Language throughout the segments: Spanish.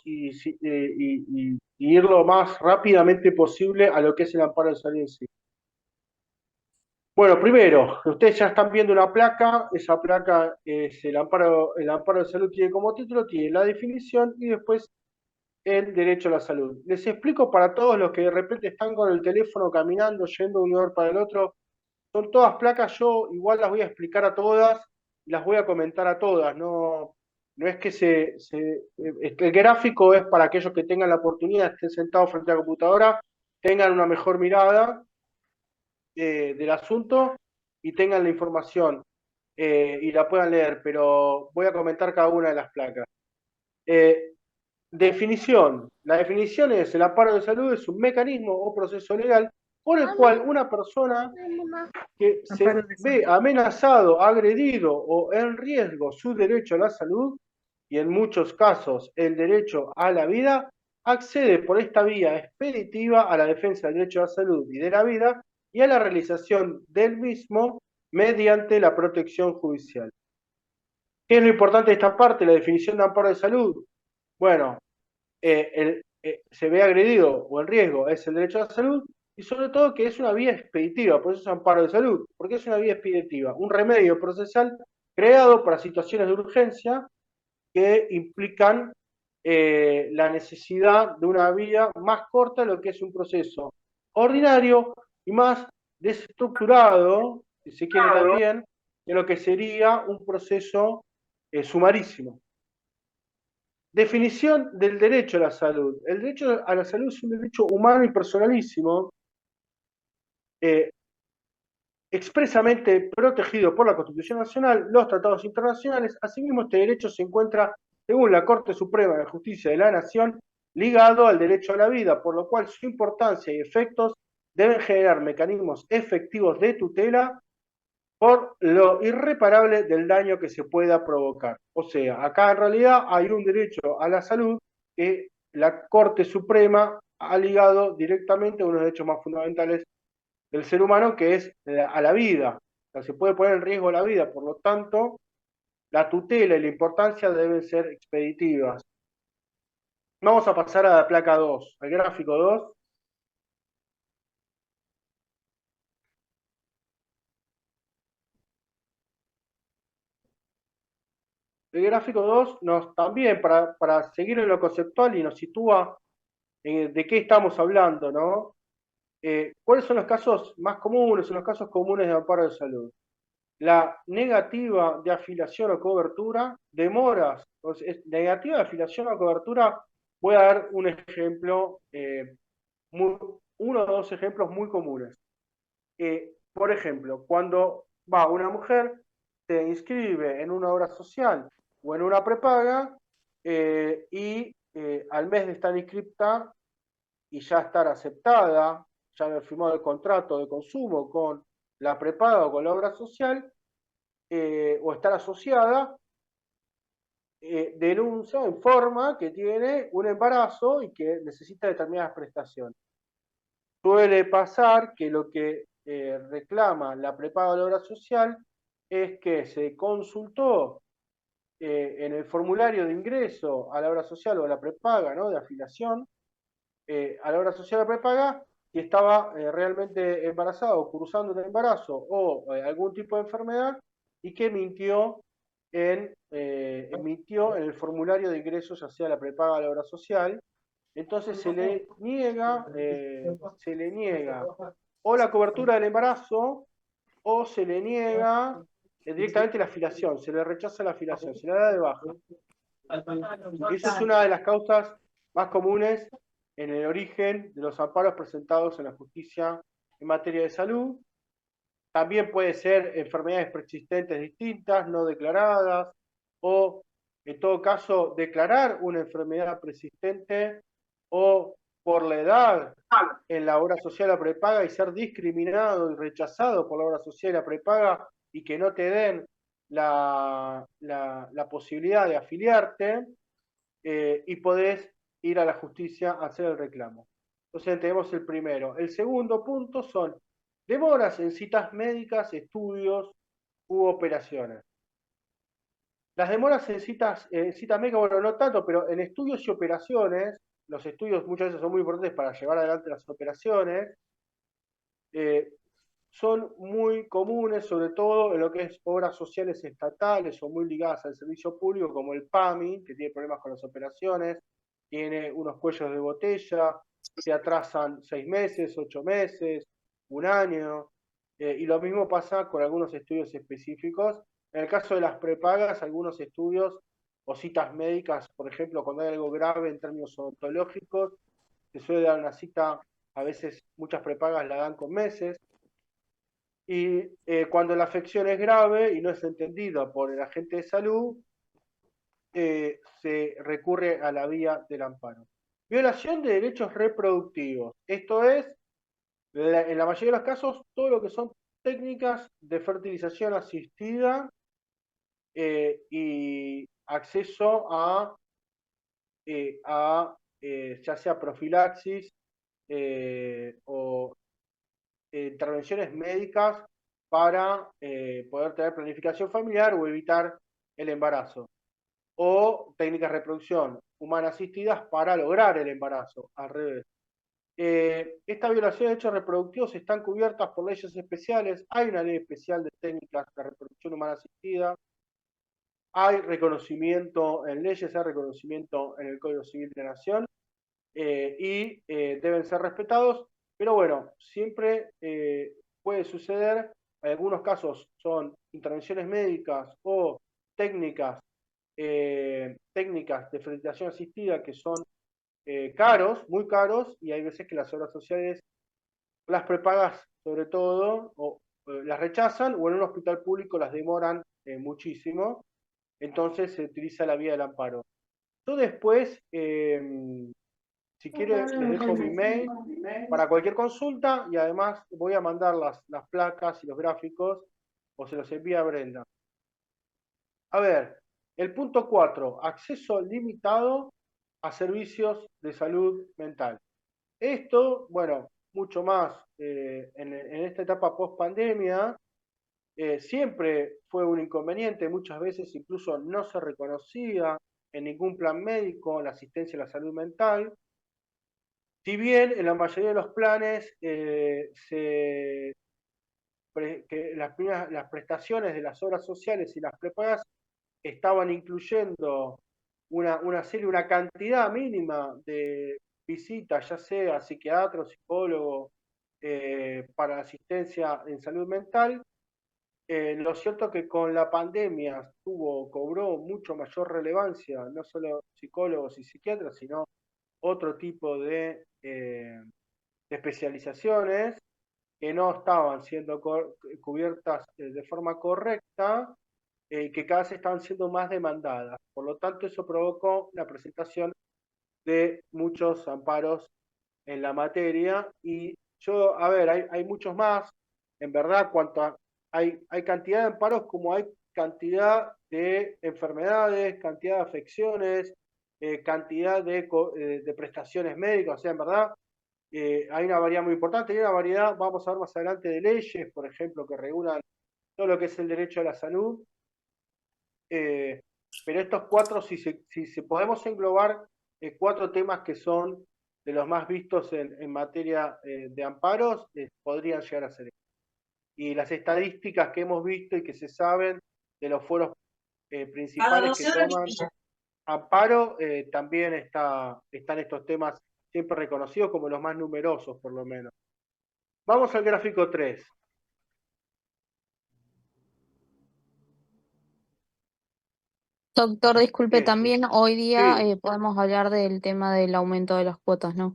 y ir lo más rápidamente posible a lo que es el amparo de salud en sí. Bueno, primero, ustedes ya están viendo una placa, esa placa es el amparo de salud tiene como título, tiene la definición y después el derecho a la salud. Les explico para todos los que de repente están con el teléfono caminando, yendo de un lugar para el otro, son todas placas, yo igual las voy a explicar a todas, las voy a comentar a todas, no es que el gráfico es para aquellos que tengan la oportunidad, estén sentados frente a la computadora, tengan una mejor mirada del asunto y tengan la información y la puedan leer, pero voy a comentar cada una de las placas. Eh, Definición. La definición es: el amparo de salud es un mecanismo o proceso legal por el cual una persona que Amparo se de ve salud. amenazado, agredido o en riesgo su derecho a la salud, y en muchos casos el derecho a la vida, accede por esta vía expeditiva a la defensa del derecho a la salud y de la vida y a la realización del mismo mediante la protección judicial. ¿Qué es lo importante de esta parte? La definición de amparo de salud. Bueno, se ve agredido o en riesgo es el derecho a la salud y sobre todo que es una vía expeditiva, por eso es amparo de salud, porque es una vía expeditiva, un remedio procesal creado para situaciones de urgencia que implican la necesidad de una vía más corta de lo que es un proceso ordinario y más desestructurado, si se quiere también, de lo que sería un proceso sumarísimo. Definición del derecho a la salud. El derecho a la salud es un derecho humano y personalísimo, eh, expresamente protegido por la Constitución Nacional, los tratados internacionales. Asimismo, este derecho se encuentra, según la Corte Suprema de Justicia de la Nación, ligado al derecho a la vida, por lo cual su importancia y efectos deben generar mecanismos efectivos de tutela por lo irreparable del daño que se pueda provocar. O sea, acá en realidad hay un derecho a la salud que la Corte Suprema ha ligado directamente a uno de los derechos más fundamentales del ser humano, que es a la vida. O sea, se puede poner en riesgo la vida, por lo tanto, la tutela y la importancia deben ser expeditivas. Vamos a pasar a la placa 2, al gráfico 2. El gráfico 2 nos también, para seguir en lo conceptual y nos sitúa de qué estamos hablando, ¿no? ¿Cuáles son los casos más comunes, son los casos comunes de amparo de salud? La negativa de afiliación o cobertura, demoras, negativa de afiliación o cobertura, voy a dar un ejemplo, uno o dos ejemplos muy comunes. Por ejemplo, cuando va una mujer, se inscribe en una obra social o en una prepaga y al mes de estar inscripta y ya estar aceptada, ya haber firmado el contrato de consumo con la prepaga o con la obra social, o estar asociada, denuncia, informa que tiene un embarazo y que necesita determinadas prestaciones. Suele pasar que lo que reclama la prepaga o la obra social es que se consultó en el formulario de ingreso a la obra social o a la prepaga, ¿no?, de afiliación, a la obra social de prepaga, si estaba realmente embarazada o cursando el embarazo o algún tipo de enfermedad y que emitió en el formulario de ingresos, ya sea la prepaga o la obra social. Entonces se le niega o la cobertura del embarazo o se le niega directamente la afiliación, se le rechaza la afiliación, se le da de baja. Esa es una de las causas más comunes en el origen de los amparos presentados en la justicia en materia de salud. También puede ser enfermedades preexistentes distintas, no declaradas, o en todo caso declarar una enfermedad preexistente o por la edad en la obra social a prepaga y ser discriminado y rechazado por la obra social a prepaga y que no te den la posibilidad de afiliarte, y podés ir a la justicia a hacer el reclamo. Entonces tenemos el primero. El segundo punto son demoras en citas médicas, estudios u operaciones. Las demoras en citas médicas, bueno, no tanto, pero en estudios y operaciones, los estudios muchas veces son muy importantes para llevar adelante las operaciones, eh, son muy comunes, sobre todo en lo que es obras sociales estatales o muy ligadas al servicio público, como el PAMI, que tiene problemas con las operaciones, tiene unos cuellos de botella, se atrasan 6 meses, 8 meses, un año, y lo mismo pasa con algunos estudios específicos. En el caso de las prepagas, algunos estudios o citas médicas, por ejemplo, cuando hay algo grave en términos odontológicos, se suele dar una cita, a veces muchas prepagas la dan con meses, y cuando la afección es grave y no es entendida por el agente de salud, se recurre a la vía del amparo. Violación de derechos reproductivos. Esto es, en la mayoría de los casos, todo lo que son técnicas de fertilización asistida y acceso a ya sea profilaxis o intervenciones médicas para poder tener planificación familiar o evitar el embarazo. O técnicas de reproducción humana asistidas para lograr el embarazo, al revés. Estas violaciones de derechos reproductivos están cubiertas por leyes especiales. Hay una ley especial de técnicas de reproducción humana asistida. Hay reconocimiento en leyes, hay reconocimiento en el Código Civil de la Nación y deben ser respetados. Pero bueno, siempre puede suceder, en algunos casos son intervenciones médicas o técnicas, técnicas de fertilización asistida que son caros, muy caros, y hay veces que las obras sociales, las prepagas sobre todo, o las rechazan, o en un hospital público las demoran muchísimo, entonces se utiliza la vía del amparo. Yo después, si quiere, les dejo mi mail para cualquier consulta y además voy a mandar las placas y los gráficos o se los envía a Brenda. A ver, el punto 4, acceso limitado a servicios de salud mental. Esto, bueno, mucho más en esta etapa post pandemia, siempre fue un inconveniente, muchas veces incluso no se reconocía en ningún plan médico la asistencia a la salud mental. Si bien en la mayoría de los planes que las prestaciones de las obras sociales y las prepagas estaban incluyendo una cantidad mínima de visitas, ya sea psiquiatra o psicólogo, para asistencia en salud mental. Lo cierto es que con la pandemia cobró mucho mayor relevancia, no solo psicólogos y psiquiatras, sino otro tipo de especializaciones que no estaban siendo cubiertas de forma correcta, que cada vez estaban siendo más demandadas. Por lo tanto, eso provocó la presentación de muchos amparos en la materia. Y yo, a ver, hay muchos más. En verdad, hay cantidad de amparos como hay cantidad de enfermedades, cantidad de afecciones, cantidad de prestaciones médicas. O sea, en verdad, hay una variedad muy importante. Hay una variedad, vamos a ver más adelante, de leyes, por ejemplo, que regulan todo lo que es el derecho a la salud. Eh, pero estos cuatro, si podemos englobar cuatro temas que son de los más vistos en materia de amparos, podrían llegar a ser. Y las estadísticas que hemos visto y que se saben de los foros principales que toman amparo, también están estos temas siempre reconocidos como los más numerosos, por lo menos. Vamos al gráfico 3. Doctor, disculpe, ¿Qué? también hoy día Sí, podemos hablar del tema del aumento de las cuotas, ¿no?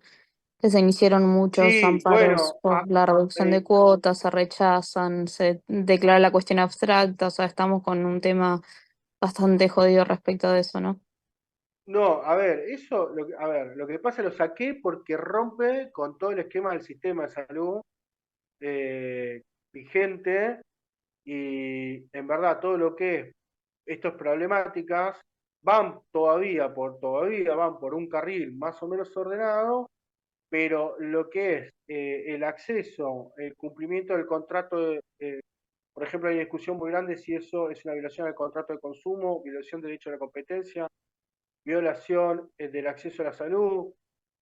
Que se iniciaron muchos sí, amparos bueno, por la reducción de cuotas, se rechazan, se declara la cuestión abstracta, o sea, estamos con un tema bastante jodido respecto de eso, ¿no? no, a ver, a ver, lo que pasa lo saqué porque rompe con todo el esquema del sistema de salud eh, vigente y en verdad todo lo que es estas problemáticas todavía van por un carril más o menos ordenado, pero lo que es el acceso, el cumplimiento del contrato Por ejemplo, hay discusión muy grande si eso es una violación al contrato de consumo, violación del derecho a la competencia, violación del acceso a la salud,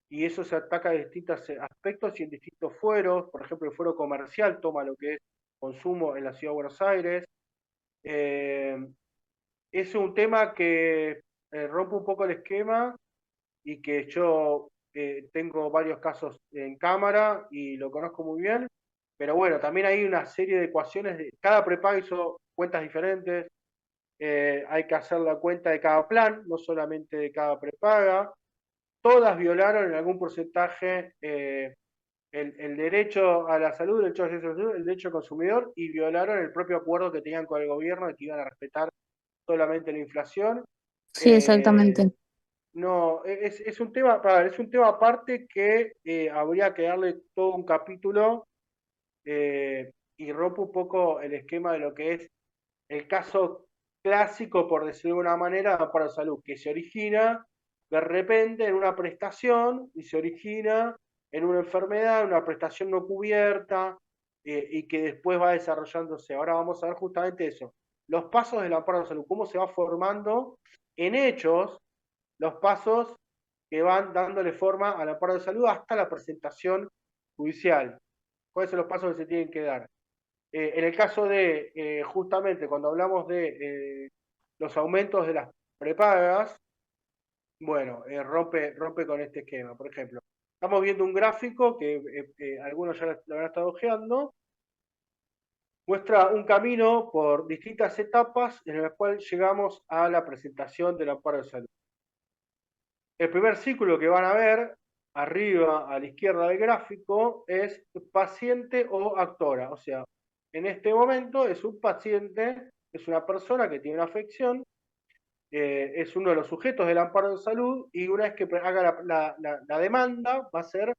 y eso se ataca de distintos aspectos y en distintos fueros. Por ejemplo, el fuero comercial toma lo que es consumo en la ciudad de Buenos Aires. Es un tema que rompe un poco el esquema y que yo tengo varios casos en cámara y lo conozco muy bien, pero bueno, también hay una serie de ecuaciones, cada prepago hizo cuentas diferentes, hay que hacer la cuenta de cada plan, no solamente de cada prepaga, todas violaron en algún porcentaje el derecho a la salud, el derecho a acceso a la salud, el derecho al consumidor y violaron el propio acuerdo que tenían con el gobierno de que iban a respetar solamente la inflación. Sí, Eh, exactamente. no, es un tema, es un tema aparte que habría que darle todo un capítulo y rompe un poco el esquema de lo que es el caso clásico, por decirlo de una manera, de amparo de salud, que se origina de repente en una prestación y se origina en una enfermedad, en una prestación no cubierta y que después va desarrollándose. Ahora vamos a ver justamente eso, los pasos del amparo de salud, cómo se va formando en hechos los pasos que van dándole forma al amparo de salud hasta la presentación judicial. ¿Cuáles son los pasos que se tienen que dar? En el caso de, justamente cuando hablamos de los aumentos de las prepagas, bueno, rompe con este esquema. Por ejemplo, estamos viendo un gráfico que algunos ya lo habrán estado ojeando, muestra un camino por distintas etapas en el cual llegamos a la presentación del amparo de salud. El primer círculo que van a ver arriba a la izquierda del gráfico es paciente o actora, o sea, en este momento es un paciente, es una persona que tiene una afección, es uno de los sujetos del amparo de salud y una vez que haga la demanda va a ser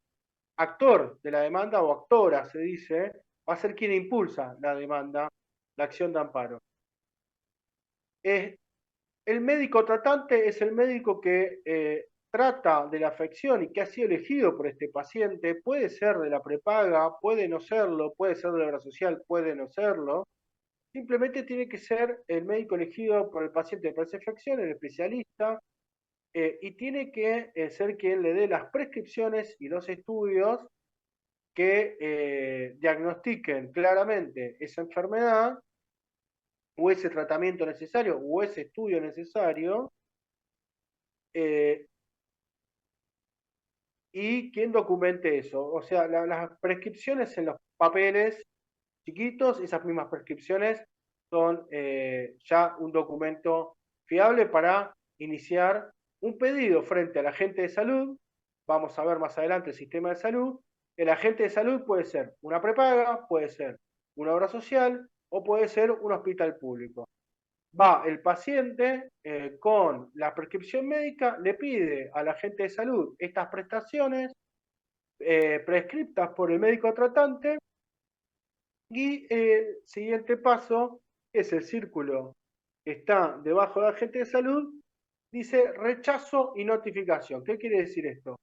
actor de la demanda o actora, se dice, va a ser quien impulsa la demanda, la acción de amparo. El médico tratante es el médico que trata de la afección y que ha sido elegido por este paciente, puede ser de la prepaga, puede no serlo, puede ser de la obra social, puede no serlo. Simplemente tiene que ser el médico elegido por el paciente para esa afección, el especialista, y tiene que ser quien le dé las prescripciones y los estudios que diagnostiquen claramente esa enfermedad o ese tratamiento necesario o ese estudio necesario eh, y quién documente eso. O sea, las prescripciones en los papeles chiquitos, esas mismas prescripciones son ya un documento fiable para iniciar un pedido frente al agente de salud. Vamos a ver más adelante el sistema de salud. El agente de salud puede ser una prepaga, puede ser una obra social o puede ser un hospital público. Va el paciente con la prescripción médica, le pide al agente de salud estas prestaciones prescriptas por el médico tratante y el siguiente paso es el círculo que está debajo del agente de salud, dice rechazo y notificación. ¿Qué quiere decir esto?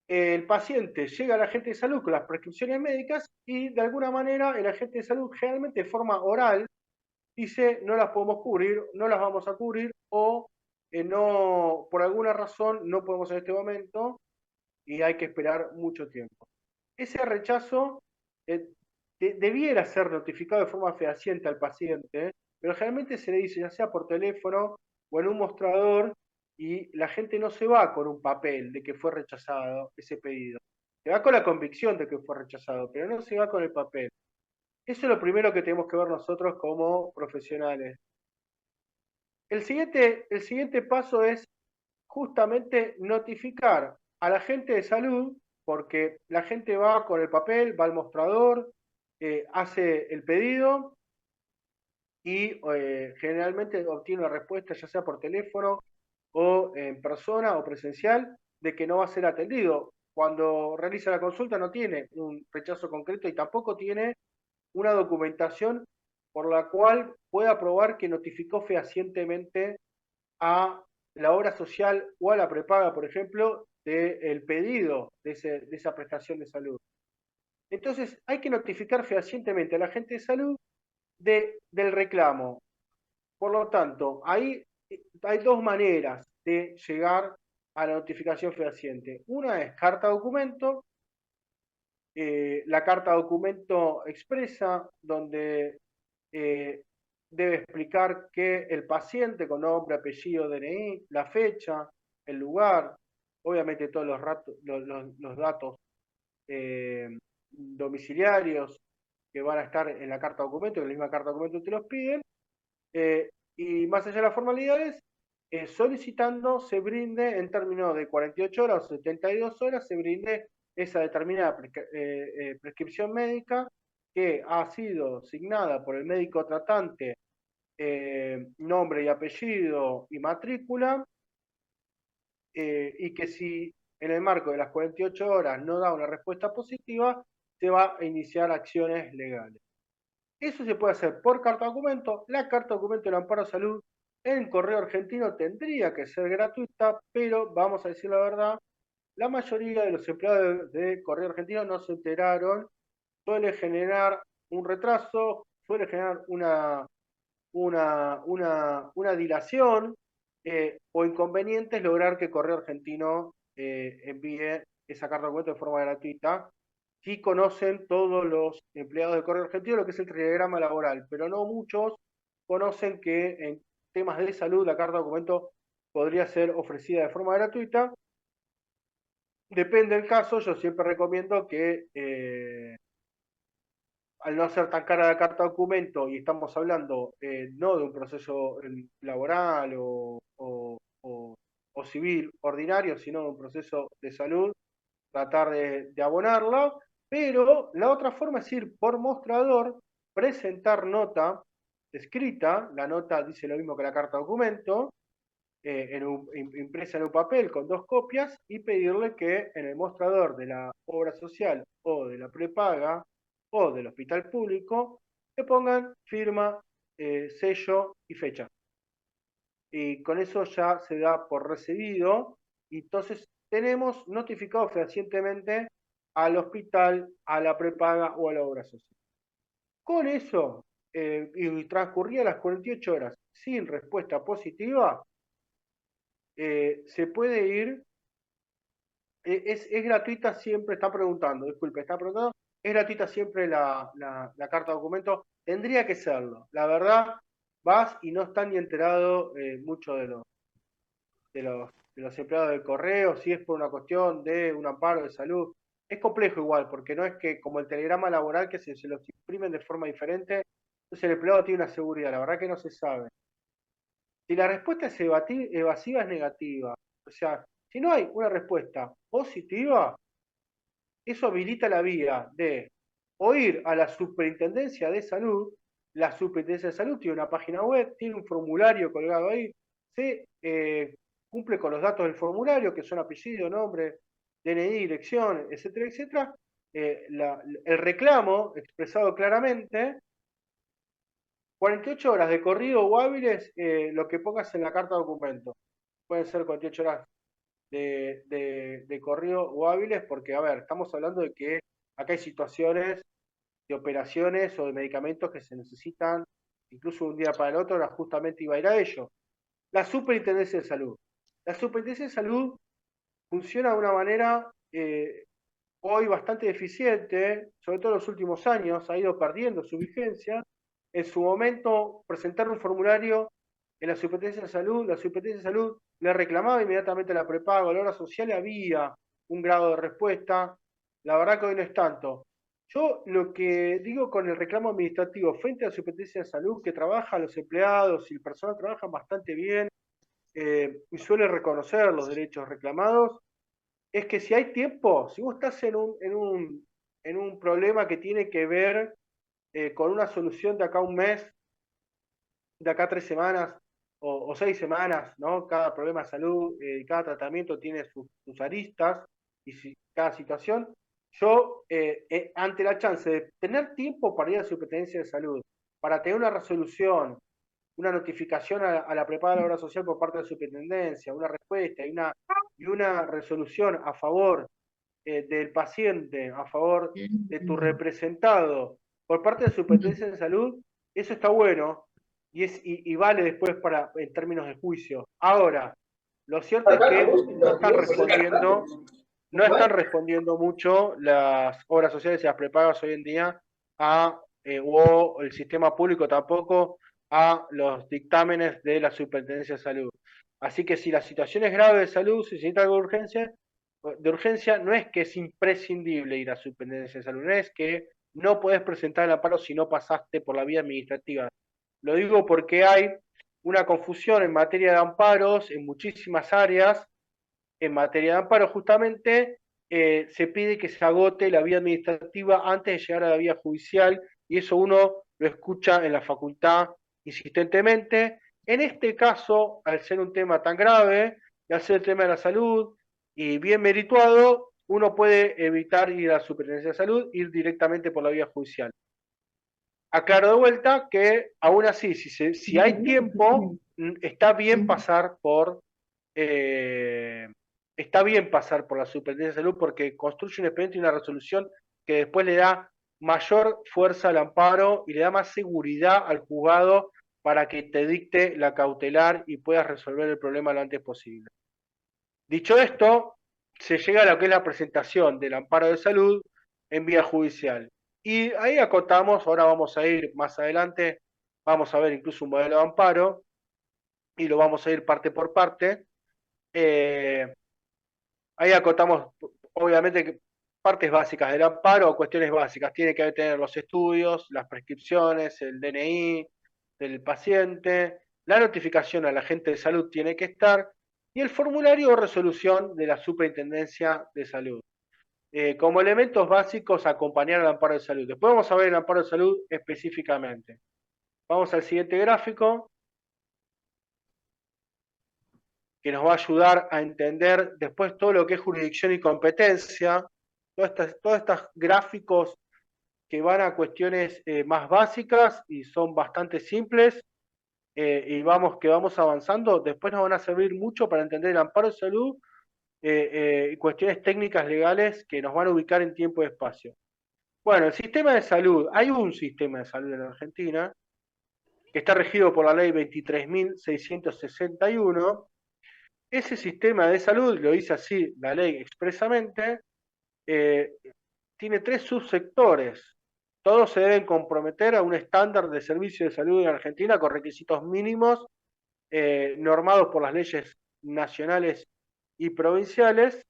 El paciente llega al agente de salud con las prescripciones médicas y de alguna manera el agente de salud generalmente de forma oral dice no las podemos cubrir, no las vamos a cubrir o no, por alguna razón no podemos en este momento y hay que esperar mucho tiempo. Ese rechazo debiera ser notificado de forma fehaciente al paciente, pero generalmente se le dice ya sea por teléfono o en un mostrador y la gente no se va con un papel de que fue rechazado ese pedido. Se va con la convicción de que fue rechazado, pero no se va con el papel. Eso es lo primero que tenemos que ver nosotros como profesionales. El siguiente paso es justamente notificar a la gente de salud, porque la gente va con el papel, va al mostrador, hace el pedido y generalmente obtiene una respuesta ya sea por teléfono o en persona o presencial de que no va a ser atendido. Cuando realiza la consulta no tiene un rechazo concreto y tampoco tiene una documentación por la cual pueda probar que notificó fehacientemente a la obra social o a la prepaga, por ejemplo, del pedido de esa prestación de salud. Entonces hay que notificar fehacientemente al agente de salud del reclamo. Por lo tanto, ahí hay dos maneras de llegar a la notificación fehaciente. Una es carta documento, la carta documento expresa, donde debe explicar que el paciente con nombre, apellido, DNI, la fecha, el lugar, obviamente todos los datos domiciliarios que van a estar en la carta documento, en la misma carta documento te los piden, y más allá de las formalidades, solicitando se brinde en términos de 48 horas o 72 horas, se brinde esa determinada prescripción médica que ha sido asignada por el médico tratante, nombre y apellido y matrícula, y que si en el marco de las 48 horas no da una respuesta positiva, se va a iniciar acciones legales. Eso se puede hacer por carta documento. La carta documento del Amparo Salud en Correo Argentino tendría que ser gratuita, pero vamos a decir la verdad, la mayoría de los empleados de Correo Argentino no se enteraron, suele generar un retraso, suele generar una dilación o inconvenientes lograr que Correo Argentino envíe esa carta de documento de forma gratuita. Sí conocen todos los empleados de Correo Argentino lo que es el telegrama laboral, pero no muchos conocen que en temas de salud la carta de documento podría ser ofrecida de forma gratuita. Depende del caso, yo siempre recomiendo que al no ser tan cara la carta documento y estamos hablando no de un proceso laboral o civil ordinario, sino de un proceso de salud, tratar de abonarlo, pero la otra forma es ir por mostrador, presentar nota escrita, la nota dice lo mismo que la carta documento, impresa en un papel con 2 copias y pedirle que en el mostrador de la obra social o de la prepaga o del hospital público le pongan firma, sello y fecha. Y con eso ya se da por recibido y entonces tenemos notificado fehacientemente al hospital, a la prepaga o a la obra social. Con eso, y transcurría las 48 horas sin respuesta positiva, se puede ir, es gratuita siempre, está preguntando, disculpe, está preguntando, es gratuita siempre la carta de documento, tendría que serlo, la verdad, vas y no están ni enterado mucho de los empleados del correo, si es por una cuestión de un amparo de salud, es complejo igual, porque no es que como el telegrama laboral que se los imprimen de forma diferente, entonces el empleado tiene una seguridad, la verdad que no se sabe. Si la respuesta es evasiva, es negativa. O sea, si no hay una respuesta positiva, eso habilita la vía de o ir a la Superintendencia de Salud. La Superintendencia de Salud tiene una página web, tiene un formulario colgado ahí, se cumple con los datos del formulario, que son apellido, nombre, DNI, dirección, etcétera, etcétera. El reclamo expresado claramente, 48 horas de corrido o hábiles, lo que pongas en la carta de documento. Pueden ser 48 horas de corrido o hábiles, porque, a ver, estamos hablando de que acá hay situaciones de operaciones o de medicamentos que se necesitan incluso un día para el otro, ahora justamente iba a ir a ello. La Superintendencia de Salud. La Superintendencia de Salud funciona de una manera hoy bastante deficiente, sobre todo en los últimos años, ha ido perdiendo su vigencia. En su momento, presentar un formulario en la Superintendencia de Salud, la Superintendencia de Salud le reclamaba inmediatamente la prepago, a la obra social había un grado de respuesta, la verdad que hoy no es tanto. Yo lo que digo con el reclamo administrativo frente a la Superintendencia de Salud, que trabaja, los empleados y el personal trabajan bastante bien y suele reconocer los derechos reclamados, es que si hay tiempo, si vos estás en un problema que tiene que ver con una solución de acá a un mes, de acá a 3 semanas o 6 semanas, ¿no? Cada problema de salud, cada tratamiento tiene sus aristas y cada situación. Yo, ante la chance de tener tiempo para ir a su Superintendencia de Salud, para tener una resolución, una notificación a la prepaga de la obra social por parte de la superintendencia, una respuesta y una resolución a favor del paciente a favor de tu representado por parte de su Superintendencia de Salud, eso está bueno y vale después en términos de juicio. Ahora, lo cierto es que no están respondiendo mucho las obras sociales y las prepagas hoy en día o el sistema público tampoco a los dictámenes de la Superintendencia de Salud. Así que si la situación es grave de salud, si necesita algo de urgencia, no es que es imprescindible ir a Superintendencia de Salud, no es que no podés presentar el amparo si no pasaste por la vía administrativa. Lo digo porque hay una confusión en materia de amparos en muchísimas áreas. En materia de amparo, justamente, se pide que se agote la vía administrativa antes de llegar a la vía judicial, y eso uno lo escucha en la facultad insistentemente. En este caso, al ser un tema tan grave, y al ser el tema de la salud, y bien merituado, uno puede evitar ir a la Superintendencia de Salud, ir directamente por la vía judicial. Aclaro de vuelta que, aún así, si hay tiempo, está bien pasar por la Superintendencia de Salud, porque construye un expediente y una resolución que después le da mayor fuerza al amparo y le da más seguridad al juzgado para que te dicte la cautelar y puedas resolver el problema lo antes posible. Dicho esto, se llega a lo que es la presentación del amparo de salud en vía judicial. Y ahí acotamos, ahora vamos a ir más adelante, vamos a ver incluso un modelo de amparo, y lo vamos a ir parte por parte. Ahí acotamos, obviamente, partes básicas del amparo o cuestiones básicas. Tiene que tener los estudios, las prescripciones, el DNI del paciente, la notificación al agente de salud tiene que estar, y el formulario o resolución de la Superintendencia de Salud. Como elementos básicos, acompañar al amparo de salud. Después vamos a ver el amparo de salud específicamente. Vamos al siguiente gráfico, que nos va a ayudar a entender después todo lo que es jurisdicción y competencia, todos estos gráficos que van a cuestiones más básicas y son bastante simples, y vamos avanzando. Después nos van a servir mucho para entender el amparo de salud y cuestiones técnicas legales que nos van a ubicar en tiempo y espacio. Bueno, el sistema de salud, hay un sistema de salud en Argentina que está regido por la ley 23.661. Ese sistema de salud, lo dice así la ley expresamente, tiene 3 subsectores. Todos se deben comprometer a un estándar de servicio de salud en Argentina con requisitos mínimos normados por las leyes nacionales y provinciales,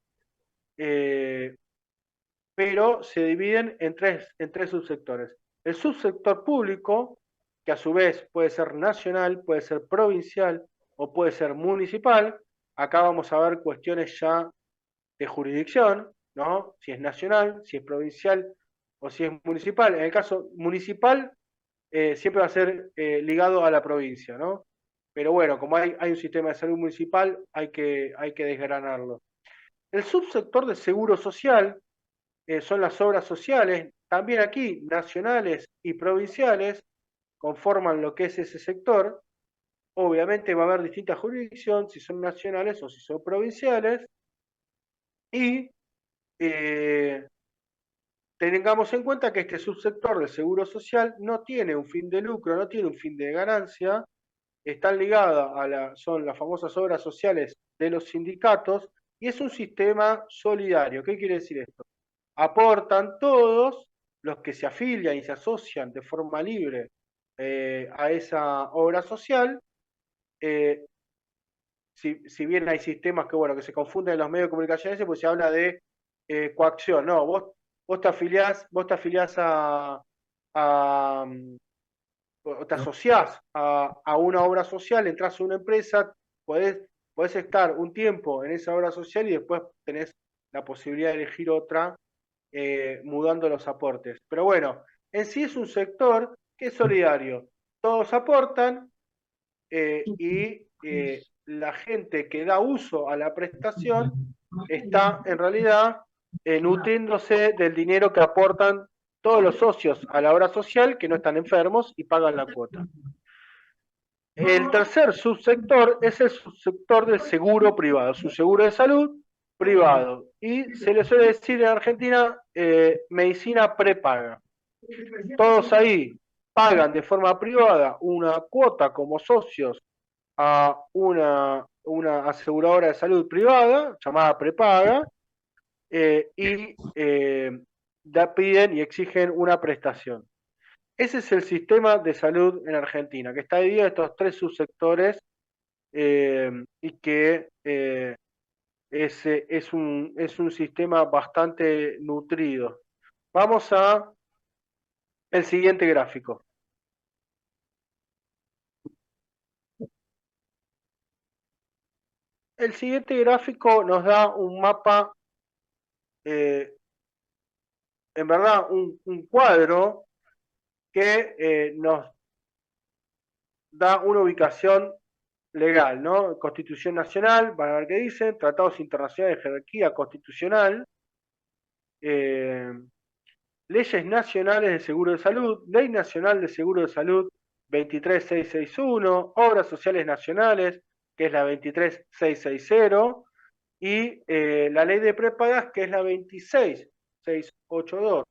pero se dividen en tres subsectores. El subsector público, que a su vez puede ser nacional, puede ser provincial o puede ser municipal. Acá vamos a ver cuestiones ya de jurisdicción, ¿no? Si es nacional, si es provincial o si es municipal. En el caso municipal, siempre va a ser ligado a la provincia, ¿no? Pero bueno, como hay un sistema de salud municipal, hay que desgranarlo. El subsector de seguro social son las obras sociales, también aquí nacionales y provinciales, conforman lo que es ese sector. Obviamente va a haber distintas jurisdicciones, si son nacionales o si son provinciales, y tengamos en cuenta que este subsector del seguro social no tiene un fin de lucro, no tiene un fin de ganancia, están ligadas son las famosas obras sociales de los sindicatos, y es un sistema solidario. ¿Qué quiere decir esto? Aportan todos los que se afilian y se asocian de forma libre a esa obra social. Si bien hay sistemas que se confunden en los medios de comunicación, pues se habla de coacción. No, vos te afiliás a, o te asociás a una obra social, entras a una empresa, podés estar un tiempo en esa obra social y después tenés la posibilidad de elegir otra mudando los aportes. Pero bueno, en sí es un sector que es solidario. Todos aportan y la gente que da uso a la prestación está en realidad nutriéndose del dinero que aportan todos los socios a la obra social que no están enfermos y pagan la cuota. El tercer subsector es el subsector del seguro privado, su seguro de salud, privado. Y se le suele decir en Argentina medicina prepaga. Todos ahí pagan de forma privada una cuota como socios a una aseguradora de salud privada llamada prepaga y piden y exigen una prestación. Ese es el sistema de salud en Argentina, que está dividido en estos tres subsectores y que es un sistema bastante nutrido. Vamos a el siguiente gráfico. El siguiente gráfico nos da un mapa, en verdad, un cuadro que nos da una ubicación legal, ¿no? Constitución Nacional, van a ver qué dicen, tratados internacionales de jerarquía constitucional, eh, leyes nacionales de seguro de salud, Ley Nacional de Seguro de Salud 23661, obras sociales nacionales, que es la 23660, y la ley de prepagas, que es la 26682.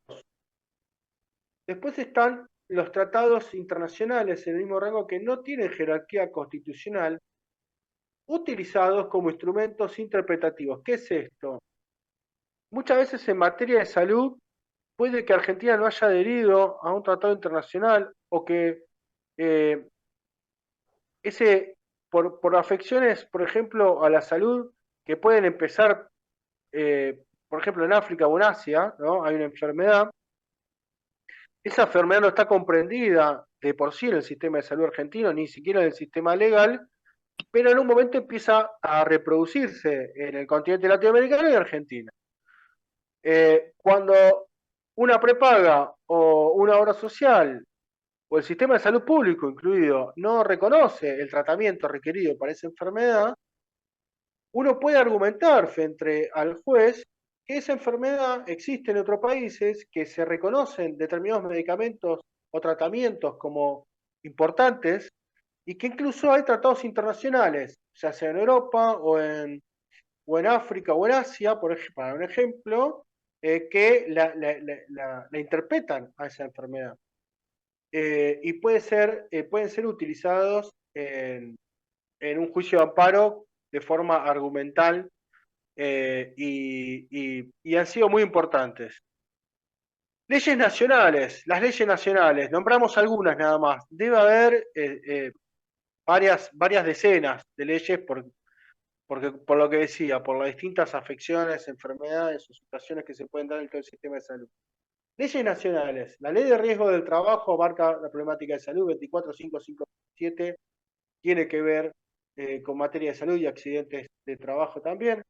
Después están los tratados internacionales en el mismo rango que no tienen jerarquía constitucional, utilizados como instrumentos interpretativos. ¿Qué es esto? Muchas veces en materia de salud puede que Argentina no haya adherido a un tratado internacional o que eh, ese por afecciones, por ejemplo, a la salud que pueden empezar, por ejemplo, en África o en Asia, ¿no? Hay una enfermedad. Esa enfermedad no está comprendida de por sí en el sistema de salud argentino, ni siquiera en el sistema legal, pero en un momento empieza a reproducirse en el continente latinoamericano y en Argentina. Cuando una prepaga o una obra social o el sistema de salud público incluido no reconoce el tratamiento requerido para esa enfermedad, uno puede argumentar frente al juez que esa enfermedad existe en otros países, que se reconocen determinados medicamentos o tratamientos como importantes y que incluso hay tratados internacionales, ya sea en Europa o en África o en Asia, por ejemplo, para un ejemplo, que la interpretan a esa enfermedad. Y pueden ser utilizados en un juicio de amparo de forma argumental y han sido muy importantes. Leyes nacionales, las leyes nacionales, nombramos algunas nada más. Debe haber varias decenas de leyes porque, por lo que decía, por las distintas afecciones, enfermedades o situaciones que se pueden dar en todo el sistema de salud. Leyes nacionales. La Ley de Riesgo del Trabajo abarca la problemática de salud 24557, tiene que ver con materia de salud y accidentes de trabajo también.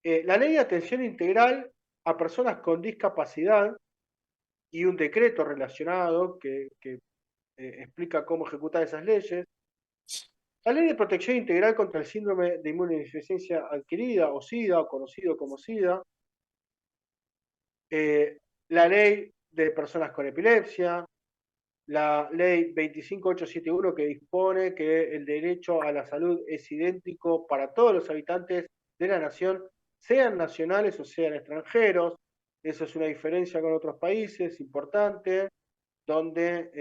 La Ley de Atención Integral a Personas con Discapacidad y un decreto relacionado que explica cómo ejecutar esas leyes. La Ley de Protección Integral contra el Síndrome de Inmunodeficiencia Adquirida o SIDA, o conocido como SIDA. La Ley de Personas con Epilepsia, la ley 25871 que dispone que el derecho a la salud es idéntico para todos los habitantes de la nación, sean nacionales o sean extranjeros. Eso es una diferencia con otros países importante, donde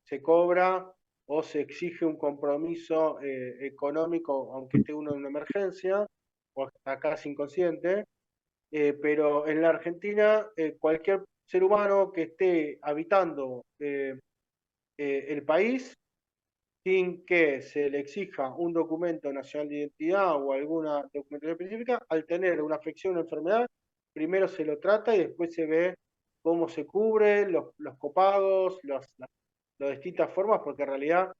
se cobra o se exige un compromiso económico, aunque esté uno en una emergencia, o está casi inconsciente, pero en la Argentina cualquier ser humano que esté habitando el país sin que se le exija un documento nacional de identidad o alguna documentación específica, al tener una afección o una enfermedad, primero se lo trata y después se ve cómo se cubre, los copagos, las distintas formas, porque en realidad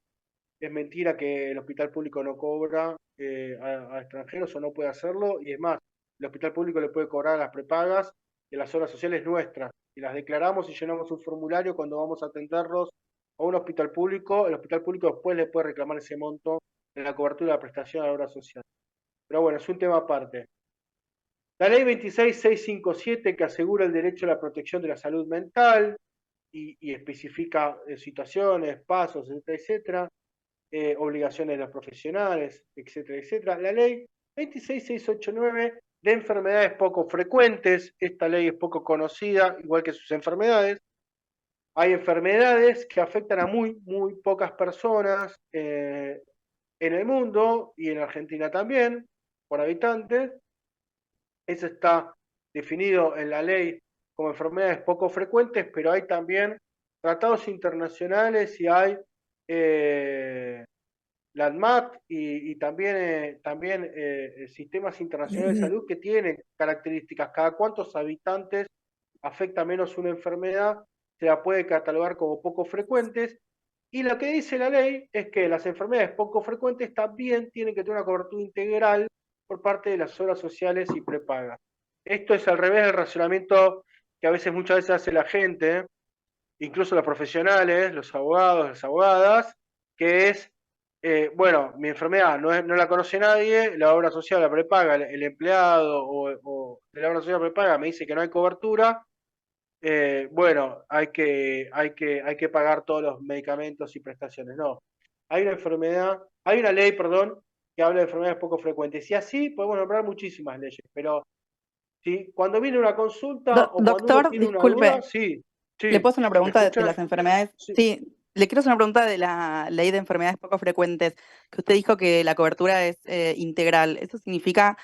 es mentira que el hospital público no cobra a extranjeros o no puede hacerlo, y es más, el hospital público le puede cobrar a las prepagas de las obras sociales nuestras, y las declaramos y llenamos un formulario cuando vamos a atenderlos a un hospital público, el hospital público después le puede reclamar ese monto en la cobertura de la prestación a la obra social. Pero bueno, es un tema aparte. La ley 26657 que asegura el derecho a la protección de la salud mental y especifica situaciones, pasos, etcétera, etcétera. Obligaciones de los profesionales, etcétera, etcétera. La ley 26689 de enfermedades poco frecuentes. Esta ley es poco conocida, igual que sus enfermedades. Hay enfermedades que afectan a muy pocas personas en el mundo y en Argentina también, por habitantes. Eso está definido en la ley como enfermedades poco frecuentes, pero hay también tratados internacionales y hay la ANMAT y también sistemas internacionales de salud que tienen características. Cada cuántos habitantes afecta menos una enfermedad, se la puede catalogar como poco frecuentes. Y lo que dice la ley es que las enfermedades poco frecuentes también tienen que tener una cobertura integral por parte de las obras sociales y prepagas. Esto es al revés del razonamiento que a veces, muchas veces hace la gente, incluso los profesionales, los abogados, las abogadas, que es, bueno, mi enfermedad no la conoce nadie, la obra social la prepaga el empleado o de la obra social prepaga me dice que no hay cobertura, bueno, hay que pagar todos los medicamentos y prestaciones. No, hay una enfermedad, hay una ley, perdón, que habla de enfermedades poco frecuentes. Y así podemos nombrar muchísimas leyes, pero ¿sí? Cuando viene una consulta o cuando uno Doctor, tiene una duda, disculpe, sí, ¿le puedo sí, hacer una ¿me pregunta de escucha? las enfermedades? Sí. Sí, le quiero hacer una pregunta de la ley de enfermedades poco frecuentes, que usted dijo que la cobertura es integral. ¿Eso significa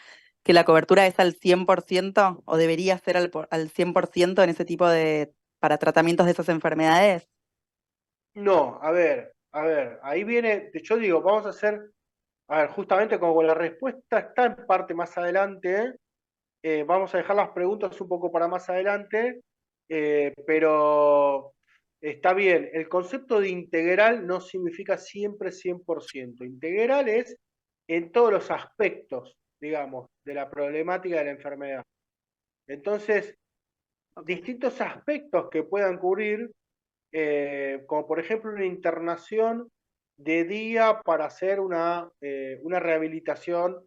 que la cobertura es al 100% o debería ser al 100% en ese tipo de, para tratamientos de esas enfermedades? No, a ver, ahí viene, yo digo, vamos a hacer, a ver, justamente como la respuesta está en parte más adelante, vamos a dejar las preguntas un poco para más adelante, pero está bien, el concepto de integral no significa siempre 100%. Integral es en todos los aspectos, digamos, de la problemática de la enfermedad. Entonces, Ok. distintos aspectos que puedan cubrir, como por ejemplo una internación de día para hacer una rehabilitación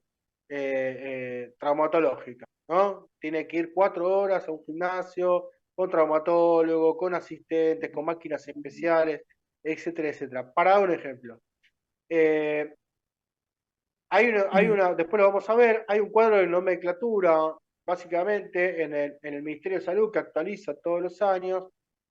traumatológica, ¿no? Tiene que ir 4 horas a un gimnasio con traumatólogo, con asistentes, con máquinas especiales, etcétera, etcétera. Para dar un ejemplo. Eh, Ujú. después lo vamos a ver, hay un cuadro de nomenclatura, básicamente, en el Ministerio de Salud que actualiza todos los años,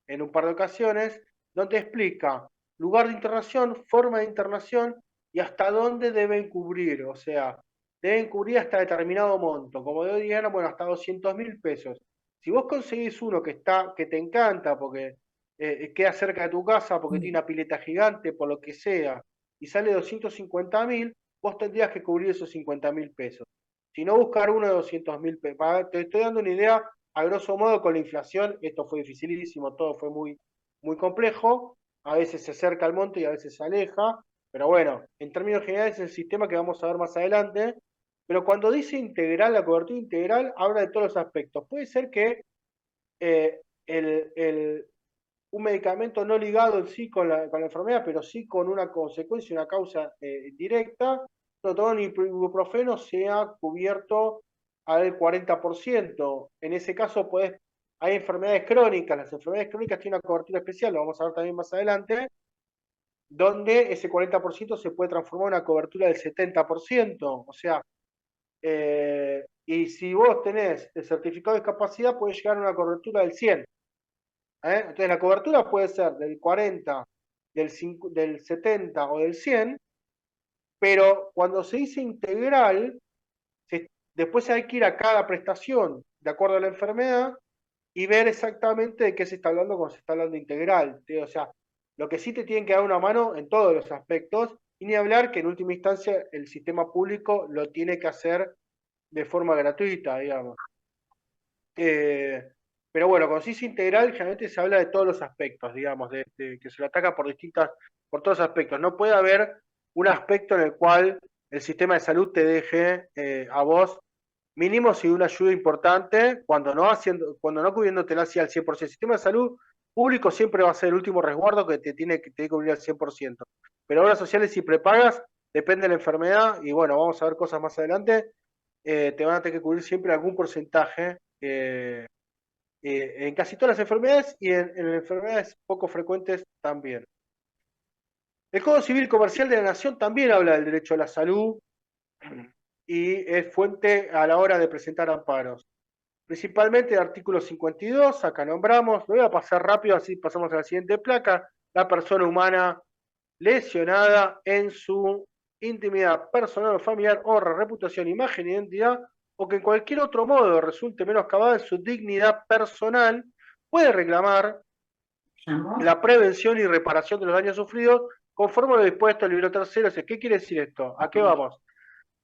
en un par de ocasiones, donde explica lugar de internación, forma de internación y hasta dónde deben cubrir. O sea, deben cubrir hasta determinado monto. Como de hoy día, bueno, hasta 200.000 pesos. Si vos conseguís uno que te encanta porque queda cerca de tu casa, porque tiene una pileta gigante, por lo que sea, y sale 250.000, vos tendrías que cubrir esos 50.000 pesos. Si no, buscar uno de 200.000 pesos. Te estoy dando una idea, a grosso modo, con la inflación, esto fue dificilísimo, todo fue muy complejo, a veces se acerca al monte y a veces se aleja, pero bueno, en términos generales es el sistema que vamos a ver más adelante, pero cuando dice integral, la cobertura integral habla de todos los aspectos. Puede ser que eh, el, un medicamento no ligado en sí con la enfermedad, pero sí con una consecuencia, una causa directa, todo el ibuprofeno sea cubierto al 40%. En ese caso, pues, hay enfermedades crónicas. Las enfermedades crónicas tienen una cobertura especial, lo vamos a ver también más adelante, donde ese 40% se puede transformar en una cobertura del 70%. O sea, y si vos tenés el certificado de discapacidad, puede llegar a una cobertura del 100%. Entonces la cobertura puede ser del 40, del 70 o del 100, pero cuando se dice integral, después hay que ir a cada prestación de acuerdo a la enfermedad y ver exactamente de qué se está hablando cuando se está hablando integral. O sea, lo que sí te tienen que dar una mano en todos los aspectos, y ni hablar que en última instancia el sistema público lo tiene que hacer de forma gratuita, digamos. Eh, pero bueno, con CIS integral generalmente se habla de todos los aspectos, digamos, que se lo ataca por todos los aspectos. No puede haber un aspecto en el cual el sistema de salud te deje a vos mínimo si una ayuda importante, cuando no cubriéndotela así al 100%. El sistema de salud público siempre va a ser el último resguardo que te tiene que cubrir al 100%. Pero obras sociales y prepagas depende de la enfermedad y bueno, vamos a ver cosas más adelante, te van a tener que cubrir siempre algún porcentaje en casi todas las enfermedades y en enfermedades poco frecuentes también. El Código Civil Comercial de la Nación también habla del derecho a la salud y es fuente a la hora de presentar amparos. Principalmente el artículo 52, acá nombramos, lo voy a pasar rápido, así pasamos a la siguiente placa, la persona humana lesionada en su intimidad personal o familiar, honra, reputación, imagen, identidad, o que en cualquier otro modo resulte menoscabada en su dignidad personal, puede reclamar la prevención y reparación de los daños sufridos conforme a lo dispuesto el libro tercero. ¿Qué quiere decir esto? ¿A qué vamos?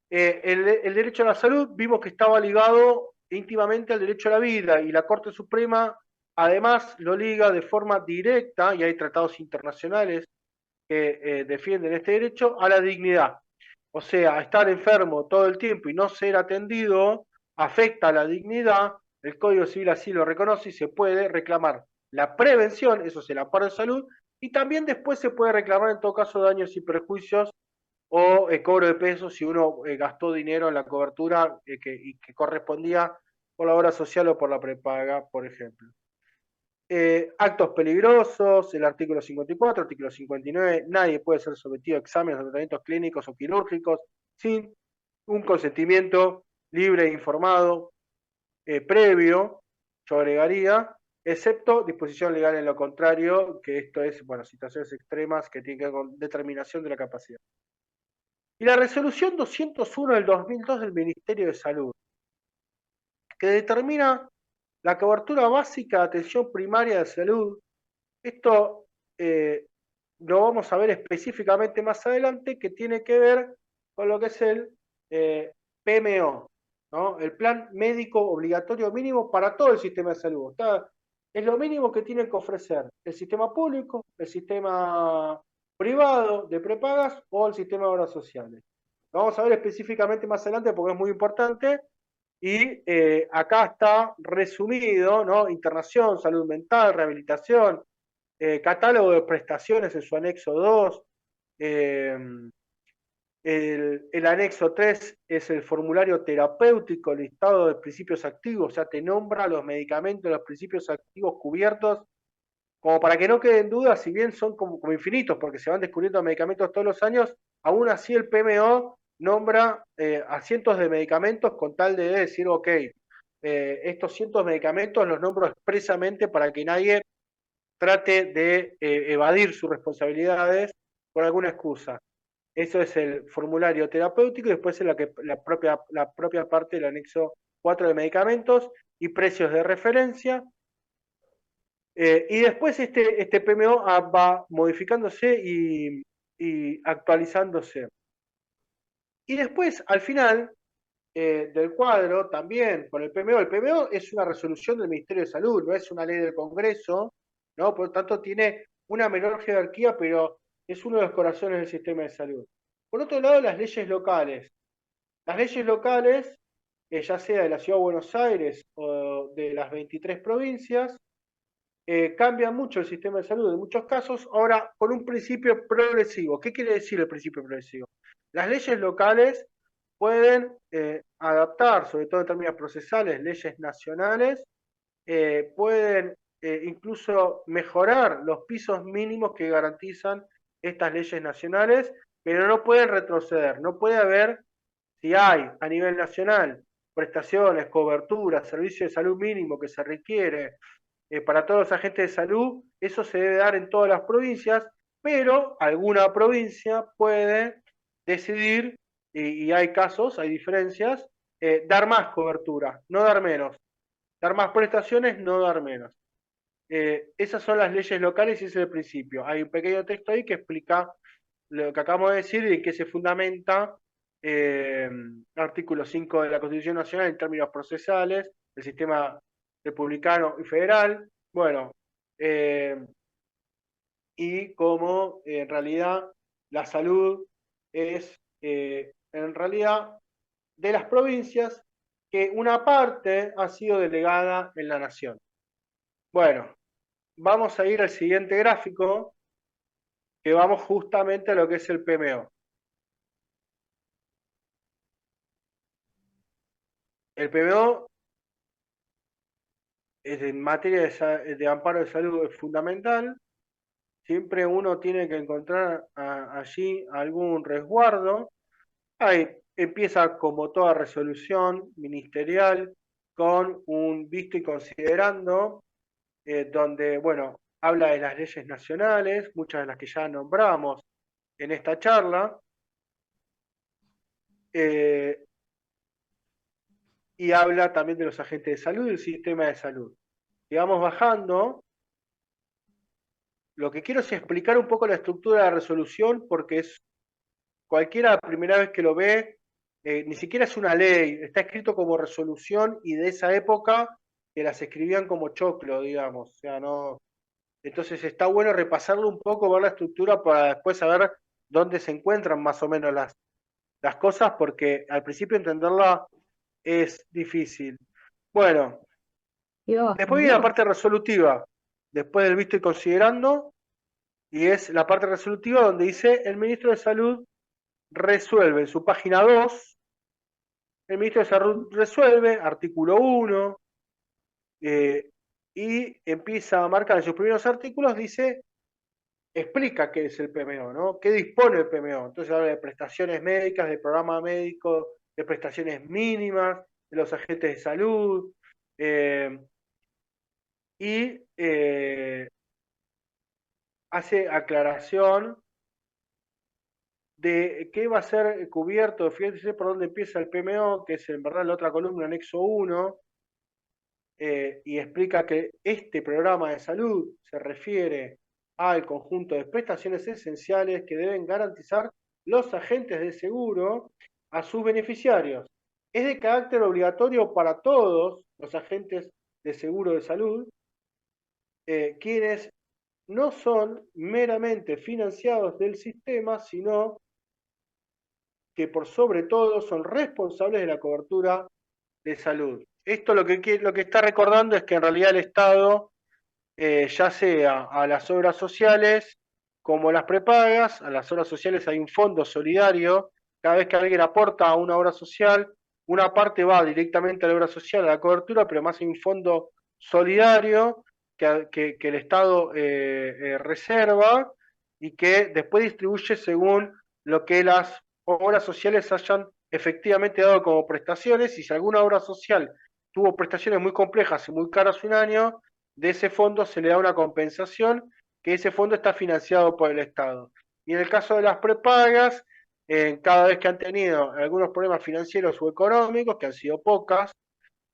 El derecho a la salud vimos que estaba ligado íntimamente al derecho a la vida y la Corte Suprema además lo liga de forma directa, y hay tratados internacionales que defienden este derecho, a la dignidad. O sea, estar enfermo todo el tiempo y no ser atendido afecta a la dignidad, el Código Civil así lo reconoce y se puede reclamar la prevención, eso es el amparo de salud, y también después se puede reclamar en todo caso daños y perjuicios o cobro de pesos si uno gastó dinero en la cobertura que correspondía por la obra social o por la prepaga, por ejemplo. Actos peligrosos, el artículo 54, artículo 59, nadie puede ser sometido a exámenes o tratamientos clínicos o quirúrgicos sin un consentimiento libre e informado previo, yo agregaría, excepto disposición legal en lo contrario, que esto es, bueno, situaciones extremas que tienen que ver con determinación de la capacidad. Y la resolución 201 del 2002 del Ministerio de Salud, que determina la cobertura básica de atención primaria de salud. Esto lo vamos a ver específicamente más adelante, que tiene que ver con lo que es el PMO, ¿no? El Plan Médico Obligatorio Mínimo para todo el sistema de salud. Es lo mínimo que tienen que ofrecer el sistema público, el sistema privado de prepagas o el sistema de obras sociales. Lo vamos a ver específicamente más adelante porque es muy importante. Y acá está resumido, ¿no? Internación, salud mental, rehabilitación, catálogo de prestaciones en su anexo 2. El anexo 3 es el formulario terapéutico, listado de principios activos, o sea, te nombra los medicamentos, los principios activos cubiertos, como para que no queden dudas, si bien son como infinitos, porque se van descubriendo medicamentos todos los años, aún así el PMO nombra a cientos de medicamentos con tal de decir, ok, estos cientos de medicamentos los nombro expresamente para que nadie trate de evadir sus responsabilidades por alguna excusa. Eso es el formulario terapéutico y después es la propia parte del anexo 4 de medicamentos y precios de referencia. Y después este PMO va modificándose y actualizándose. Y después, al final del cuadro, también con el PMO es una resolución del Ministerio de Salud, no es una ley del Congreso, ¿no? Por lo tanto, tiene una menor jerarquía, pero es uno de los corazones del sistema de salud. Por otro lado, las leyes locales. Las leyes locales, ya sea de la Ciudad de Buenos Aires o de las 23 provincias, cambia mucho el sistema de salud en muchos casos, ahora con un principio progresivo. ¿Qué quiere decir el principio progresivo? Las leyes locales pueden adaptar, sobre todo en términos procesales, leyes nacionales, pueden incluso mejorar los pisos mínimos que garantizan estas leyes nacionales, pero no pueden retroceder, no puede haber, si hay a nivel nacional prestaciones, coberturas, servicio de salud mínimo que se requiere para todos los agentes de salud, eso se debe dar en todas las provincias, pero alguna provincia puede decidir, y hay casos, hay diferencias, dar más cobertura, no dar menos. Dar más prestaciones, no dar menos. Esas son las leyes locales y ese es el principio. Hay un pequeño texto ahí que explica lo que acabamos de decir y en qué se fundamenta artículo 5 de la Constitución Nacional en términos procesales, el sistema republicano y federal, bueno, y cómo en realidad la salud es en realidad de las provincias que una parte ha sido delegada en la nación. Bueno, vamos a ir al siguiente gráfico, que vamos justamente a lo que es el PMO. El PMO en materia de amparo de salud es fundamental. Siempre uno tiene que encontrar allí algún resguardo. Hay empieza como toda resolución ministerial con un visto y considerando, donde, bueno, habla de las leyes nacionales, muchas de las que ya nombramos en esta charla, y habla también de los agentes de salud y el sistema de salud. Y vamos bajando. Lo que quiero es explicar un poco la estructura de la resolución, porque es cualquiera la primera vez que lo ve, ni siquiera es una ley, está escrito como resolución y de esa época que las escribían como choclo, digamos. O sea, no. Entonces está bueno repasarlo un poco, ver la estructura para después saber dónde se encuentran más o menos las cosas, porque al principio entenderla es difícil. Bueno, después viene la parte resolutiva, después del visto y considerando, y es la parte resolutiva donde dice el ministro de Salud resuelve en su página 2, el ministro de Salud resuelve, artículo 1, y empieza a marcar en sus primeros artículos, dice, explica qué es el PMO, ¿no? ¿Qué dispone el PMO? Entonces habla de prestaciones médicas, de programa médico, de prestaciones mínimas, de los agentes de salud, y hace aclaración de qué va a ser cubierto. Fíjense por dónde empieza el PMO, que es en verdad la otra columna, anexo 1, y explica que este programa de salud se refiere al conjunto de prestaciones esenciales que deben garantizar los agentes de seguro a sus beneficiarios. Es de carácter obligatorio para todos los agentes de seguro de salud, quienes no son meramente financiados del sistema, sino que por sobre todo son responsables de la cobertura de salud. Esto lo que está recordando es que en realidad el Estado, ya sea a las obras sociales como las prepagas, a las obras sociales hay un fondo solidario, cada vez que alguien aporta a una obra social, una parte va directamente a la obra social, a la cobertura, pero más hay un fondo solidario que el Estado reserva y que después distribuye según lo que las obras sociales hayan efectivamente dado como prestaciones, y si alguna obra social tuvo prestaciones muy complejas y muy caras un año, de ese fondo se le da una compensación, que ese fondo está financiado por el Estado. Y en el caso de las prepagas, cada vez que han tenido algunos problemas financieros o económicos, que han sido pocas,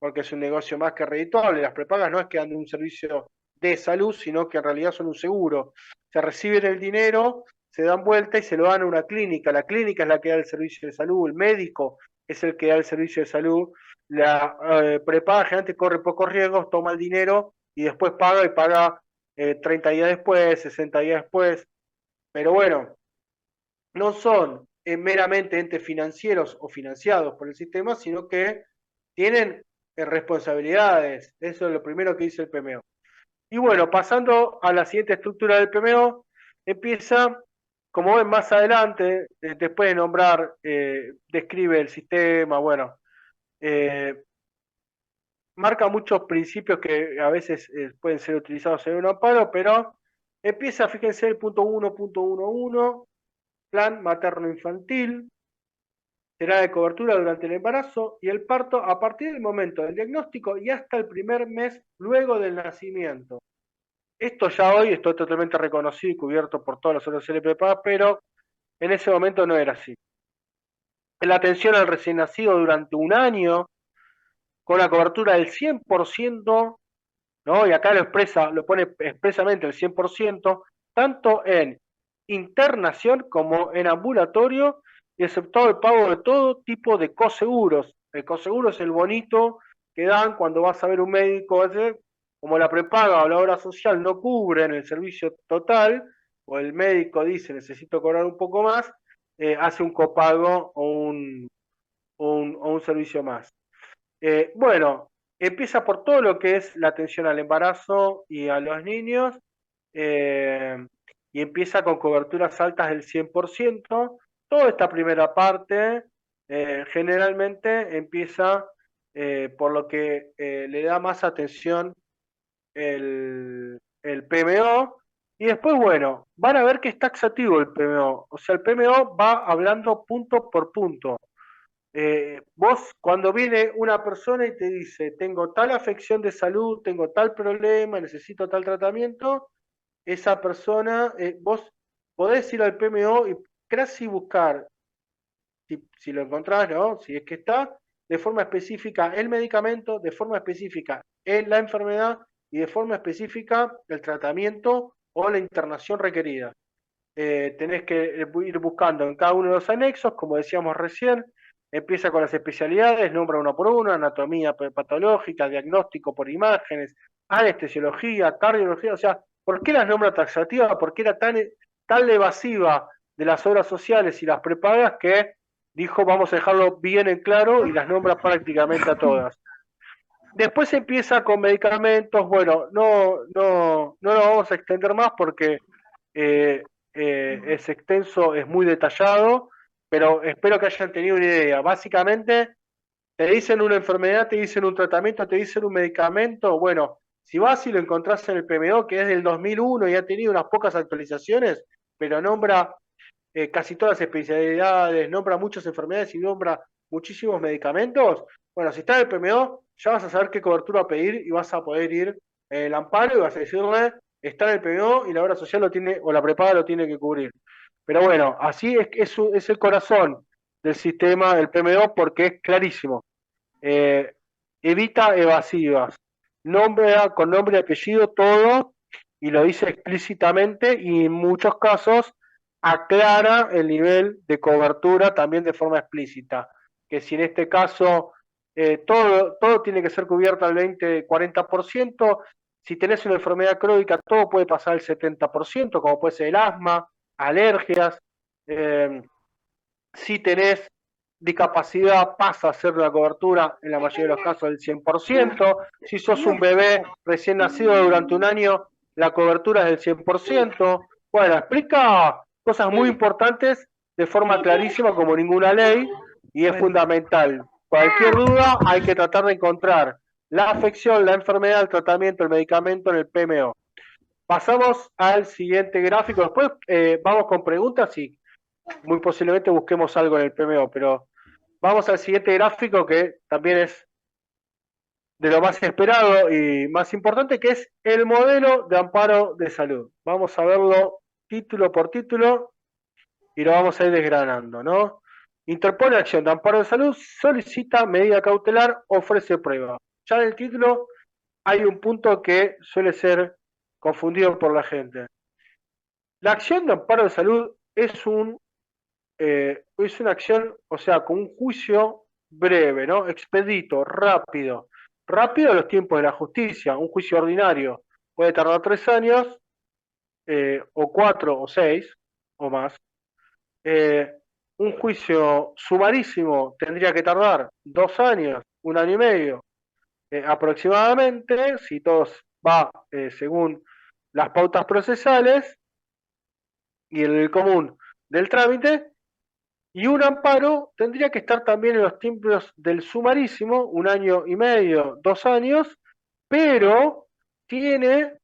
porque es un negocio más que redituable, las prepagas no es que dan un servicio de salud, sino que en realidad son un seguro. Se reciben el dinero, se dan vuelta y se lo dan a una clínica. La clínica es la que da el servicio de salud, el médico es el que da el servicio de salud. La prepaga generalmente corre pocos riesgos, toma el dinero y después paga, y paga 30 días después, 60 días después. Pero bueno, no son meramente entes financieros o financiados por el sistema, sino que tienen responsabilidades. Eso es lo primero que dice el PMO. Y bueno, pasando a la siguiente estructura del PMO, empieza, como ven más adelante, después de nombrar, describe el sistema, bueno, marca muchos principios que a veces pueden ser utilizados en un amparo, pero empieza, fíjense, el punto 1.11, plan materno-infantil, será de cobertura durante el embarazo y el parto a partir del momento del diagnóstico y hasta el primer mes luego del nacimiento. Esto ya hoy está totalmente reconocido y cubierto por todas las organizaciones preparadas, pero en ese momento no era así. La atención al recién nacido durante un año, con la cobertura del 100%, ¿no? Y acá lo pone expresamente el 100%, tanto en internación como en ambulatorio, y exceptuado el pago de todo tipo de coseguros. El coseguro es el bonito que dan cuando vas a ver un médico, como la prepaga o la obra social no cubren el servicio total, o el médico dice necesito cobrar un poco más, hace un copago o un servicio más. Bueno, empieza por todo lo que es la atención al embarazo y a los niños, eh, y empieza con coberturas altas del 100%. Toda esta primera parte generalmente empieza por lo que le da más atención el PMO, y después, bueno, van a ver que es taxativo el PMO, o sea, el PMO va hablando punto por punto. Vos, cuando viene una persona y te dice, tengo tal afección de salud, tengo tal problema, necesito tal tratamiento, esa persona, vos podés ir al PMO y casi buscar, si lo encontrás, ¿no? Si es que está, de forma específica el medicamento, de forma específica la enfermedad y de forma específica el tratamiento o la internación requerida. Tenés que ir buscando en cada uno de los anexos, como decíamos recién, empieza con las especialidades, nombra uno por uno, anatomía patológica, diagnóstico por imágenes, anestesiología, cardiología, o sea, ¿por qué las nombra taxativas? ¿Por qué era tan evasiva de las obras sociales y las prepagas que dijo vamos a dejarlo bien en claro y las nombra prácticamente a todas? Después empieza con medicamentos, bueno, no lo vamos a extender más porque eh, es extenso, es muy detallado, pero espero que hayan tenido una idea. Básicamente, te dicen una enfermedad, te dicen un tratamiento, te dicen un medicamento. Bueno, si vas y lo encontrás en el PMO, que es del 2001 y ha tenido unas pocas actualizaciones, pero nombra casi todas las especialidades, nombra muchas enfermedades y nombra muchísimos medicamentos. Bueno, si está en el PMO, ya vas a saber qué cobertura pedir y vas a poder ir en el amparo y vas a decirle, está en el PMO y la obra social lo tiene, o la prepaga lo tiene que cubrir. Pero bueno, así es el corazón del sistema del PMO porque es clarísimo. Eh, Evita evasivas, nombra con nombre y apellido todo y lo dice explícitamente y en muchos casos aclara el nivel de cobertura también de forma explícita, que si en este caso todo tiene que ser cubierto al 20-40%, si tenés una enfermedad crónica todo puede pasar al 70%, como puede ser el asma, alergias, eh, si tenés discapacidad pasa a ser la cobertura en la mayoría de los casos del 100%, si sos un bebé recién nacido durante un año, la cobertura es del 100%. Bueno, explica cosas muy importantes de forma clarísima como ninguna ley y es fundamental. Cualquier duda hay que tratar de encontrar la afección, la enfermedad, el tratamiento, el medicamento en el PMO. Pasamos al siguiente gráfico, después vamos con preguntas y muy posiblemente busquemos algo en el PMO, pero vamos al siguiente gráfico que también es de lo más esperado y más importante, que es el modelo de amparo de salud. Vamos a verlo título por título y lo vamos a ir desgranando, ¿no? Interpone acción de amparo de salud, solicita medida cautelar, ofrece prueba. Ya en el título hay un punto que suele ser confundido por la gente. La acción de amparo de salud es una acción, o sea, con un juicio breve, ¿no? Expedito, rápido. Rápido los tiempos de la justicia. Un juicio ordinario puede tardar 3 años, o 4 o 6, o más. Un juicio sumarísimo tendría que tardar 2 años, 1 año y medio, aproximadamente, si todo va según las pautas procesales y el común del trámite. Y un amparo tendría que estar también en los tiempos del sumarísimo, 1 año y medio, 2 años, pero tiene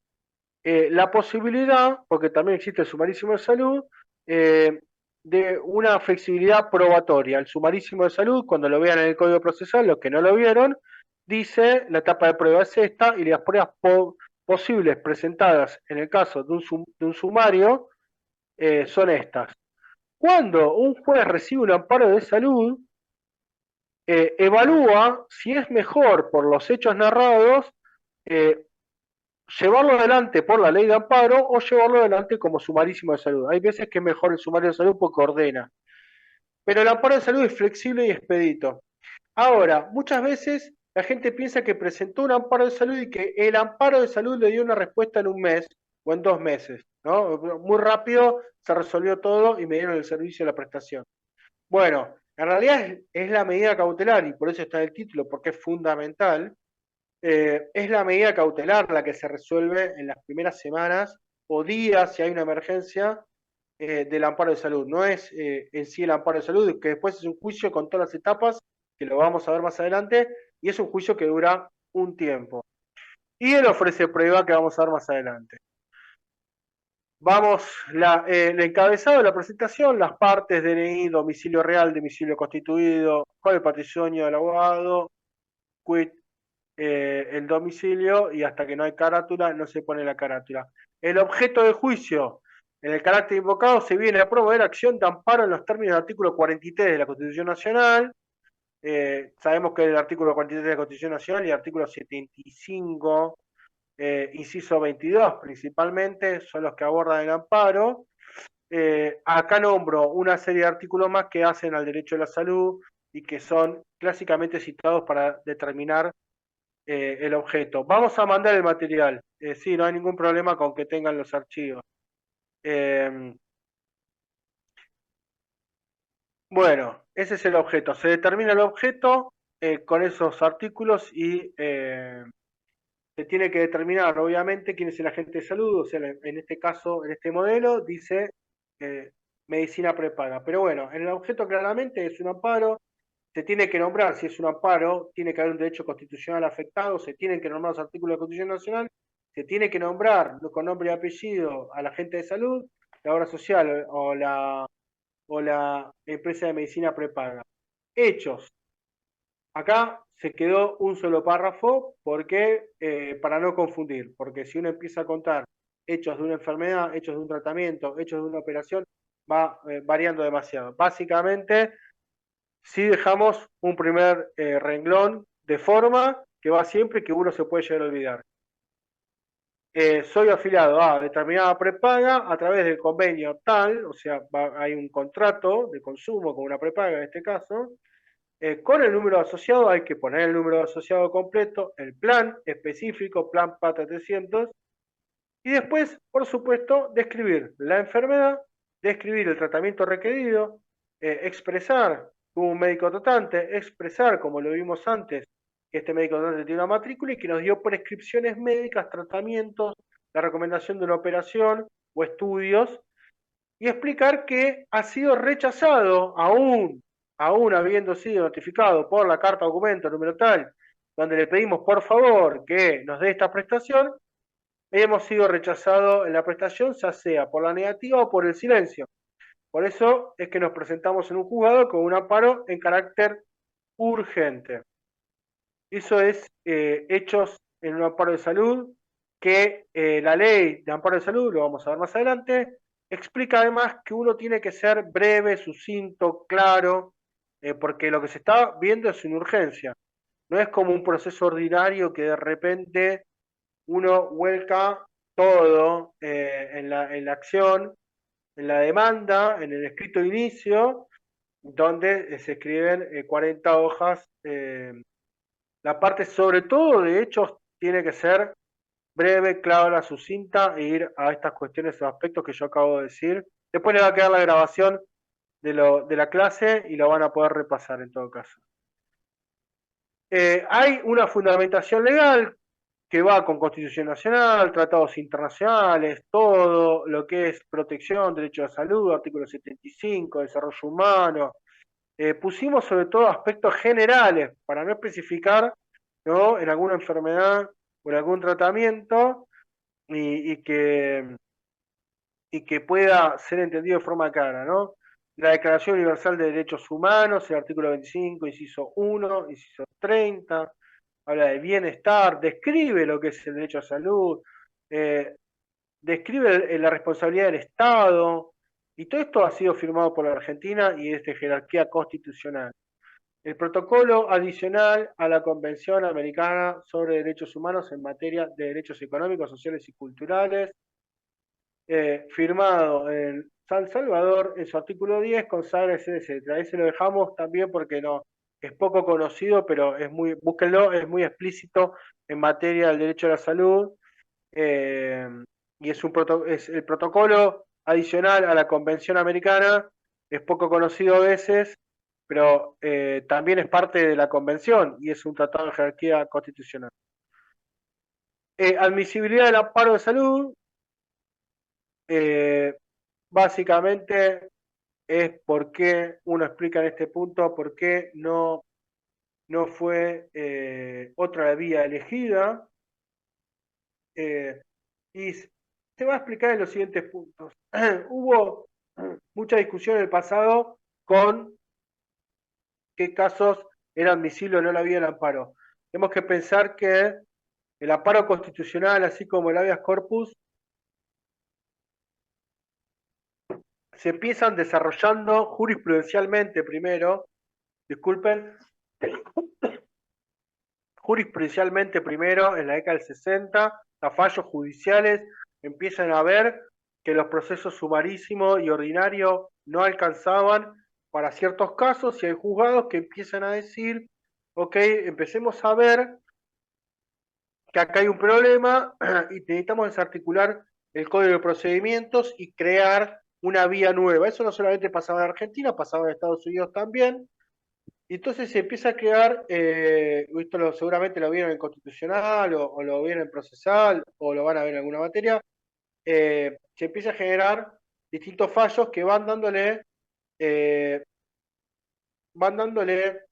la posibilidad, porque también existe el sumarísimo de salud, de una flexibilidad probatoria. El sumarísimo de salud, cuando lo vean en el Código Procesal, los que no lo vieron, dice la etapa de prueba es esta y las pruebas posibles presentadas en el caso de un sumario son estas. Cuando un juez recibe un amparo de salud, evalúa si es mejor por los hechos narrados llevarlo adelante por la ley de amparo o llevarlo adelante como sumarísimo de salud. Hay veces que es mejor el sumario de salud porque ordena. Pero el amparo de salud es flexible y expedito. Ahora, muchas veces la gente piensa que presentó un amparo de salud y que el amparo de salud le dio una respuesta en un mes o en 2 meses, ¿no? Muy rápido se resolvió todo y me dieron el servicio de la prestación. Bueno, en realidad es la medida cautelar y por eso está en el título, porque es fundamental. Es la medida cautelar la que se resuelve en las primeras semanas o días, si hay una emergencia, del amparo de salud. No es en sí el amparo de salud, que después es un juicio con todas las etapas, que lo vamos a ver más adelante, y es un juicio que dura un tiempo. Y él ofrece prueba que vamos a ver más adelante. Vamos, el encabezado de la presentación, las partes, DNI, domicilio real, domicilio constituido, con el patrimonio del abogado, quit el domicilio y hasta que no hay carátula no se pone la carátula. El objeto del juicio, en el carácter invocado, se viene a promover acción de amparo en los términos del artículo 43 de la Constitución Nacional. Sabemos que el artículo 43 de la Constitución Nacional y el artículo 75, inciso 22 principalmente, son los que abordan el amparo. Acá nombro una serie de artículos más que hacen al derecho a la salud y que son clásicamente citados para determinar el objeto. Vamos a mandar el material. Sí, no hay ningún problema con que tengan los archivos. Bueno, ese es el objeto. Se determina el objeto con esos artículos y se tiene que determinar, obviamente, quién es el agente de salud. O sea, en este caso, en este modelo, dice medicina prepaga. Pero bueno, en el objeto claramente es un amparo. Se tiene que nombrar, si es un amparo, tiene que haber un derecho constitucional afectado, se tienen que nombrar los artículos de la Constitución Nacional, se tiene que nombrar con nombre y apellido al agente de salud, la obra social o la empresa de medicina prepaga. Hechos. Acá se quedó un solo párrafo porque para no confundir, porque si uno empieza a contar hechos de una enfermedad, hechos de un tratamiento, hechos de una operación, va variando demasiado. Básicamente, si dejamos un primer renglón de forma que va siempre que uno se puede llegar a olvidar. Soy afiliado a determinada prepaga a través del convenio tal, o sea, hay un contrato de consumo con una prepaga en este caso. Con el número asociado hay que poner el número asociado completo, el plan específico, plan PATA 300, y después, por supuesto, describir la enfermedad, describir el tratamiento requerido, expresar un médico tratante, expresar, como lo vimos antes, que este médico tratante tiene una matrícula y que nos dio prescripciones médicas, tratamientos, la recomendación de una operación o estudios, y explicar que ha sido rechazado, aún habiendo sido notificado por la carta documento número tal, donde le pedimos por favor que nos dé esta prestación, hemos sido rechazados en la prestación, ya sea por la negativa o por el silencio. Por eso es que nos presentamos en un juzgado con un amparo en carácter urgente. Eso es hechos en un amparo de salud, que la ley de amparo de salud, lo vamos a ver más adelante, explica además que uno tiene que ser breve, sucinto, claro, porque lo que se está viendo es una urgencia. No es como un proceso ordinario que de repente uno vuelca todo en la acción, en la demanda, en el escrito de inicio, donde se escriben 40 hojas. La parte sobre todo de hechos tiene que ser breve, clara, sucinta e ir a estas cuestiones o aspectos que yo acabo de decir. Después le va a quedar la grabación de la clase y lo van a poder repasar en todo caso. Hay una fundamentación legal que va con Constitución Nacional, tratados internacionales, todo lo que es protección, derecho a la salud, artículo 75, desarrollo humano. Pusimos sobre todo aspectos generales para no especificar, ¿no?, en alguna enfermedad o en algún tratamiento y que pueda ser entendido de forma clara, ¿no? La Declaración Universal de Derechos Humanos, el artículo 25, inciso 1, inciso 30, habla de bienestar, describe lo que es el derecho a salud, describe la responsabilidad del Estado, y todo esto ha sido firmado por la Argentina y es de jerarquía constitucional. El protocolo adicional a la Convención Americana sobre Derechos Humanos en materia de derechos económicos, sociales y culturales, firmado en San Salvador, en su artículo 10, consagra etc. Ahí se lo dejamos también porque no es poco conocido, pero es muy, búsquenlo, es muy explícito en materia del derecho a la salud, y es el protocolo adicional a la Convención Americana, es poco conocido a veces, pero también es parte de la Convención y es un tratado de jerarquía constitucional. Admisibilidad del amparo de salud, básicamente es por qué uno explica en este punto por qué no fue otra vía elegida, y se va a explicar en los siguientes puntos. Hubo mucha discusión en el pasado con qué casos era admisible o no la vía del amparo. Tenemos que pensar que el amparo constitucional, así como el habeas corpus, se empiezan desarrollando jurisprudencialmente primero, disculpen, jurisprudencialmente primero en la década del 60, a fallos judiciales empiezan a ver que los procesos sumarísimo y ordinario no alcanzaban para ciertos casos y hay juzgados que empiezan a decir, ok, empecemos a ver que acá hay un problema y necesitamos desarticular el código de procedimientos y crear una vía nueva. Eso no solamente pasaba en Argentina, pasaba en Estados Unidos también. Y entonces se empieza a crear, esto seguramente lo vieron en Constitucional o lo vieron en Procesal o lo van a ver en alguna materia, se empieza a generar distintos fallos que eh, van dándole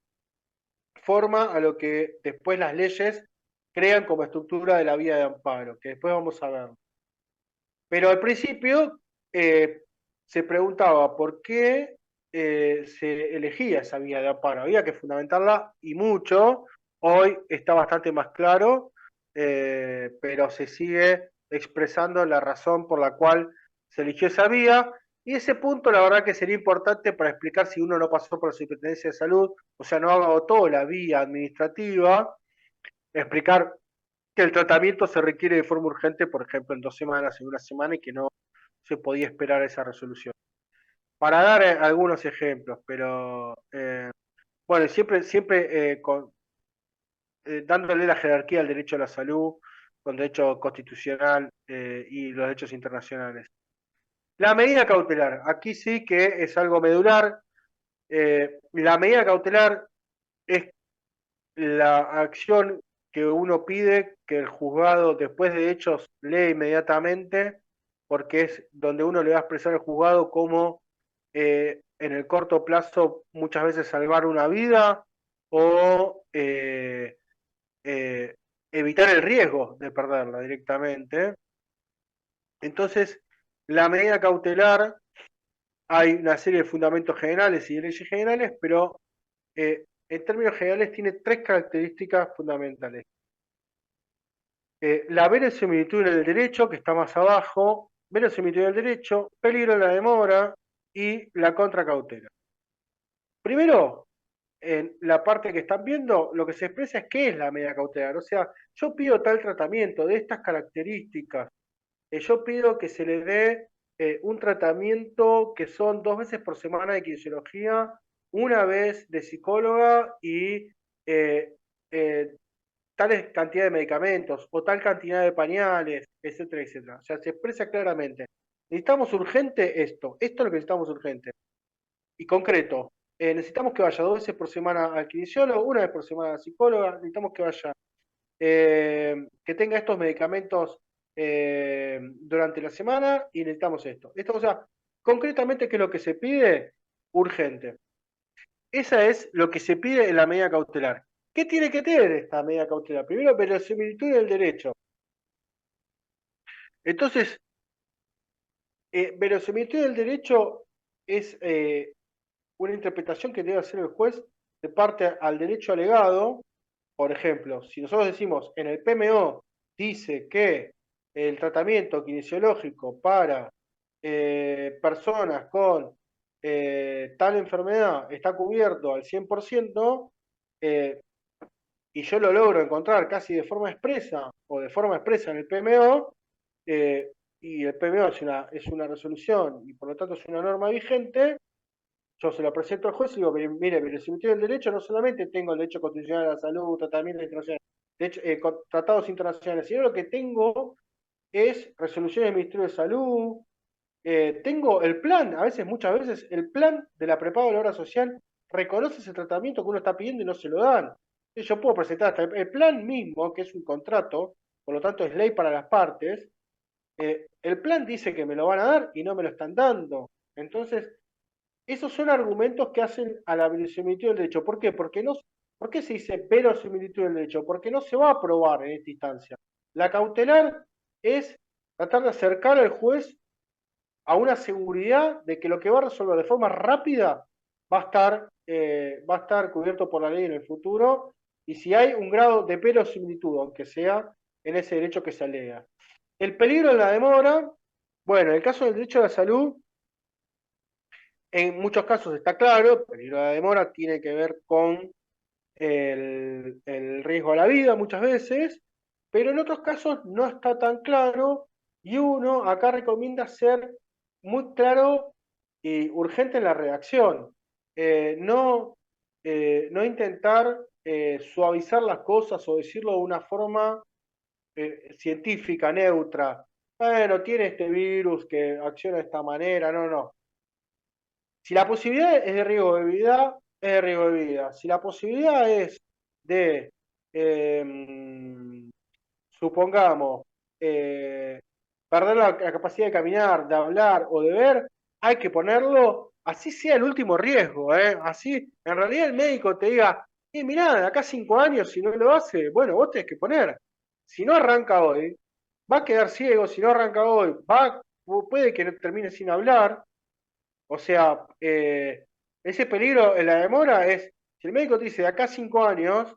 forma a lo que después las leyes crean como estructura de la vía de amparo, que después vamos a ver. Pero al principio se preguntaba por qué se elegía esa vía de amparo. Había que fundamentarla y mucho. Hoy está bastante más claro, pero se sigue expresando la razón por la cual se eligió esa vía. Y ese punto, la verdad que sería importante para explicar si uno no pasó por la Superintendencia de Salud, o sea, no agotó la vía administrativa, explicar que el tratamiento se requiere de forma urgente, por ejemplo, en 2 semanas, en una semana, y que no se podía esperar esa resolución. Para dar algunos ejemplos, pero bueno, siempre dándole la jerarquía al derecho a la salud, con derecho constitucional y los derechos internacionales. La medida cautelar, aquí sí que es algo medular. La medida cautelar es la acción que uno pide que el juzgado, después de hechos, lee inmediatamente, porque es donde uno le va a expresar al juzgado cómo en el corto plazo muchas veces salvar una vida o eh, evitar el riesgo de perderla directamente. Entonces, la medida cautelar, hay una serie de fundamentos generales y de leyes generales, pero en términos generales tiene 3 características fundamentales. La verosimilitud en el derecho, que está más abajo, verosimilitud en el derecho, peligro en la demora y la contracautela. Primero, en la parte que están viendo, lo que se expresa es qué es la medida cautelar. O sea, yo pido tal tratamiento de estas características. Yo pido que se le dé un tratamiento que son 2 veces por semana de kinesiología, una vez de psicóloga y eh, eh, tales cantidad de medicamentos o tal cantidad de pañales, etcétera, etcétera. O sea, se expresa claramente. Necesitamos urgente esto es lo que necesitamos urgente. Y concreto, necesitamos que vaya 2 veces por semana al kinesiólogo, una vez por semana al psicóloga, necesitamos que vaya, que tenga estos medicamentos durante la semana y necesitamos esto. Esto, o sea, concretamente, ¿qué es lo que se pide? Urgente. Esa es lo que se pide en la medida cautelar. ¿Qué tiene que tener esta medida cautelar? Primero, verosimilitud del derecho. Entonces, verosimilitud del derecho es una interpretación que debe hacer el juez de parte al derecho alegado. Por ejemplo, si nosotros decimos en el PMO dice que el tratamiento kinesiológico para personas con tal enfermedad está cubierto al 100%, y yo lo logro encontrar casi de forma expresa o de forma expresa en el PMO, y el PMO es una resolución y por lo tanto es una norma vigente, yo se lo presento al juez y digo, mire, pero si me tiene el derecho, no solamente tengo el derecho constitucional a la salud, tratamientos internacionales, de hecho, tratados internacionales, sino lo que tengo es resoluciones del Ministerio de Salud, tengo el plan, muchas veces, el plan de la prepago de la obra social reconoce ese tratamiento que uno está pidiendo y no se lo dan. Yo puedo presentar hasta el plan mismo, que es un contrato, por lo tanto es ley para las partes, el plan dice que me lo van a dar y no me lo están dando. Entonces, esos son argumentos que hacen a la verosimilitud del derecho. ¿Por qué? ¿Por qué se dice verosimilitud del derecho? Porque no se va a aprobar en esta instancia. La cautelar es tratar de acercar al juez a una seguridad de que lo que va a resolver de forma rápida va a estar va a estar cubierto por la ley en el futuro, y si hay un grado de verosimilitud, aunque sea en ese derecho que se alega. El peligro de la demora, bueno, en el caso del derecho a la salud, en muchos casos está claro, el peligro de la demora tiene que ver con el riesgo a la vida muchas veces, pero en otros casos no está tan claro, y uno acá recomienda ser muy claro y urgente en la redacción. No, no intentar suavizar las cosas o decirlo de una forma científica, neutra. Bueno, tiene este virus que acciona de esta manera, no, no. Si la posibilidad es de riesgo de vida, es de riesgo de vida. Si la posibilidad es de, supongamos, perder la capacidad de caminar, de hablar o de ver, hay que ponerlo, así sea el último riesgo, ¿eh? Así, en realidad el médico te diga, mirá, de acá 5 años, si no lo hace, bueno, vos tenés que poner. Si no arranca hoy, va a quedar ciego, si no arranca hoy, puede que no termine sin hablar. O sea, ese peligro en la demora es, si el médico te dice de acá 5 años,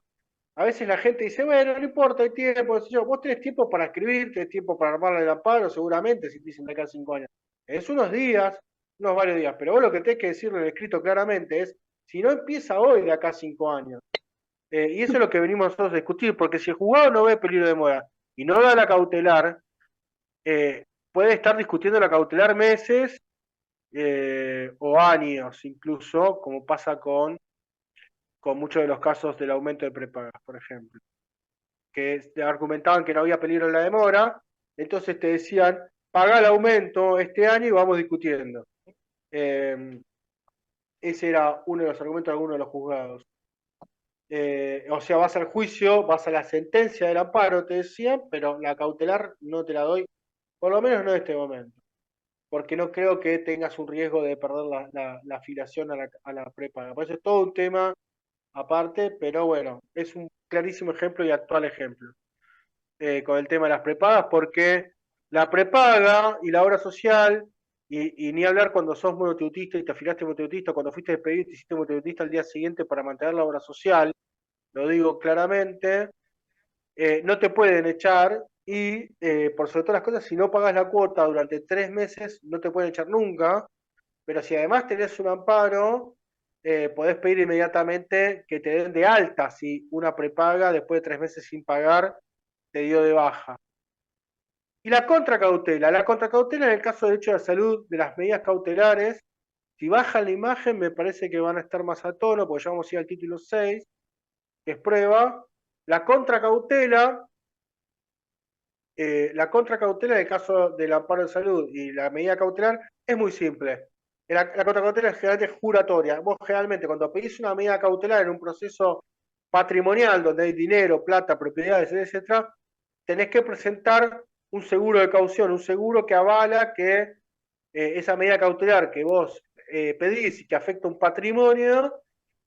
a veces la gente dice, bueno, no importa, hay tiempo, vos tenés tiempo para escribir, tenés tiempo para armarle el amparo, seguramente, si te dicen de acá 5 años. Es unos días, unos varios días, pero vos lo que tenés que decirle en el escrito claramente es, si no empieza hoy de acá 5 años. Y eso es lo que venimos nosotros a discutir, porque si el juzgado no ve peligro de demora y no da la cautelar, puede estar discutiendo la cautelar meses o años incluso, como pasa con muchos de los casos del aumento de prepagas, por ejemplo, que argumentaban que no había peligro en la demora, entonces te decían, paga el aumento este año y vamos discutiendo. Ese era uno de los argumentos de algunos de los juzgados. O sea, vas al juicio, vas a la sentencia del amparo, te decían, pero la cautelar no te la doy, por lo menos no en este momento, porque no creo que tengas un riesgo de perder la afiliación a la prepaga. Por eso es todo un tema aparte, pero bueno, es un clarísimo ejemplo y actual ejemplo con el tema de las prepagas, porque la prepaga y la obra social, y ni hablar cuando sos monotributista y te afiliaste monotributista, cuando fuiste despedido y te hiciste monotributista al día siguiente para mantener la obra social, lo digo claramente, no te pueden echar y por sobre todas las cosas, si no pagas la cuota durante 3 meses, no te pueden echar nunca, pero si además tenés un amparo, podés pedir inmediatamente que te den de alta si una prepaga después de 3 meses sin pagar te dio de baja. Y la contracautela en el caso de derecho a la salud, de las medidas cautelares, si bajan la imagen me parece que van a estar más a tono, porque ya vamos a ir al título 6, que es prueba. La contracautela en el caso del amparo de salud y la medida cautelar es muy simple. La contracautela es generalmente juratoria. Vos generalmente cuando pedís una medida cautelar en un proceso patrimonial donde hay dinero, plata, propiedades, etc., tenés que presentar un seguro de caución, un seguro que avala que esa medida cautelar que vos pedís y que afecta un patrimonio,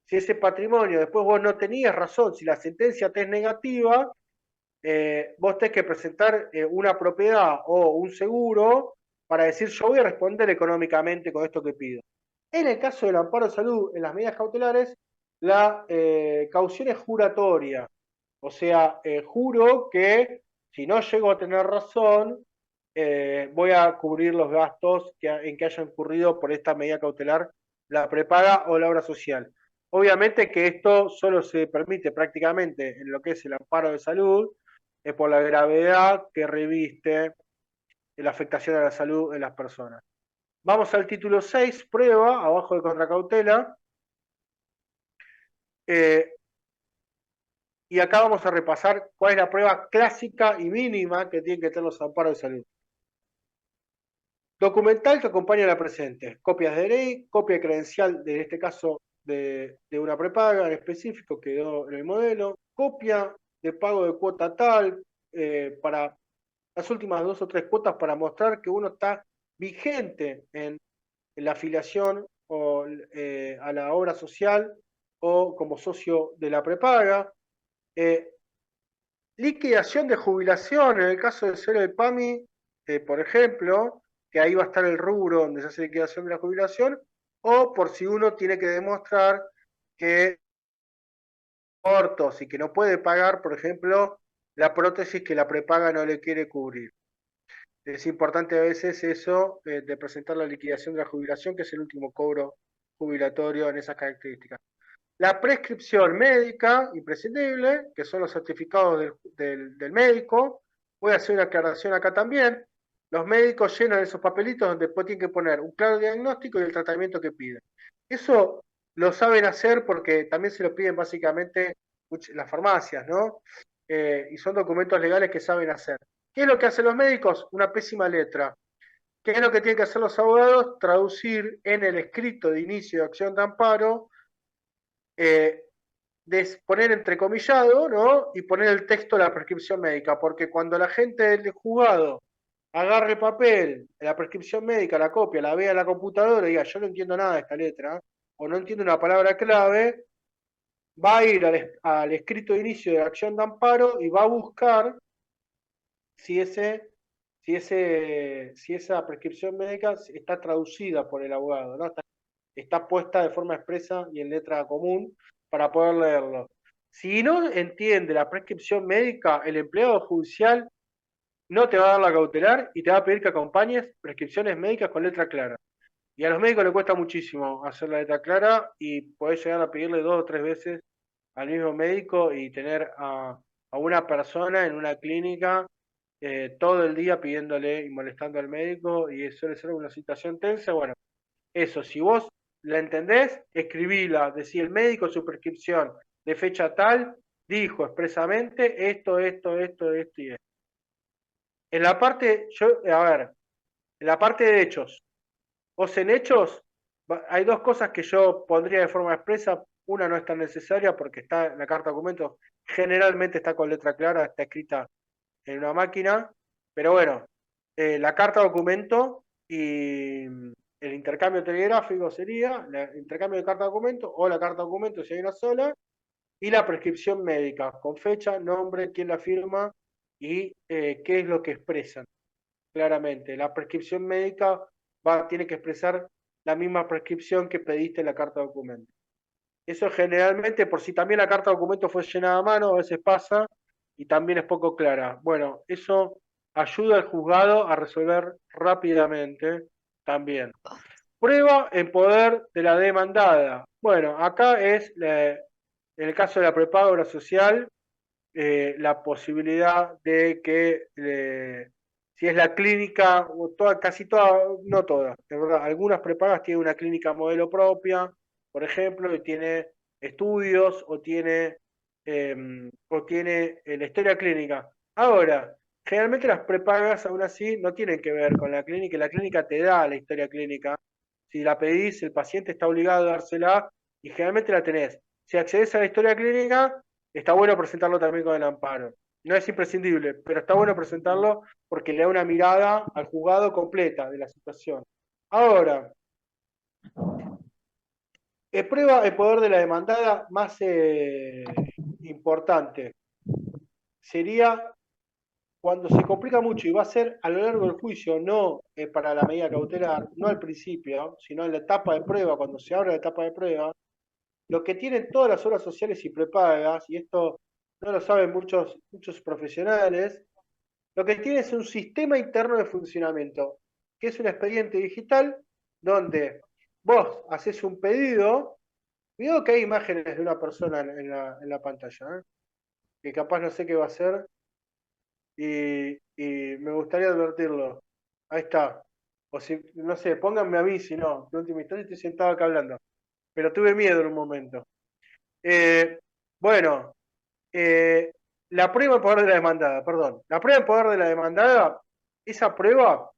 si ese patrimonio después vos no tenías razón, si la sentencia te es negativa, vos tenés que presentar una propiedad o un seguro para decir yo voy a responder económicamente con esto que pido. En el caso del amparo de salud, en las medidas cautelares, la caución es juratoria. O sea, juro que si no llego a tener razón, voy a cubrir los gastos en que haya incurrido por esta medida cautelar la prepaga o la obra social. Obviamente que esto solo se permite prácticamente en lo que es el amparo de salud, por la gravedad que reviste la afectación a la salud de las personas. Vamos al título 6, prueba, abajo de contracautela. Y acá vamos a repasar cuál es la prueba clásica y mínima que tienen que tener los amparos de salud. Documental que acompaña a la presente. Copias de ley, copia de credencial, en este caso de una prepaga en específico, quedó en el modelo. Copia de pago de cuota tal, para las últimas 2 o 3 cuotas para mostrar que uno está vigente en la afiliación o, a la obra social o como socio de la prepaga. Liquidación de jubilación, en el caso de ser el PAMI, por ejemplo, que ahí va a estar el rubro donde se hace liquidación de la jubilación, o por si uno tiene que demostrar que cortos y que no puede pagar, por ejemplo, la prótesis que la prepaga no le quiere cubrir. Es importante a veces eso de presentar la liquidación de la jubilación, que es el último cobro jubilatorio en esas características. La prescripción médica imprescindible, que son los certificados del médico. Voy a hacer una aclaración acá también. Los médicos llenan esos papelitos donde después tienen que poner un claro diagnóstico y el tratamiento que piden. Eso lo saben hacer porque también se lo piden básicamente las farmacias, ¿no? Y son documentos legales que saben hacer. ¿Qué es lo que hacen los médicos? Una pésima letra. ¿Qué es lo que tienen que hacer los abogados? Traducir en el escrito de inicio de acción de amparo, poner entrecomillado, ¿no? Y poner el texto de la prescripción médica, porque cuando la gente del juzgado agarre el papel, la prescripción médica, la copia, la vea en la computadora y diga, yo no entiendo nada de esta letra, o no entiendo una palabra clave, va a ir al escrito de inicio de la acción de amparo y va a buscar si esa prescripción médica está traducida por el abogado, ¿no? Está puesta de forma expresa y en letra común para poder leerlo. Si no entiende la prescripción médica, el empleado judicial no te va a dar la cautelar y te va a pedir que acompañes prescripciones médicas con letra clara. Y a los médicos les cuesta muchísimo hacer la letra clara y podés llegar a pedirle 2 o 3 veces al mismo médico y tener a una persona en una clínica todo el día pidiéndole y molestando al médico y suele ser una situación tensa. Bueno, eso, si vos la entendés, escribíla, decí el médico su prescripción de fecha tal, dijo expresamente esto y esto. En la parte, en la parte de hechos, vos en hechos, hay dos cosas que yo pondría de forma expresa, una no es tan necesaria porque está en la carta de documentos, generalmente está con letra clara, está escrita en una máquina, pero bueno, la carta de documento y el intercambio telegráfico sería el intercambio de carta de documento o la carta de documento si hay una sola, y la prescripción médica, con fecha, nombre, quién la firma y qué es lo que expresan claramente. La prescripción médica tiene que expresar la misma prescripción que pediste en la carta de documento. Eso generalmente, por si también la carta de documento fue llenada a mano, a veces pasa y también es poco clara. Bueno, eso ayuda al juzgado a resolver rápidamente también. Prueba en poder de la demandada. Bueno, acá es, en el caso de la prepaga obra social, la posibilidad de que, si es la clínica, o casi todas, no todas, de verdad, algunas prepagas tienen una clínica modelo propia, por ejemplo, y tiene estudios o tiene la historia clínica. Ahora, generalmente las prepagas aún así no tienen que ver con la clínica, y la clínica te da la historia clínica. Si la pedís, el paciente está obligado a dársela y generalmente la tenés. Si accedes a la historia clínica, está bueno presentarlo también con el amparo. No es imprescindible, pero está bueno presentarlo porque le da una mirada al juzgado completa de la situación. Ahora, prueba el poder de la demandada más importante. Sería cuando se complica mucho y va a ser a lo largo del juicio, no para la medida cautelar, no al principio, sino en la etapa de prueba, cuando se abre la etapa de prueba, lo que tienen todas las obras sociales y prepagas, y esto no lo saben muchos profesionales, lo que tiene es un sistema interno de funcionamiento, que es un expediente digital donde vos haces un pedido, veo que hay imágenes de una persona en la pantalla, que capaz no sé qué va a hacer, y me gustaría advertirlo. Ahí está. O si, no sé, pónganme a mí si no, en última instancia estoy sentado acá hablando, pero tuve miedo en un momento. Bueno, la prueba en poder de la demandada, perdón. La prueba en poder de la demandada, esa prueba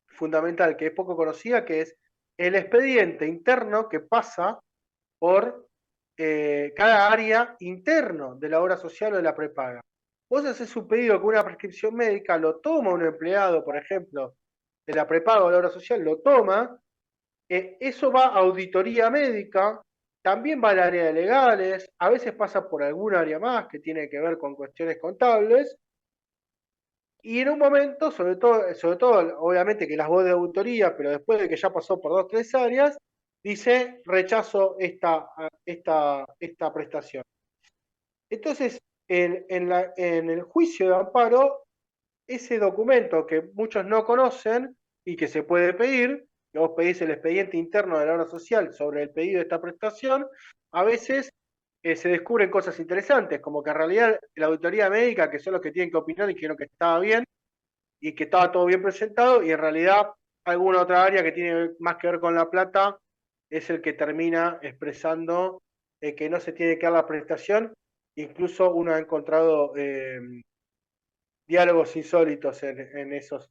fundamental que es poco conocida, que es el expediente interno que pasa por cada área interno de la obra social o de la prepaga. Vos haces un pedido con una prescripción médica, lo toma un empleado, por ejemplo, de la prepaga o de la obra social, lo toma, eso va a auditoría médica, también va al área de legales, a veces pasa por algún área más que tiene que ver con cuestiones contables, y en un momento, sobre todo, obviamente que las voz de auditoría, pero después de que ya pasó por 2 o 3 áreas, dice rechazo esta prestación. Entonces, en el juicio de amparo, ese documento que muchos no conocen y que se puede pedir, que vos pedís el expediente interno de la obra social sobre el pedido de esta prestación, a veces se descubren cosas interesantes, como que en realidad la auditoría médica, que son los que tienen que opinar, dijeron que estaba bien y que estaba todo bien presentado, y en realidad alguna otra área que tiene más que ver con la plata es el que termina expresando que no se tiene que dar la prestación. Incluso uno ha encontrado diálogos insólitos en esos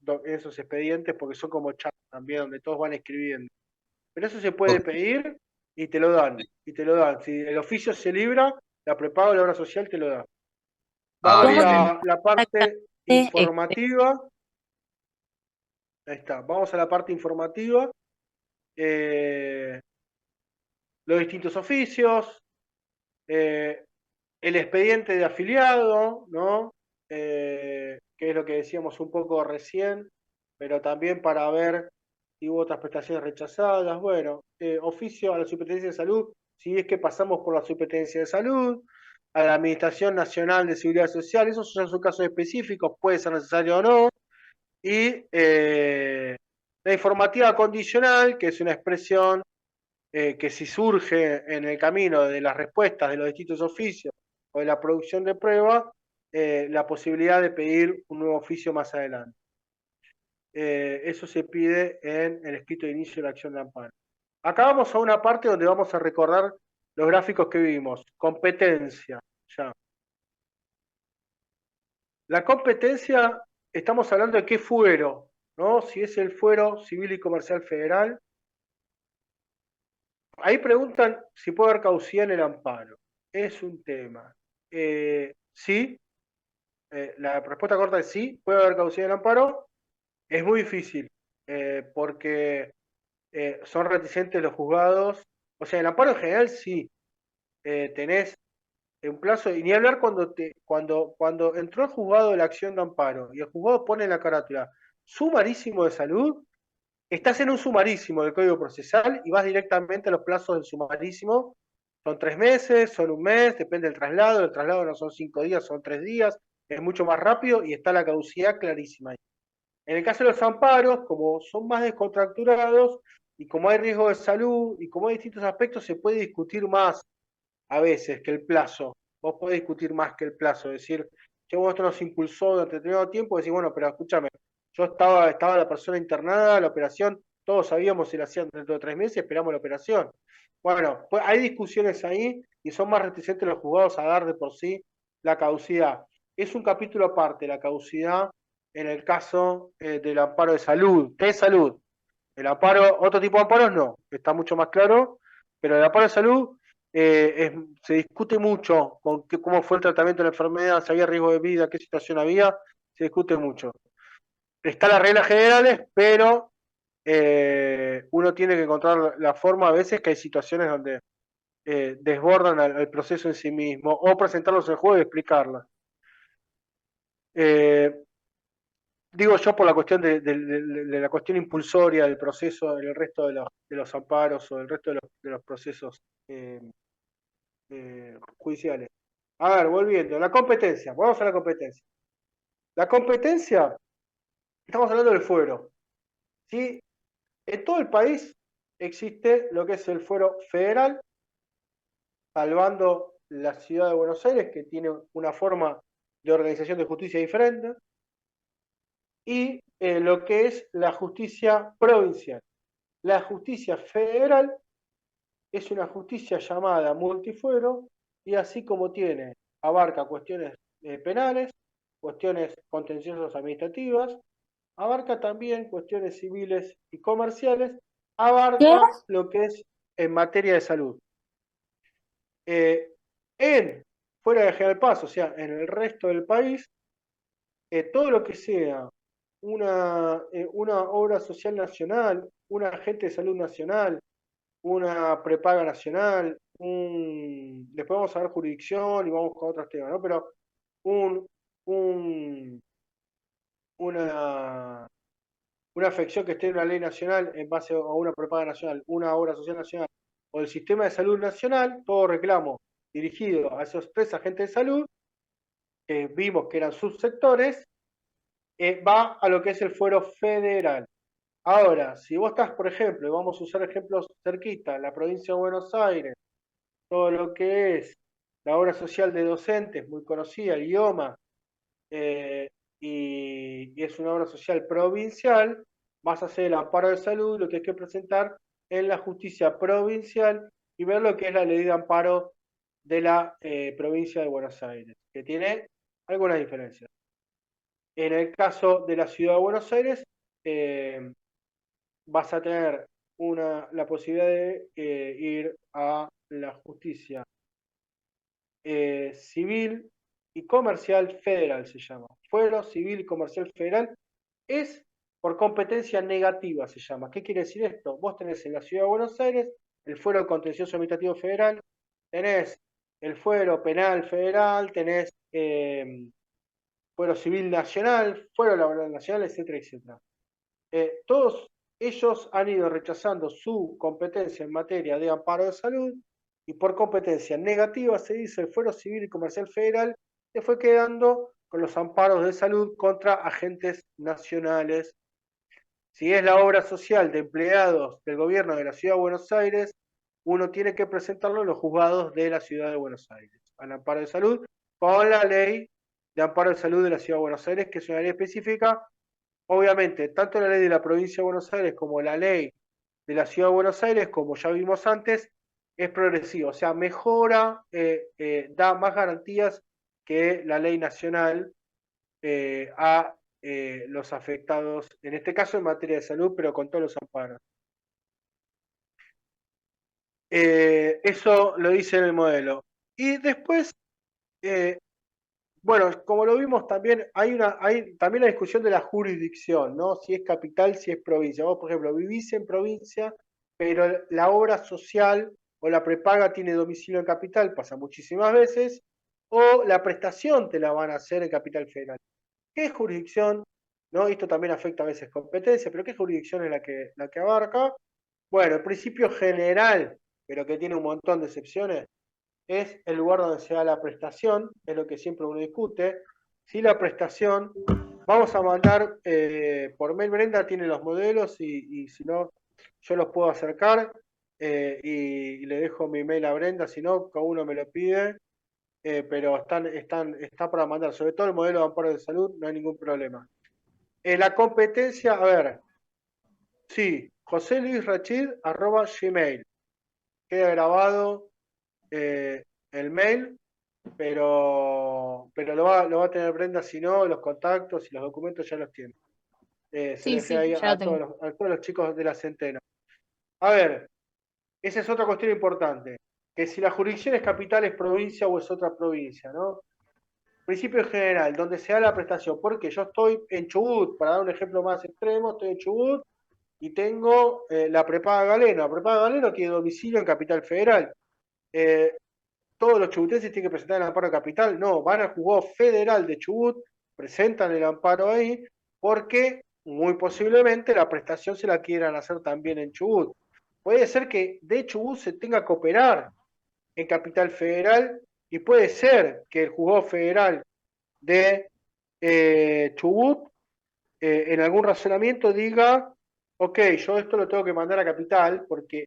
expedientes, porque son como chats también, donde todos van escribiendo. Pero eso se puede Ok. pedir y te lo dan, y te lo dan. Si el oficio se libra, la prepago de la obra social te lo da. Ah, Vamos ¿Cómo bien, bien. a la parte exactamente? informativa. Ahí está, vamos a la parte informativa. Eh, los distintos oficios, eh, el expediente de afiliado, ¿no? Que es lo que decíamos un poco recién, pero también para ver si hubo otras prestaciones rechazadas. Bueno, oficio a la Superintendencia de Salud, si es que pasamos por la Superintendencia de Salud, a la Administración Nacional de Seguridad Social, esos ya son casos específicos, puede ser necesario o no. Y la informativa condicional, que es una expresión que si surge en el camino de las respuestas de los distintos oficios o de la producción de pruebas, la posibilidad de pedir un nuevo oficio más adelante. Eso se pide en el escrito de inicio de la acción de amparo. Acá vamos a una parte donde vamos a recordar los gráficos que vimos. Competencia. Ya. La competencia, estamos hablando de qué fuero, ¿no? Si es el fuero civil y comercial federal. Ahí preguntan si puede haber caducidad en el amparo. Es un tema. Sí, la respuesta corta es sí, puede haber caducidad en el amparo. Es muy difícil, porque son reticentes los juzgados. O sea, el amparo en general sí, tenés un plazo, y ni hablar cuando entró el juzgado de la acción de amparo y el juzgado pone en la carátula sumarísimo de salud, estás en un sumarísimo del Código Procesal y vas directamente a los plazos del sumarísimo. Son 3 meses, son un mes, depende del traslado. El traslado no son 5 días, son 3 días. Es mucho más rápido y está la caducidad clarísima ahí. En el caso de los amparos, como son más descontracturados y como hay riesgo de salud y como hay distintos aspectos, se puede discutir más a veces que el plazo. Vos podés discutir más que el plazo, decir, che, bueno, esto nos impulsó durante determinado tiempo, decir, bueno, pero escúchame, yo estaba la persona internada, la operación, todos sabíamos si la hacían dentro de 3 meses, esperamos la operación. Bueno, pues hay discusiones ahí y son más reticentes los juzgados a dar de por sí la caducidad. Es un capítulo aparte, la caducidad en el caso del amparo de salud, El amparo, otro tipo de amparos no, está mucho más claro, pero el amparo de salud se discute mucho con cómo fue el tratamiento de la enfermedad, si había riesgo de vida, qué situación había, se discute mucho. Están las reglas generales, pero uno tiene que encontrar la forma a veces que hay situaciones donde desbordan al proceso en sí mismo, o presentarlos en el juego y explicarlas. Digo yo por la cuestión de la cuestión impulsoria del proceso en el resto de los amparos o el resto de los procesos eh, judiciales. A ver, volviendo, la competencia, vamos a la competencia. La competencia, estamos hablando del fuero. ¿Sí? En todo el país existe lo que es el fuero federal, salvando la ciudad de Buenos Aires, que tiene una forma de organización de justicia diferente, y lo que es la justicia provincial. La justicia federal es una justicia llamada multifuero y así como abarca cuestiones penales, cuestiones contenciosas administrativas, abarca también cuestiones civiles y comerciales, ¿Qué? abarca lo que es en materia de salud. Eh, fuera de General Paz, o sea, en el resto del país, todo lo que sea una obra social nacional, un agente de salud nacional, una prepaga nacional, después vamos a ver jurisdicción y vamos con otros temas, ¿no? Pero un, un, una, una afección que esté en una ley nacional en base a una prepaga nacional, una obra social nacional o el sistema de salud nacional, todo reclamo dirigido a esos 3 agentes de salud, que vimos que eran subsectores, va a lo que es el fuero federal. Ahora, si vos estás, por ejemplo, y vamos a usar ejemplos cerquita, en la provincia de Buenos Aires, todo lo que es la obra social de docentes, muy conocida, el IOMA, y es una obra social provincial, vas a hacer el amparo de salud, lo que hay que presentar en la justicia provincial y ver lo que es la ley de amparo de la provincia de Buenos Aires, que tiene algunas diferencias. En el caso de la ciudad de Buenos Aires, vas a tener la posibilidad de ir a la justicia civil y comercial federal, se llama. Fuero civil y comercial federal es por competencia negativa, se llama. ¿Qué quiere decir esto? Vos tenés en la ciudad de Buenos Aires el fuero contencioso administrativo federal, tenés el fuero penal federal, tenés fuero civil nacional, fuero laboral nacional, etcétera, etcétera. Todos ellos han ido rechazando su competencia en materia de amparo de salud y por competencia negativa se dice el fuero civil y comercial federal se fue quedando con los amparos de salud contra agentes nacionales. Si es la obra social de empleados del gobierno de la Ciudad de Buenos Aires, uno tiene que presentarlo en los juzgados de la Ciudad de Buenos Aires, al amparo de salud, con la ley de amparo de salud de la Ciudad de Buenos Aires, que es una ley específica. Obviamente, tanto la ley de la provincia de Buenos Aires como la ley de la Ciudad de Buenos Aires, como ya vimos antes, es progresiva, o sea, mejora, da más garantías que la ley nacional a los afectados, en este caso en materia de salud, pero con todos los amparos. Eso lo dice en el modelo. Y después, bueno, como lo vimos también, hay también la discusión de la jurisdicción, ¿no? Si es capital, si es provincia. Vos, por ejemplo, vivís en provincia, pero la obra social o la prepaga tiene domicilio en capital, pasa muchísimas veces, o la prestación te la van a hacer en capital federal. ¿Qué jurisdicción? ¿No? Esto también afecta a veces competencia, pero ¿qué jurisdicción es la que abarca? Bueno, el principio general, pero que tiene un montón de excepciones, es el lugar donde se da la prestación, es lo que siempre uno discute. Si la prestación, vamos a mandar por mail, Brenda tiene los modelos y si no, yo los puedo acercar y le dejo mi mail a Brenda, si no, cada uno me lo pide, pero está para mandar, sobre todo el modelo de amparo de salud, no hay ningún problema. La competencia, a ver, sí, joseluisrachid@gmail, queda grabado el mail, pero lo va a tener Brenda, si no, los contactos y los documentos ya los tiene. Se Sí, les sí, ahí ya lo tengo. a todos los chicos de la Centena. A ver, esa es otra cuestión importante, que si la jurisdicción es capital, es provincia o es otra provincia, ¿no? Principio general, donde se da la prestación, porque yo estoy en Chubut, para dar un ejemplo más extremo, estoy en Chubut y tengo la prepaga Galeno. La prepaga Galeno tiene domicilio en Capital Federal. Todos los chubutenses tienen que presentar el amparo de capital. No, van al juzgado federal de Chubut, presentan el amparo ahí, porque muy posiblemente la prestación se la quieran hacer también en Chubut. Puede ser que de Chubut se tenga que operar en Capital Federal y puede ser que el juzgado federal de Chubut en algún razonamiento diga, ok, yo esto lo tengo que mandar a Capital porque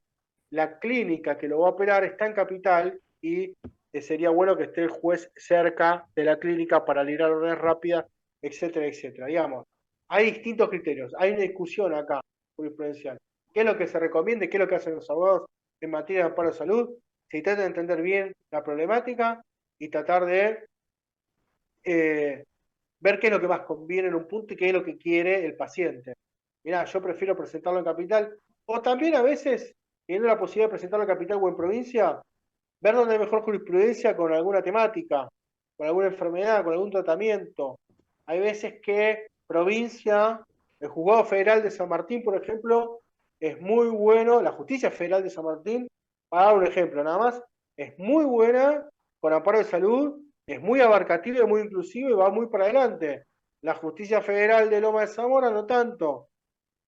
la clínica que lo va a operar está en Capital y sería bueno que esté el juez cerca de la clínica para librar órdenes rápidas, etcétera, etcétera. Digamos, hay distintos criterios, hay una discusión acá jurisprudencial. ¿Qué es lo que se recomienda? ¿Qué es lo que hacen los abogados en materia de amparo de salud? Se trata de entender bien la problemática y tratar de ver qué es lo que más conviene en un punto y qué es lo que quiere el paciente. Mirá, yo prefiero presentarlo en capital, o también a veces, teniendo la posibilidad de presentarlo en capital o en provincia, ver dónde hay mejor jurisprudencia con alguna temática, con alguna enfermedad, con algún tratamiento. Hay veces que provincia, el Juzgado Federal de San Martín, por ejemplo, es muy bueno, la Justicia Federal de San Martín, para dar un ejemplo nada más, es muy buena con amparo de salud, es muy abarcativa y muy inclusiva y va muy para adelante. La Justicia Federal de Loma de Zamora no tanto.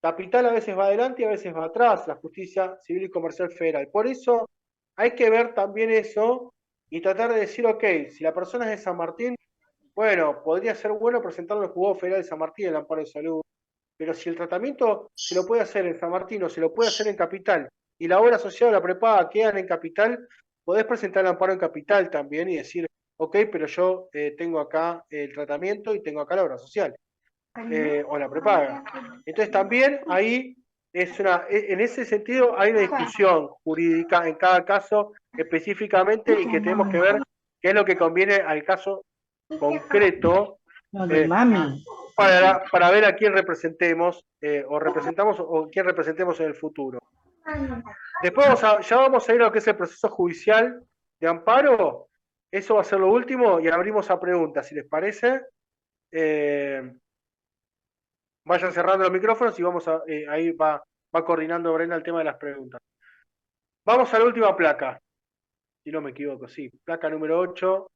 Capital a veces va adelante y a veces va atrás, la justicia civil y comercial federal. Por eso hay que ver también eso y tratar de decir, ok, si la persona es de San Martín, bueno, podría ser bueno presentarlo en el juzgado federal de San Martín, el amparo de salud, pero si el tratamiento se lo puede hacer en San Martín o se lo puede hacer en Capital y la obra asociada o la prepaga quedan en Capital, podés presentar el amparo en Capital también y decir, ok, pero yo tengo acá el tratamiento y tengo acá la obra social o la prepaga. Entonces también ahí en ese sentido hay una discusión jurídica en cada caso específicamente y que tenemos que ver qué es lo que conviene al caso concreto para ver a quién representemos o representamos o quién representemos en el futuro. Después ya vamos a ir a lo que es el proceso judicial de amparo. Eso va a ser lo último y abrimos a preguntas, si les parece. Vayan cerrando los micrófonos y vamos ahí va coordinando Brenda el tema de las preguntas. Vamos a la última placa, si no me equivoco, sí, placa número 8.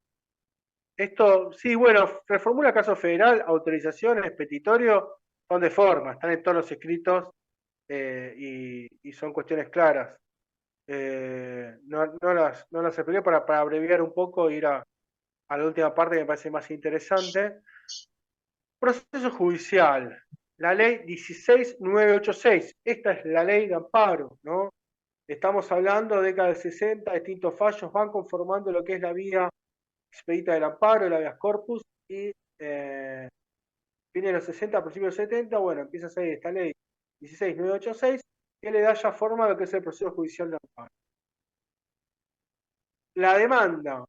Esto, sí, bueno, reformula caso federal, autorizaciones, petitorio, son de forma, están en todos los escritos y son cuestiones claras. No las expliqué para abreviar un poco e ir a la última parte que me parece más interesante. Proceso judicial. La ley 16986. Esta es la ley de amparo, ¿no? Estamos hablando de década del 60, distintos fallos van conformando lo que es la vía expedita del amparo, la habeas corpus, y fines de los 60, principios de los 70, bueno, empieza a salir esta ley 16986 que le da ya forma a lo que es el proceso judicial de amparo. La demanda,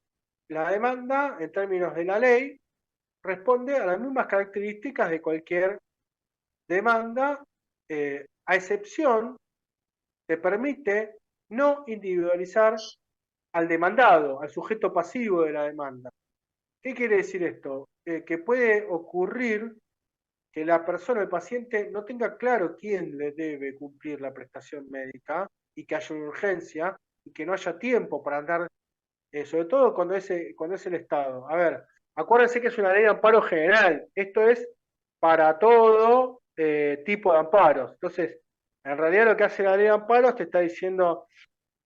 en términos de la ley, responde a las mismas características de cualquier demanda, a excepción, te permite no individualizar al demandado, al sujeto pasivo de la demanda. ¿Qué quiere decir esto? Que puede ocurrir que la persona, el paciente, no tenga claro quién le debe cumplir la prestación médica y que haya una urgencia y que no haya tiempo para andar, sobre todo cuando es el Estado. A ver, acuérdense que es una ley de amparo general. Esto es para todo tipo de amparos. Entonces, en realidad lo que hace la ley de amparos te está diciendo,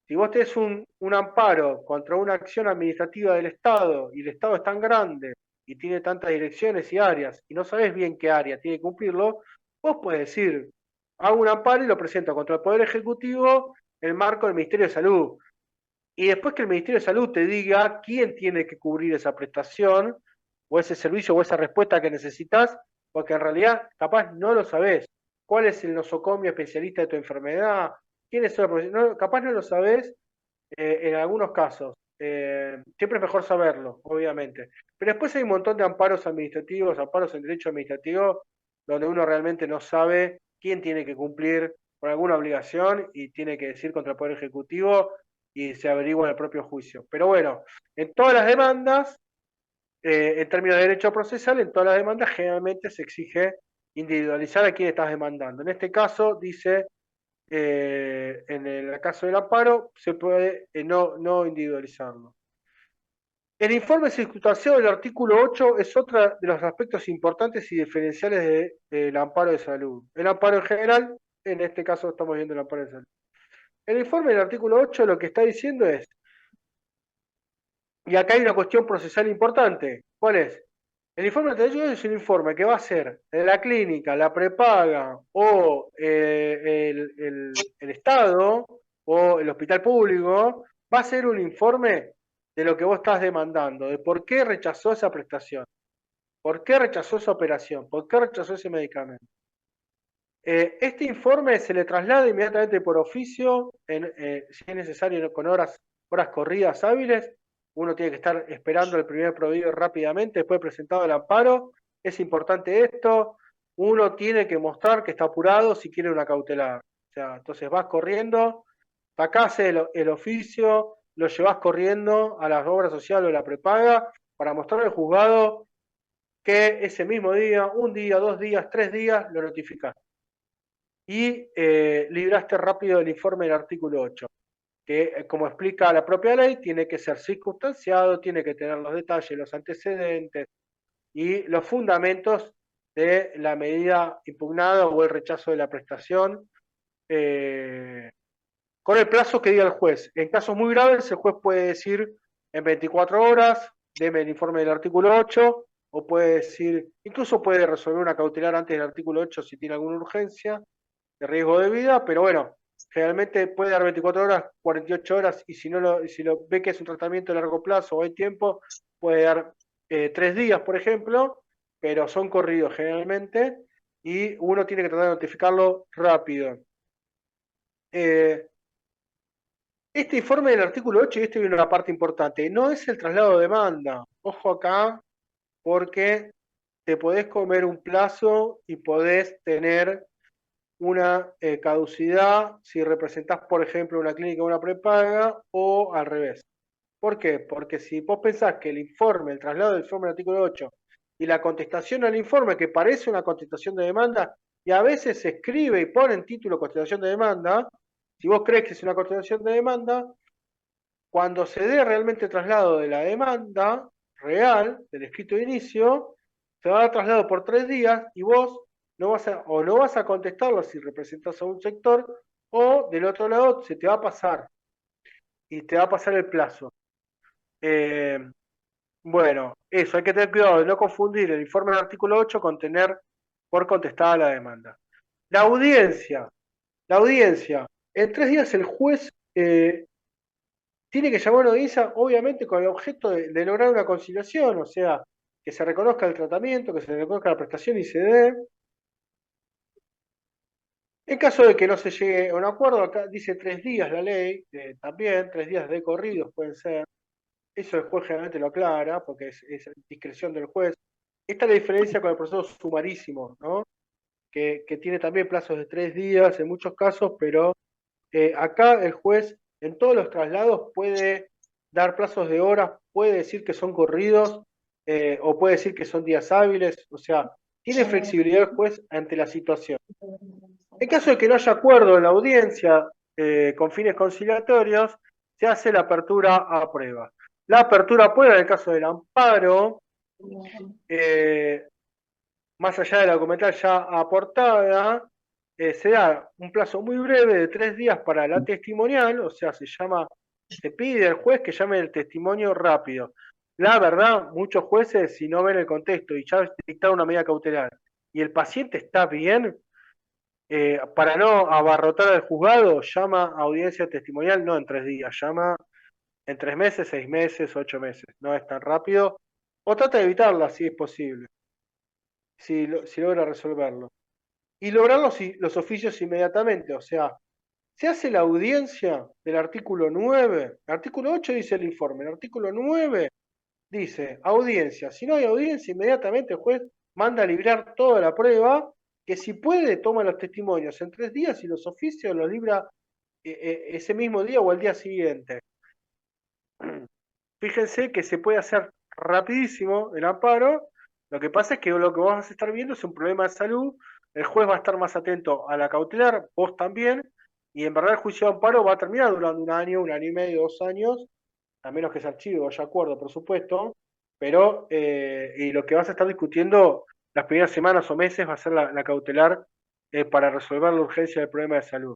si vos tenés un amparo contra una acción administrativa del Estado y el Estado es tan grande y tiene tantas direcciones y áreas y no sabés bien qué área tiene que cumplirlo, vos podés decir, hago un amparo y lo presento contra el Poder Ejecutivo en el marco del Ministerio de Salud. Y después que el Ministerio de Salud te diga quién tiene que cubrir esa prestación o ese servicio o esa respuesta que necesitas, porque en realidad capaz no lo sabés. ¿Cuál es el nosocomio especialista de tu enfermedad? ¿Quién es capaz no lo sabés en algunos casos. Siempre es mejor saberlo, obviamente. Pero después hay un montón de amparos administrativos, amparos en derecho administrativo, donde uno realmente no sabe quién tiene que cumplir con alguna obligación y tiene que decir contra el Poder Ejecutivo y se averigua en el propio juicio. Pero bueno, en todas las demandas, en términos de derecho procesal, en todas las demandas generalmente se exige individualizar a quién estás demandando. En este caso dice en el caso del amparo se puede no individualizarlo. El informe circunstanciado del artículo 8 es otro de los aspectos importantes y diferenciales del amparo de salud. El amparo en general, en este caso estamos viendo el amparo de salud. El informe del artículo 8 lo que está diciendo es, y acá hay una cuestión procesal importante, ¿cuál es? El informe de derecho es un informe que va a ser la clínica, la prepaga o el Estado o el hospital público, va a ser un informe de lo que vos estás demandando, de por qué rechazó esa prestación, por qué rechazó esa operación, por qué rechazó ese medicamento. Este informe se le traslada inmediatamente por oficio, si es necesario con horas corridas hábiles. Uno tiene que estar esperando el primer proveedor rápidamente, después presentado el amparo. Es importante esto. Uno tiene que mostrar que está apurado si quiere una cautelar. O sea, entonces vas corriendo, sacás el oficio, lo llevas corriendo a la obra social o la prepaga para mostrar al juzgado que ese mismo día, un día, 2 días, 3 días, lo notificaste. Y libraste rápido el informe del artículo 8, que como explica la propia ley, tiene que ser circunstanciado, tiene que tener los detalles, los antecedentes y los fundamentos de la medida impugnada o el rechazo de la prestación, con el plazo que diga el juez. En casos muy graves, el juez puede decir en 24 horas, deme el informe del artículo 8, o puede decir, incluso puede resolver una cautelar antes del artículo 8 si tiene alguna urgencia de riesgo de vida, pero bueno, generalmente puede dar 24 horas, 48 horas, y si si lo ve que es un tratamiento a largo plazo o hay tiempo, puede dar 3 días, por ejemplo, pero son corridos generalmente, y uno tiene que tratar de notificarlo rápido. Este informe del artículo 8, y esto viene una parte importante, no es el traslado de demanda. Ojo acá, porque te podés comer un plazo y podés tener una caducidad si representás, por ejemplo, una clínica o una prepaga, o al revés. ¿Por qué? Porque si vos pensás que el informe, el traslado del informe del artículo 8 y la contestación al informe, que parece una contestación de demanda, y a veces se escribe y pone en título contestación de demanda, si vos crees que es una contestación de demanda, cuando se dé realmente el traslado de la demanda real, del escrito de inicio, se va a dar traslado por 3 días y vos no vas a contestarlo si representas a un sector, o del otro lado se te va a pasar y te va a pasar el plazo. Eh, bueno, eso, hay que tener cuidado de no confundir el informe del artículo 8 con tener por contestada la demanda. La audiencia, en 3 días el juez tiene que llamar a una audiencia, obviamente, con el objeto de lograr una conciliación, o sea, que se reconozca el tratamiento, que se reconozca la prestación y se dé. En caso de que no se llegue a un acuerdo, acá dice 3 días la ley, también 3 días de corridos pueden ser. Eso el juez generalmente lo aclara, porque es discreción del juez. Esta es la diferencia con el proceso sumarísimo, ¿no? Que tiene también plazos de 3 días en muchos casos, pero acá el juez en todos los traslados puede dar plazos de horas, puede decir que son corridos, o puede decir que son días hábiles, o sea, tiene flexibilidad el juez ante la situación. En caso de que no haya acuerdo en la audiencia con fines conciliatorios, se hace la apertura a prueba. La apertura a prueba en el caso del amparo, más allá de la documental ya aportada, se da un plazo muy breve de 3 días para la testimonial, o sea, se pide al juez que llame el testimonio rápido. La verdad, muchos jueces, si no ven el contexto y ya dictaron una medida cautelar y el paciente está bien, para no abarrotar al juzgado, llama a audiencia testimonial no en 3 días, llama en 3 meses, 6 meses, 8 meses. No es tan rápido. O trata de evitarla si es posible, si logra resolverlo. Y lograr los oficios inmediatamente, o sea, se hace la audiencia del artículo 9, el artículo 8 dice el informe, el artículo 9 dice audiencia, si no hay audiencia, inmediatamente el juez manda a librar toda la prueba, que si puede toma los testimonios en 3 días y los oficios los libra ese mismo día o al día siguiente. Fíjense que se puede hacer rapidísimo el amparo, lo que pasa es que lo que vos vas a estar viendo es un problema de salud, el juez va a estar más atento a la cautelar, vos también, y en verdad el juicio de amparo va a terminar durando un año y medio, 2 años, a menos que se archive o haya acuerdo, por supuesto, pero y lo que vas a estar discutiendo las primeras semanas o meses va a ser la cautelar para resolver la urgencia del problema de salud.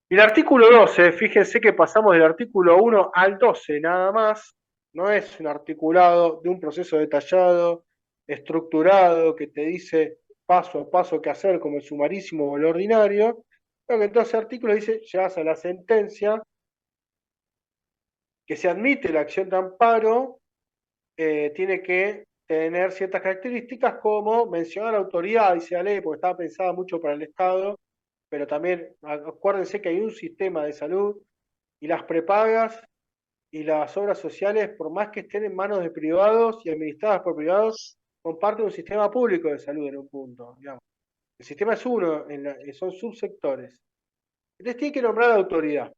Y el artículo 12, fíjense que pasamos del artículo 1 al 12 nada más, no es un articulado de un proceso detallado, estructurado, que te dice paso a paso qué hacer, como el sumarísimo o el ordinario, pero que en 12 artículos dice, llegas a la sentencia, que se admite la acción de amparo, tiene que tener ciertas características como mencionar la autoridad, dice la ley, porque estaba pensada mucho para el Estado, pero también acuérdense que hay un sistema de salud y las prepagas y las obras sociales, por más que estén en manos de privados y administradas por privados, comparten un sistema público de salud en un punto, digamos. El sistema es uno, son subsectores. Entonces tiene que nombrar la autoridad.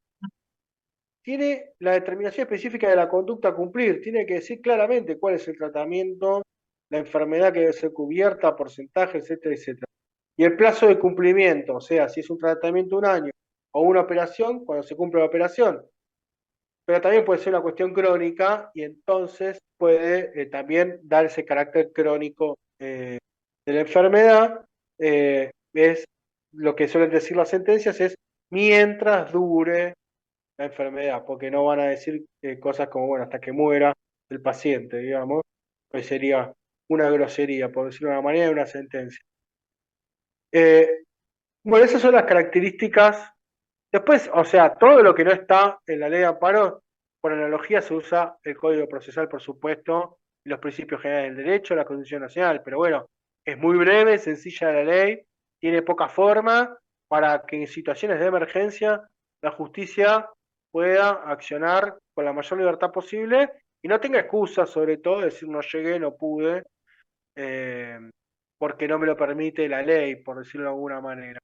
Tiene la determinación específica de la conducta a cumplir, tiene que decir claramente cuál es el tratamiento, la enfermedad que debe ser cubierta, porcentaje, etcétera, etcétera. Y el plazo de cumplimiento, o sea, si es un tratamiento un año o una operación, cuando se cumple la operación. Pero también puede ser una cuestión crónica y entonces puede también dar ese carácter crónico de de la enfermedad, es lo que suelen decir las sentencias, es mientras dure la enfermedad, porque no van a decir cosas como, bueno, hasta que muera el paciente, digamos, pues sería una grosería, por decirlo de una manera, de una sentencia. Bueno, esas son las características. Después, o sea, todo lo que no está en la ley de amparo, por analogía se usa el Código Procesal, por supuesto, y los principios generales del derecho, la Constitución Nacional, pero bueno, es muy breve, sencilla la ley, tiene poca forma para que en situaciones de emergencia la justicia pueda accionar con la mayor libertad posible y no tenga excusas, sobre todo, decir no llegué, no pude, eh, porque no me lo permite la ley, por decirlo de alguna manera.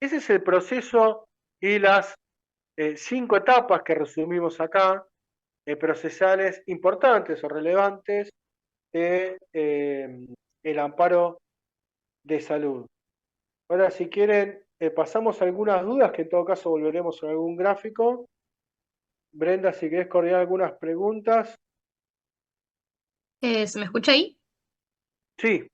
Ese es el proceso y las 5 etapas que resumimos acá, procesales importantes o relevantes de el amparo de salud. Ahora, si quieren, pasamos algunas dudas, que en todo caso volveremos en algún gráfico. Brenda, si querés coordinar algunas preguntas. ¿Se me escucha ahí? Sí,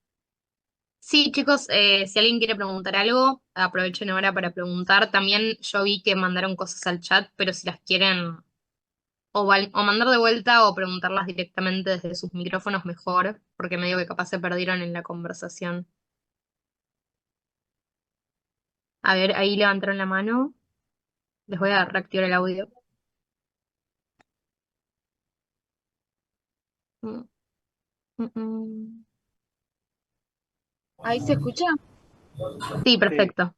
Sí, chicos, si alguien quiere preguntar algo, aprovechen ahora para preguntar. También yo vi que mandaron cosas al chat, pero si las quieren o mandar de vuelta o preguntarlas directamente desde sus micrófonos, mejor, porque medio que capaz se perdieron en la conversación. A ver, ahí levantaron la mano. Les voy a reactivar el audio. Mm, mm. ¿Ahí se escucha? Sí, sí. perfecto.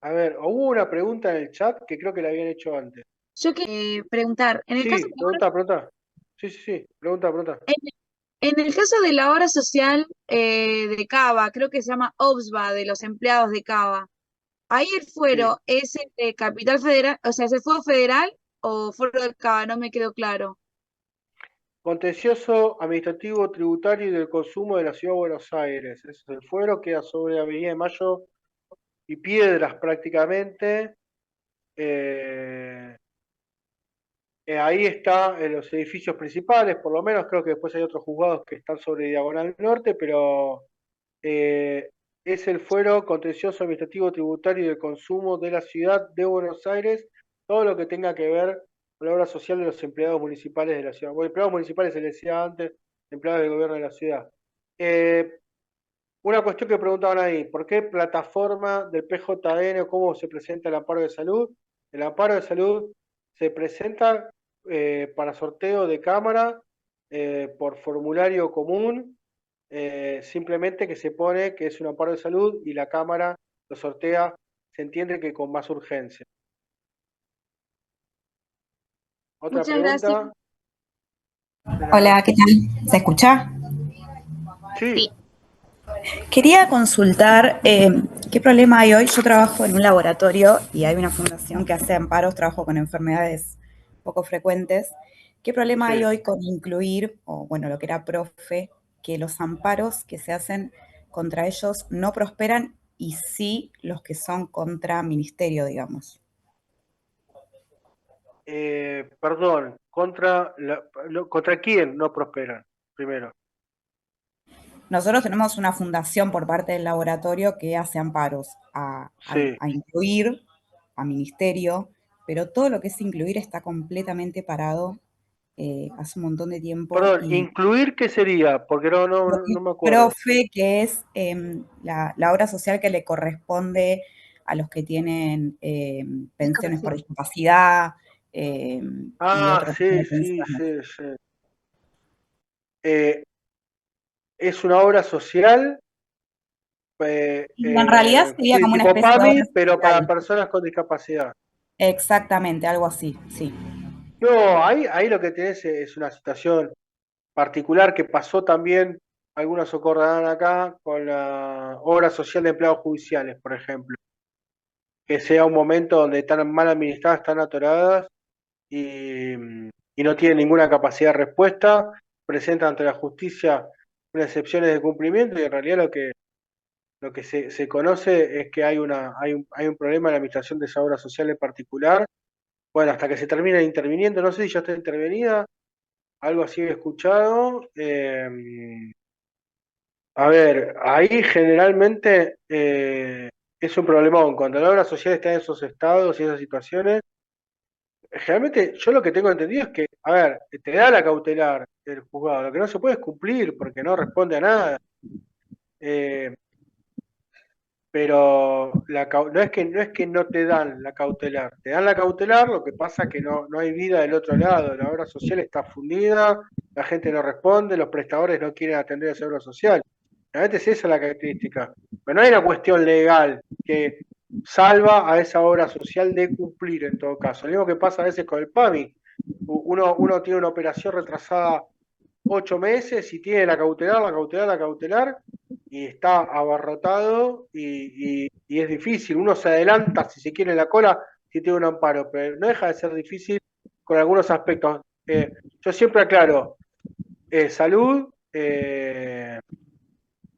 A ver, hubo una pregunta en el chat que creo que la habían hecho antes. Yo quería preguntar, en el caso Sí, pregunta. Sí, pregunta. en el caso de la obra social de Cava, creo que se llama OBSBA, de los empleados de Cava, ¿ahí el Sí. fuero es el de Capital Federal, o sea, es el fuero federal o fuero de Cava? No me quedó claro. Contencioso administrativo tributario y del consumo de la Ciudad de Buenos Aires. Ese es el fuero, queda sobre Avenida de Mayo y Piedras prácticamente. Eh, ahí está en los edificios principales, por lo menos creo que después hay otros juzgados que están sobre Diagonal Norte, pero eh, es el fuero contencioso administrativo tributario y del consumo de la Ciudad de Buenos Aires, todo lo que tenga que ver con la obra social de los empleados municipales de la ciudad. Bueno, empleados municipales se les decía antes, empleados del gobierno de la ciudad. Una cuestión que preguntaban ahí, ¿por qué plataforma del PJN o cómo se presenta el amparo de salud? El amparo de salud se presenta para sorteo de cámara por formulario común, simplemente que se pone que es un amparo de salud y la cámara lo sortea, se entiende que con más urgencia. ¿Otra Muchas gracias. pregunta? Hola, ¿qué tal? ¿Se escucha? Sí. Sí. Quería consultar qué problema hay hoy. Yo trabajo en un laboratorio y hay una fundación que hace amparos, trabajo con enfermedades poco frecuentes. ¿Qué problema hay Sí. hoy con incluir, o bueno, lo que era profe, que los amparos que se hacen contra ellos no prosperan y sí los que son contra ministerio, digamos? Perdón, ¿contra quién no prosperan? Primero. Nosotros tenemos una fundación por parte del laboratorio que hace amparos Sí. a incluir, a ministerio, pero todo lo que es incluir está completamente parado hace un montón de tiempo. Perdón, Y ¿incluir qué sería? Porque lo que no es me acuerdo. profe, que es la obra social que le corresponde a los que tienen pensiones por discapacidad y Ah, otro tipo sí, de sí, pensiones. sí, sí. Eh, es una obra social, Y en realidad sería sí, como una tipo especie de obra PAMI, pero para social. personas con discapacidad. Exactamente, algo así, sí. No, ahí lo que tenés es una situación particular que pasó también, algunos acordarán acá, con la obra social de empleados judiciales, por ejemplo. Que sea un momento donde están mal administradas, están atoradas y, y no tienen ninguna capacidad de respuesta, presentan ante la justicia unas excepciones de cumplimiento y en realidad lo que se conoce es que hay un problema en la administración de esa obra social en particular. Bueno, hasta que se termina interviniendo, no sé si ya está intervenida, algo así he escuchado. A ver, ahí generalmente es un problemón. Cuando la obra social está en esos estados y esas situaciones, generalmente yo lo que tengo entendido es que, a ver, te da la cautelar el juzgado, lo que no se puede es cumplir porque no responde a nada. Eh, pero no es que no te dan la cautelar, te dan la cautelar, lo que pasa es que no hay vida del otro lado, la obra social está fundida, la gente no responde, los prestadores no quieren atender esa obra social. Realmente es esa la característica. Pero no hay una cuestión legal que salva a esa obra social de cumplir en todo caso. Lo mismo que pasa a veces con el PAMI. Uno tiene una operación retrasada 8 meses y tiene la cautelar, y está abarrotado y es difícil. Uno se adelanta, si se quiere, en la cola si tiene un amparo, pero no deja de ser difícil con algunos aspectos. Yo siempre aclaro, salud,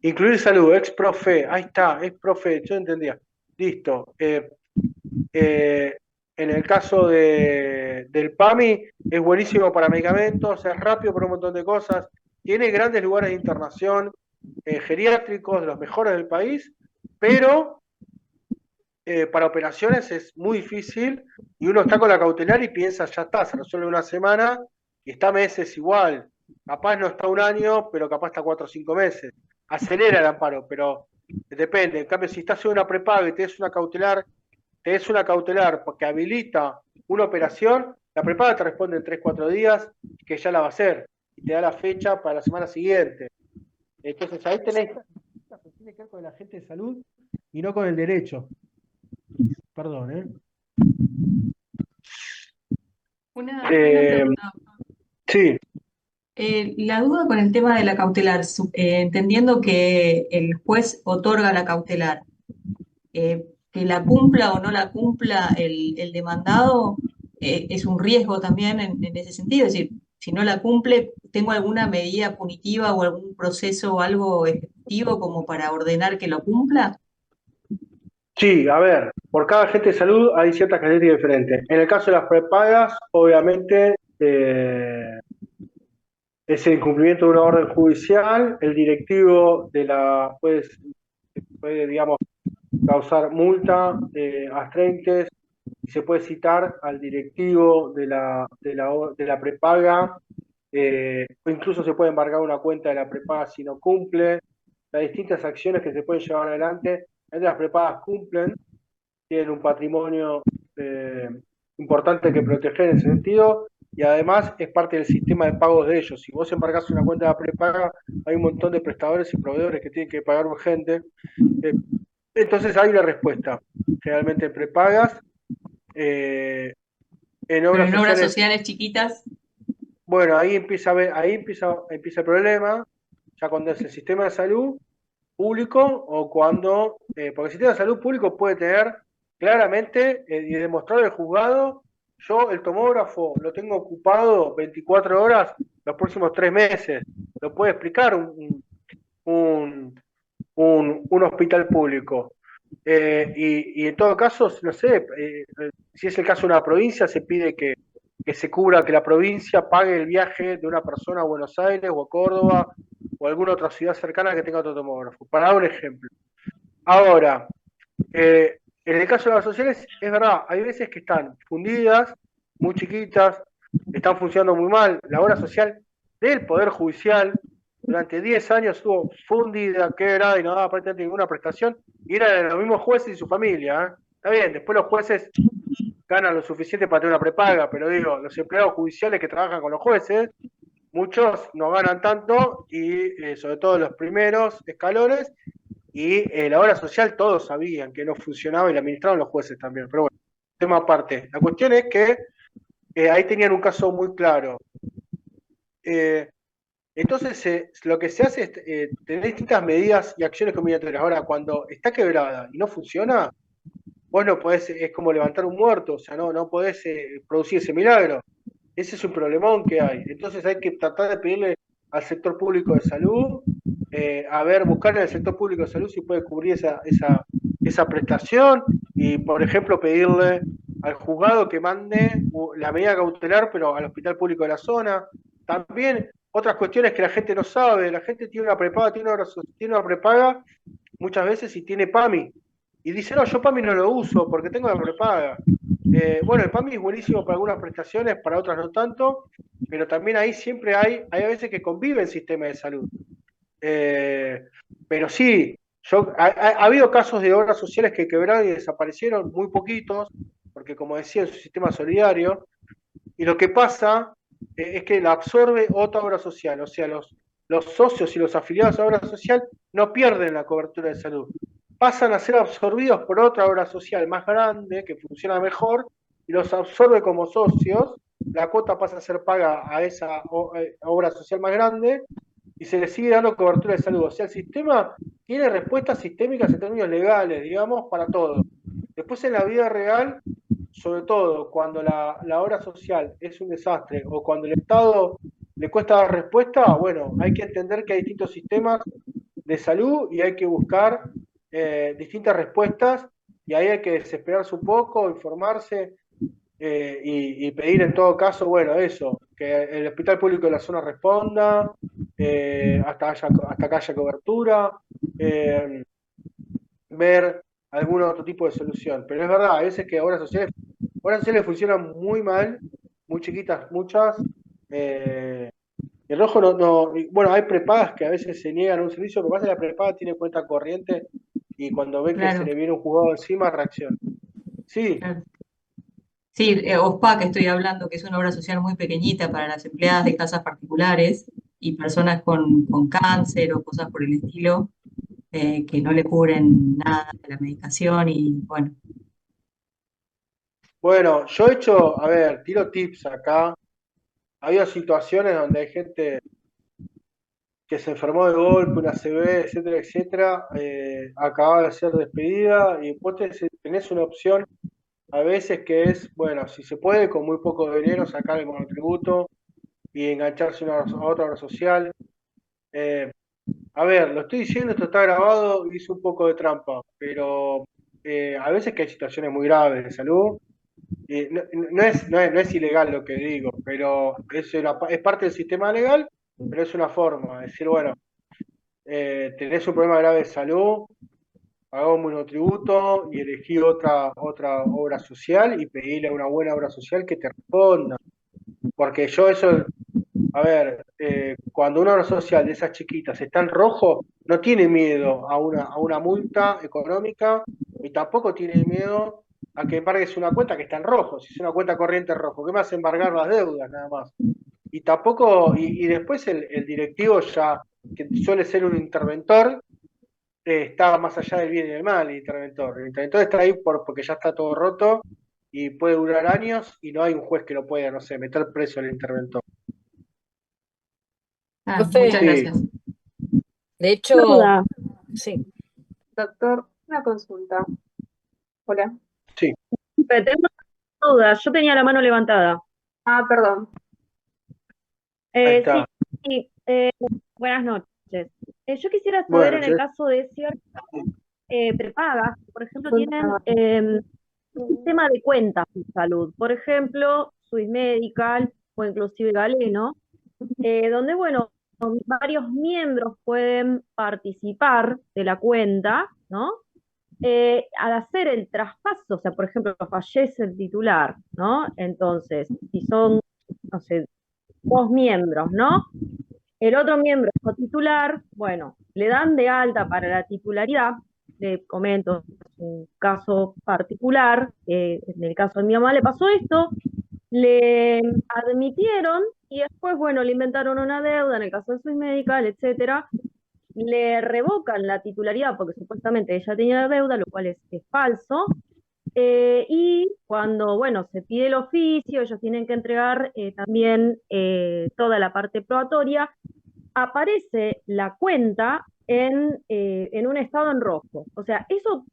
incluir salud, ex profe, ahí está, ex profe, yo entendía, listo. En el caso del PAMI, es buenísimo para medicamentos, es rápido para un montón de cosas, tiene grandes lugares de internación geriátricos, de los mejores del país, pero para operaciones es muy difícil y uno está con la cautelar y piensa, ya está, se resuelve una semana y está meses igual. Capaz no está un año, pero capaz está 4 o 5 meses. Acelera el amparo, pero depende. En cambio, si estás en una prepaga y te des una cautelar porque habilita una operación, la prepaga te responde en 3 o 4 días que ya la va a hacer y te da la fecha para la semana siguiente. Entonces ahí tenés, tiene que ver con el agente de salud y no con el derecho. Perdón, Una pregunta. Sí. La duda con el tema de la cautelar, entendiendo que el juez otorga la cautelar, que la cumpla o no la cumpla el demandado, es un riesgo también en ese sentido. Es decir, si no la cumple, ¿tengo alguna medida punitiva o algún proceso o algo efectivo como para ordenar que lo cumpla? Sí, a ver, por cada agente de salud hay ciertas características diferentes. En el caso de las prepagas, obviamente es el incumplimiento de una orden judicial, el directivo puede, digamos, causar multa, astreintes, y se puede citar al directivo de la prepaga, o incluso se puede embargar una cuenta de la prepaga si no cumple. Las distintas acciones que se pueden llevar adelante, las prepagas cumplen, tienen un patrimonio importante que proteger en ese sentido, y además es parte del sistema de pagos de ellos. Si vos embargás una cuenta de la prepaga, hay un montón de prestadores y proveedores que tienen que pagar urgente. Entonces hay una respuesta, generalmente en prepagas. En Pero obras en obras sociales, sociales chiquitas, bueno, ahí empieza el problema, ya cuando es el sistema de salud público o cuando, porque el sistema de salud público puede tener claramente y demostrar el juzgado, yo el tomógrafo lo tengo ocupado 24 horas los próximos 3 meses, lo puede explicar un hospital público. Y en todo caso, no sé, si es el caso de una provincia, se pide que se cubra, que la provincia pague el viaje de una persona a Buenos Aires o a Córdoba o a alguna otra ciudad cercana que tenga otro tomógrafo, para dar un ejemplo. Ahora, en el caso de las sociales, es verdad, hay veces que están fundidas, muy chiquitas, están funcionando muy mal. La obra social del Poder Judicial durante 10 años estuvo fundida, quebrada y no daba prácticamente ninguna prestación, y eran los mismos jueces y su familia. Está bien, después los jueces ganan lo suficiente para tener una prepaga, pero digo, los empleados judiciales que trabajan con los jueces, muchos no ganan tanto, y sobre todo los primeros escalones, y la obra social todos sabían que no funcionaba y la administraban los jueces también, pero bueno, tema aparte. La cuestión es que ahí tenían un caso muy claro. Entonces, lo que se hace es tener distintas medidas y acciones combinatorias. Ahora, cuando está quebrada y no funciona, vos no podés, es como levantar un muerto, o sea, no podés producir ese milagro. Ese es un problemón que hay. Entonces hay que tratar de pedirle al sector público de salud, buscar en el sector público de salud si puede cubrir esa prestación, y, por ejemplo, pedirle al juzgado que mande la medida cautelar, pero al hospital público de la zona. también otras cuestiones que la gente no sabe, la gente tiene una prepaga, tiene una prepaga muchas veces y tiene PAMI. Y dice, no, yo PAMI no lo uso porque tengo la prepaga. Bueno, el PAMI es buenísimo para algunas prestaciones, para otras no tanto, pero también ahí siempre hay a veces que convive el sistema de salud. Pero sí, ha habido casos de obras sociales que quebraron y desaparecieron, muy poquitos, porque como decía, es un sistema solidario, y lo que pasa es que la absorbe otra obra social, o sea, los socios y los afiliados a obra social no pierden la cobertura de salud, pasan a ser absorbidos por otra obra social más grande, que funciona mejor, y los absorbe como socios, la cuota pasa a ser paga a esa obra social más grande, y se les sigue dando cobertura de salud. O sea, el sistema tiene respuestas sistémicas en términos legales, digamos, para todo. Después en la vida real, sobre todo cuando la obra social es un desastre o cuando el Estado le cuesta dar respuesta, bueno, hay que entender que hay distintos sistemas de salud y hay que buscar distintas respuestas y ahí hay que desesperarse un poco, informarse y pedir en todo caso, bueno, eso, que el hospital público de la zona responda, hasta que haya cobertura, ver algún otro tipo de solución. Pero es verdad, a veces que obras sociales funcionan muy mal, muy chiquitas, muchas. El rojo bueno, hay prepagas que a veces se niegan un servicio, lo que pasa es que la prepaga tiene cuenta corriente y cuando ve que se le viene un juzgado encima, reacciona. Sí. Claro. Sí, OSPA, que estoy hablando, que es una obra social muy pequeñita para las empleadas de casas particulares y personas con cáncer o cosas por el estilo, que no le cubren nada de la medicación y bueno. Bueno, yo he hecho, a ver, tiro tips acá. Ha habido situaciones donde hay gente que se enfermó de golpe, una CB, etcétera, etcétera, acaba de ser despedida y vos tenés una opción a veces que es, bueno, si se puede, con muy poco dinero sacar el monotributo y engancharse a otra obra social. A ver, lo estoy diciendo, esto está grabado, hice un poco de trampa, pero a veces que hay situaciones muy graves de salud, no es ilegal lo que digo, pero es parte del sistema legal, pero es una forma, es decir, bueno, tenés un problema grave de salud, pagá un monotributo y elegí otra obra social y pedirle a una buena obra social que te responda. Porque yo eso, a ver, cuando una obra social de esas chiquitas está en rojo, no tiene miedo a una multa económica y tampoco tiene miedo a que embargues una cuenta que está en rojo, si es una cuenta corriente rojo, ¿qué me hace embargar las deudas nada más? Y tampoco, y después el directivo ya, que suele ser un interventor, está más allá del bien y del mal, el interventor. El interventor está ahí porque ya está todo roto y puede durar años y no hay un juez que lo pueda, no sé, meter preso al interventor. Muchas Sí. gracias. De hecho, Duda, sí. doctor, una consulta. Hola. Sí. Tengo una duda, yo tenía la mano levantada. Ah, perdón. Ahí está. Sí, buenas noches. Yo quisiera saber Bueno, en el caso de ciertas prepagas, por ejemplo, tienen un sistema de cuentas de salud, por ejemplo, Swiss Medical o inclusive Galeno, donde, bueno, varios miembros pueden participar de la cuenta, ¿no? Al hacer el traspaso, o sea, por ejemplo, fallece el titular, ¿no? Entonces, si son, no sé, 2 miembros, ¿no? El otro miembro es titular, bueno, le dan de alta para la titularidad, le comento un caso particular, en el caso de mi mamá le pasó esto, le admitieron y después, bueno, le inventaron una deuda en el caso de Swiss Medical, etcétera, le revocan la titularidad porque supuestamente ella tenía deuda, lo cual es falso, y cuando, bueno, se pide el oficio, ellos tienen que entregar también toda la parte probatoria, aparece la cuenta en un estado en rojo. O sea, eso,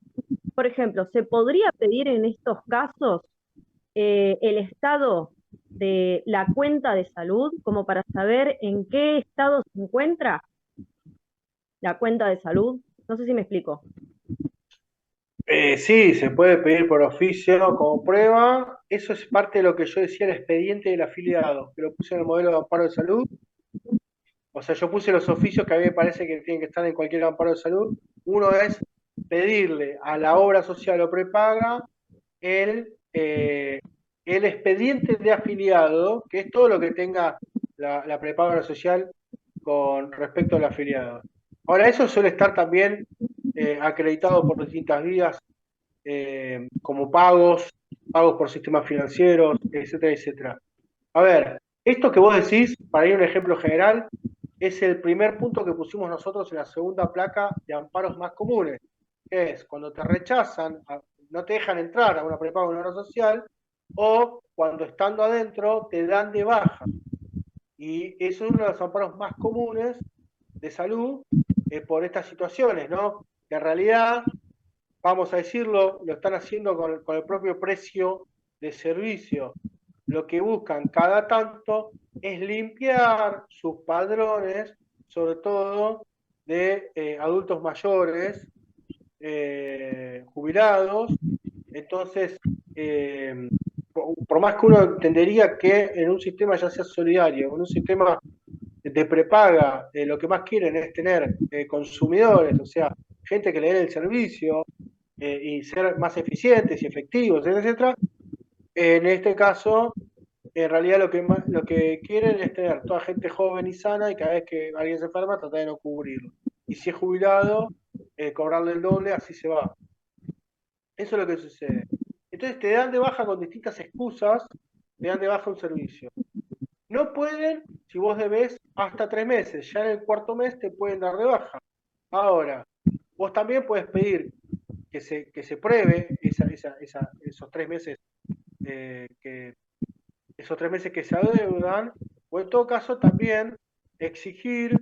por ejemplo, ¿se podría pedir en estos casos el estado de la cuenta de salud como para saber en qué estado se encuentra la cuenta de salud? No sé si me explico. Sí, se puede pedir por oficio como prueba. Eso es parte de lo que yo decía, el expediente del afiliado, que lo puse en el modelo de amparo de salud. O sea, yo puse los oficios que a mí me parece que tienen que estar en cualquier amparo de salud. Uno es pedirle a la obra social o prepaga el expediente de afiliado, que es todo lo que tenga la prepaga social con respecto al afiliado. Ahora, eso suele estar también acreditado por distintas vías, como pagos por sistemas financieros, etcétera, etcétera. A ver, esto que vos decís, para ir a un ejemplo general, es el primer punto que pusimos nosotros en la segunda placa de amparos más comunes, que es cuando te rechazan, no te dejan entrar a una prepaga o una obra social, o cuando estando adentro te dan de baja. Y eso es uno de los amparos más comunes de salud por estas situaciones, ¿no? Que en realidad, vamos a decirlo, lo están haciendo con el propio precio de servicio. Lo que buscan cada tanto es limpiar sus padrones, sobre todo de adultos mayores, jubilados. Entonces, por más que uno entendería que en un sistema ya sea solidario, en un sistema de prepaga, lo que más quieren es tener consumidores, o sea, gente que le dé el servicio y ser más eficientes y efectivos, etcétera. En este caso, en realidad lo que quieren es tener toda gente joven y sana, y cada vez que alguien se enferma tratar de no cubrirlo. Y si es jubilado, cobrarle el doble, así se va. Eso es lo que sucede. Entonces te dan de baja con distintas excusas, te dan de baja un servicio. No pueden, si vos debés, hasta 3 meses. Ya en el cuarto mes te pueden dar de baja. Ahora, vos también puedes pedir que se pruebe esos 3 meses esos 3 meses que se adeudan, o en todo caso también exigir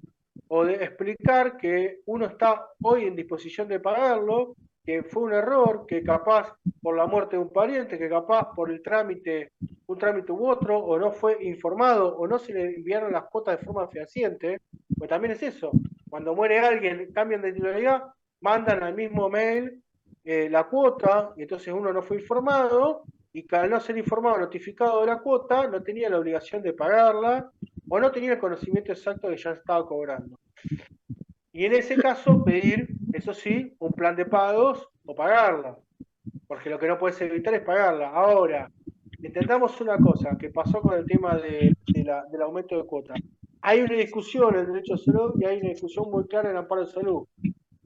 o de explicar que uno está hoy en disposición de pagarlo, que fue un error, que capaz por la muerte de un pariente, que capaz por el trámite, un trámite u otro, o no fue informado, o no se le enviaron las cuotas de forma fehaciente, pues también es eso. Cuando muere alguien, cambian de titularidad, mandan al mismo mail la cuota, y entonces uno no fue informado, y al no ser informado, notificado de la cuota, no tenía la obligación de pagarla, o no tenía el conocimiento exacto de que ya estaba cobrando. Y en ese caso pedir, eso sí, un plan de pagos o pagarla, porque lo que no puedes evitar es pagarla. Ahora, entendamos una cosa que pasó con el tema del aumento de cuota. Hay una discusión en el derecho de salud y hay una discusión muy clara en el amparo de salud.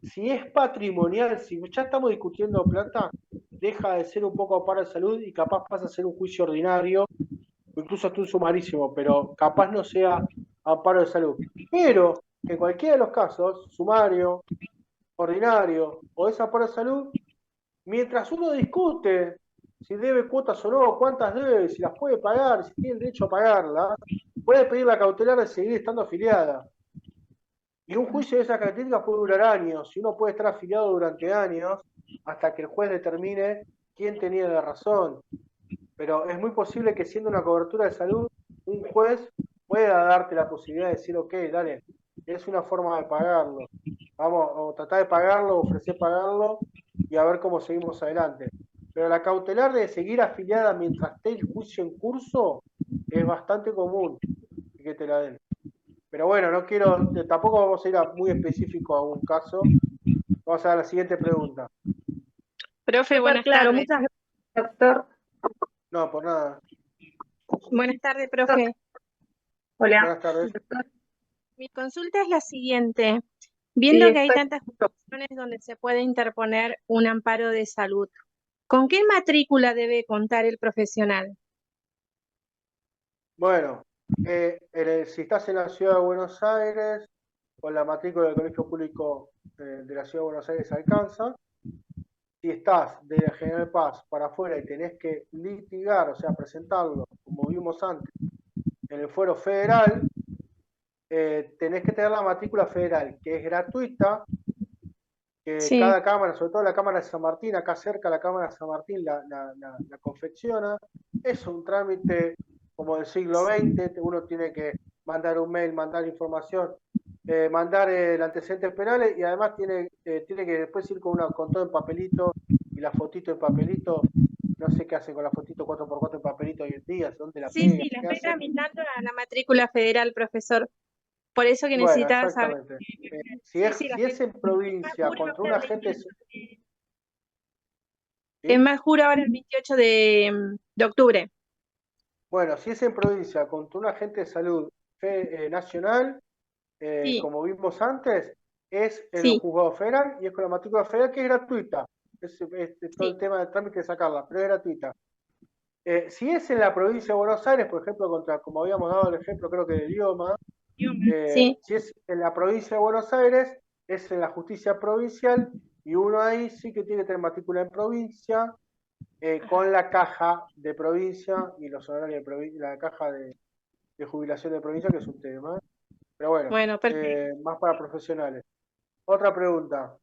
Si es patrimonial, si ya estamos discutiendo plata, deja de ser un poco amparo de salud y capaz pasa a ser un juicio ordinario, o incluso hasta un sumarísimo, pero capaz no sea amparo de salud. Pero en cualquiera de los casos, sumario, ordinario o es amparo de salud, mientras uno discute si debe cuotas o no, cuántas debe, si las puede pagar, si tiene el derecho a pagarlas, puede pedir la cautelar de seguir estando afiliada. Y un juicio de esa característica puede durar años, y uno puede estar afiliado durante años hasta que el juez determine quién tenía la razón. Pero es muy posible que siendo una cobertura de salud, un juez pueda darte la posibilidad de decir, ok, dale, es una forma de pagarlo. Vamos, o tratar de pagarlo, ofrecer pagarlo, y a ver cómo seguimos adelante. Pero la cautelar de seguir afiliada mientras esté el juicio en curso es bastante común que te la den. Pero bueno, no quiero, tampoco vamos a ir muy específico a un caso. Vamos a la siguiente pregunta. Profe, Súper buenas claro, tardes. muchas gracias, doctor. No, por nada. Buenas tardes, profe. Hola. Buenas tardes. Mi consulta es la siguiente. Sí, Viendo que hay estoy- tantas situaciones donde se puede interponer un amparo de salud, ¿con qué matrícula debe contar el profesional? Bueno, si estás en la ciudad de Buenos Aires, con la matrícula del Colegio Público de la ciudad de Buenos Aires alcanza. Si estás de la General Paz para afuera y tenés que litigar, o sea, presentarlo, como vimos antes, en el fuero federal, tenés que tener la matrícula federal, que es gratuita, que Sí, cada cámara, sobre todo la Cámara de San Martín, acá cerca la Cámara de San Martín la confecciona. Es un trámite como del siglo XX, uno tiene que mandar un mail, mandar información, mandar el antecedentes penales, y además tiene que después ir con todo en papelito y la fotito en papelito, no sé qué hacen con la fotito 4x4 en papelito hoy en día, dónde la Sí, pegan, sí, la qué estoy hacen. tramitando a la matrícula federal, profesor. Por eso que Bueno, necesitaba saber. exactamente. Sí, sí, la Si es en estoy. Es más, provincia juro contra un ahora el agente, 28 de- Es ¿sí? más, juro ahora el 28 de octubre. Bueno, si es en provincia contra un agente de salud nacional, Sí, como vimos antes, es en los sí, juzgados federal y es con la matrícula federal que es gratuita. Es todo sí. el tema del trámite de sacarla, pero es gratuita. Si es en la provincia de Buenos Aires, por ejemplo, contra, como habíamos dado el ejemplo, creo que del idioma, Sí, si es en la provincia de Buenos Aires, es en la justicia provincial y uno ahí sí que tiene que tener matrícula en provincia, con la caja de provincia y los honorarios de provincia, la caja de jubilación de provincia, que es un tema. Pero bueno, bueno, perfecto. más para profesionales. Otra pregunta.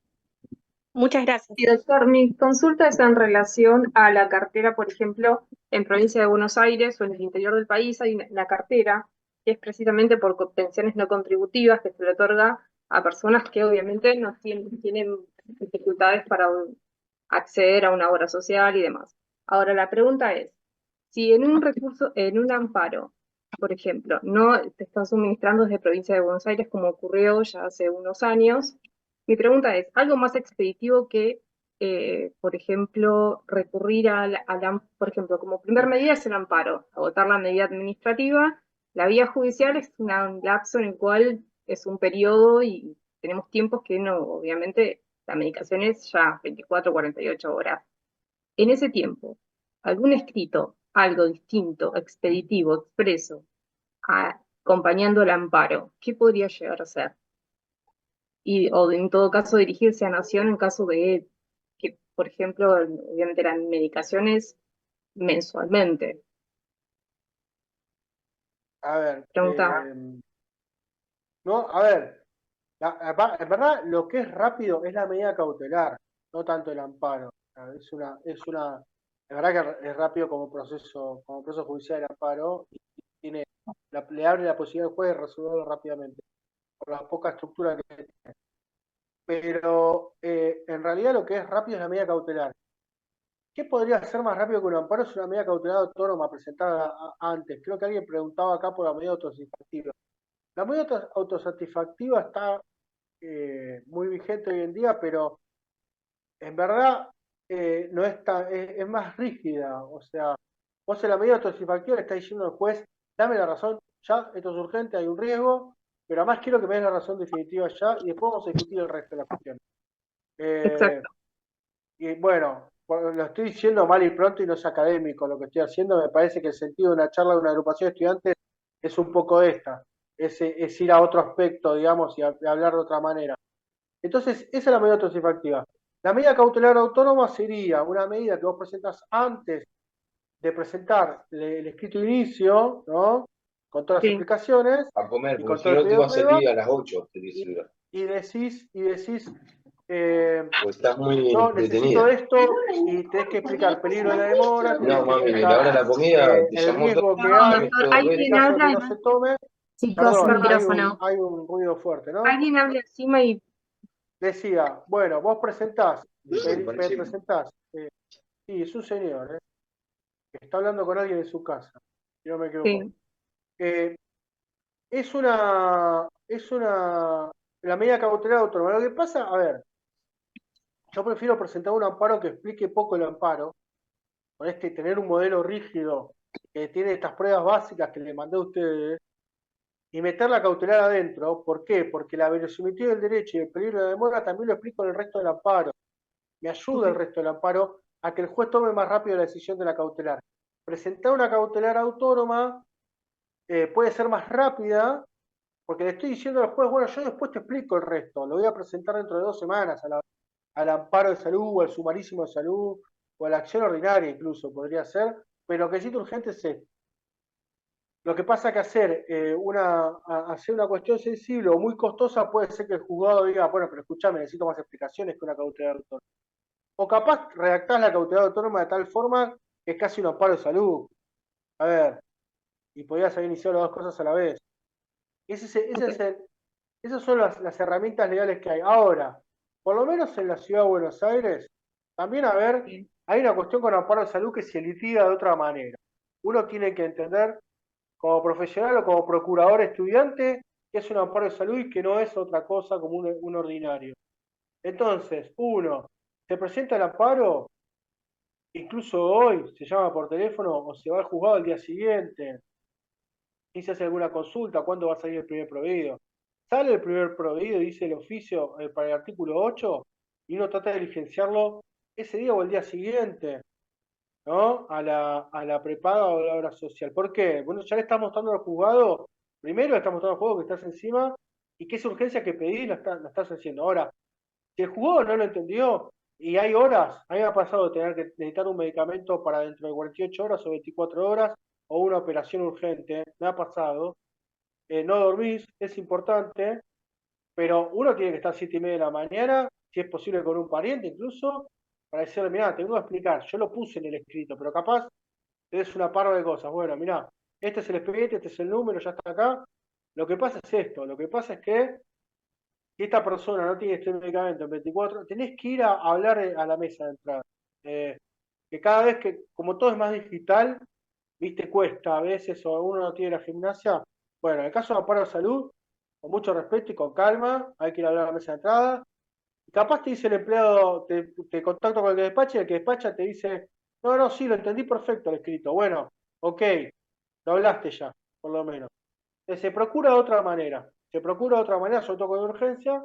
Muchas gracias. Sí, doctor, mi consulta es en relación a la cartera, por ejemplo, en provincia de Buenos Aires o en el interior del país hay una cartera que es precisamente por pensiones no contributivas que se le otorga a personas que obviamente no tienen dificultades para acceder a una obra social y demás. Ahora, la pregunta es, si en un recurso, en un amparo, por ejemplo, no te están suministrando desde provincia de Buenos Aires como ocurrió ya hace unos años, mi pregunta es, ¿algo más expeditivo que, por ejemplo, recurrir por ejemplo, como primer medida es el amparo, agotar la medida administrativa, la vía judicial es un lapso en el cual es un periodo y tenemos tiempos que no, obviamente, la medicación es ya 24, 48 horas. En ese tiempo, algún escrito, algo distinto, expeditivo, expreso, acompañando el amparo, ¿qué podría llegar a ser? O en todo caso dirigirse a Nación en caso de que, por ejemplo, obviamente eran medicaciones mensualmente. A ver, Pregunta. no, a ver, en verdad lo que es rápido es la medida cautelar, no tanto el amparo. La verdad que es rápido como proceso judicial el amparo y le abre la posibilidad al juez de resolverlo rápidamente, por la poca estructura que tiene. Pero en realidad lo que es rápido es la medida cautelar. ¿Qué podría ser más rápido que un amparo? Es una medida cautelar autónoma presentada antes. Creo que alguien preguntaba acá por la medida autosatisfactiva. La medida autosatisfactiva está muy vigente hoy en día, pero en verdad no es más rígida. O sea, vos en la medida autosatisfactiva le está diciendo al juez, dame la razón, ya, esto es urgente, hay un riesgo, pero además quiero que me des la razón definitiva ya y después vamos a discutir el resto de la cuestión. Exacto. Y bueno, lo estoy diciendo mal y pronto y no es académico lo que estoy haciendo. Me parece que el sentido de una charla de una agrupación de estudiantes es un poco esta, es ir a otro aspecto, digamos, y hablar de otra manera. Entonces, esa es la medida autosatisfactiva. La medida cautelar autónoma sería una medida que vos presentás antes de presentar el escrito de inicio, ¿no? Con todas las Sí. explicaciones A comer, y porque con si todo el no te pedido va de a prueba salir a las 8, te dice. y decís, Pues estás muy yo necesito detenida. esto y tenés que explicar peligro de la demora, tenés No, que mami, la hora explicar de la comida te el llamó todo. riesgo que Perdón, hay doctor, Esto, en alguien caso de que habla, no se tome. Chicos, Perdón, micrófono. hay un ruido fuerte, ¿no? alguien habla encima y Decía, bueno, vos presentás, parece. sí, es un señor, que está hablando con alguien en su casa, si no me equivoco. sí. La medida cautelar autónoma. Lo que pasa, a ver, yo prefiero presentar un amparo que explique poco el amparo, con tener un modelo rígido que tiene estas pruebas básicas que le mandé a ustedes, y meter la cautelar adentro. ¿Por qué? Porque la verosimilitud del derecho y el peligro de la demora también lo explico en el resto del amparo. Me ayuda el resto del amparo a que el juez tome más rápido la decisión de la cautelar. Presentar una cautelar autónoma puede ser más rápida, porque le estoy diciendo al juez, bueno, yo después te explico el resto, lo voy a presentar dentro de 2 semanas al amparo de salud, o al sumarísimo de salud, o a la acción ordinaria incluso podría ser, pero lo que necesito urgente es esto. Lo que pasa que hacer una cuestión sensible o muy costosa puede ser que el juzgado diga, bueno, pero escúchame, necesito más explicaciones que una cautelar autónoma. O capaz redactás la cautelar autónoma de tal forma que es casi un amparo de salud. A ver, y podías haber iniciado las dos cosas a la vez. Esas son las herramientas legales que hay. Ahora, por lo menos en la ciudad de Buenos Aires, También, a ver, Bien. hay una cuestión con amparo de salud que se litiga de otra manera. Uno tiene que entender, como profesional o como procurador estudiante, que es un amparo de salud y que no es otra cosa como un ordinario. Entonces, uno, se presenta el amparo, incluso hoy se llama por teléfono o se va al juzgado al día siguiente, y se hace alguna consulta, ¿cuándo va a salir el primer proveído? Sale el primer proveído, dice el oficio para el artículo 8, y uno trata de diligenciarlo ese día o el día siguiente, ¿no? A la prepaga o a la obra social. ¿Por qué? Bueno, ya le estás mostrando al juzgado, primero le estás mostrando al juzgado que estás encima y que esa urgencia que pedís la estás haciendo. Ahora, si el juzgado no lo entendió y hay horas, a mí me ha pasado de tener que necesitar un medicamento para dentro de 48 horas o 24 horas o una operación urgente, me ha pasado, no dormís, es importante, pero uno tiene que estar 7:30 de la mañana, si es posible con un pariente incluso, para decirle, mirá, te vengo a explicar, yo lo puse en el escrito, pero capaz tenés una parva de cosas. Bueno, mirá, este es el expediente, este es el número, ya está acá. Lo que pasa es esto, lo que pasa es que si esta persona no tiene este medicamento en 24, tenés que ir a hablar a la mesa de entrada. Que cada vez que, como todo es más digital, viste, cuesta a veces, o uno no tiene la gimnasia. Bueno, en el caso de amparo de salud, con mucho respeto y con calma, hay que ir a hablar a la mesa de entrada. Y capaz te dice el empleado, te contacto con el que despacha, y el que despacha te dice, no, no, sí, lo entendí perfecto el escrito. Bueno, ok, lo hablaste ya, por lo menos. Se procura de otra manera, sobre todo con urgencia,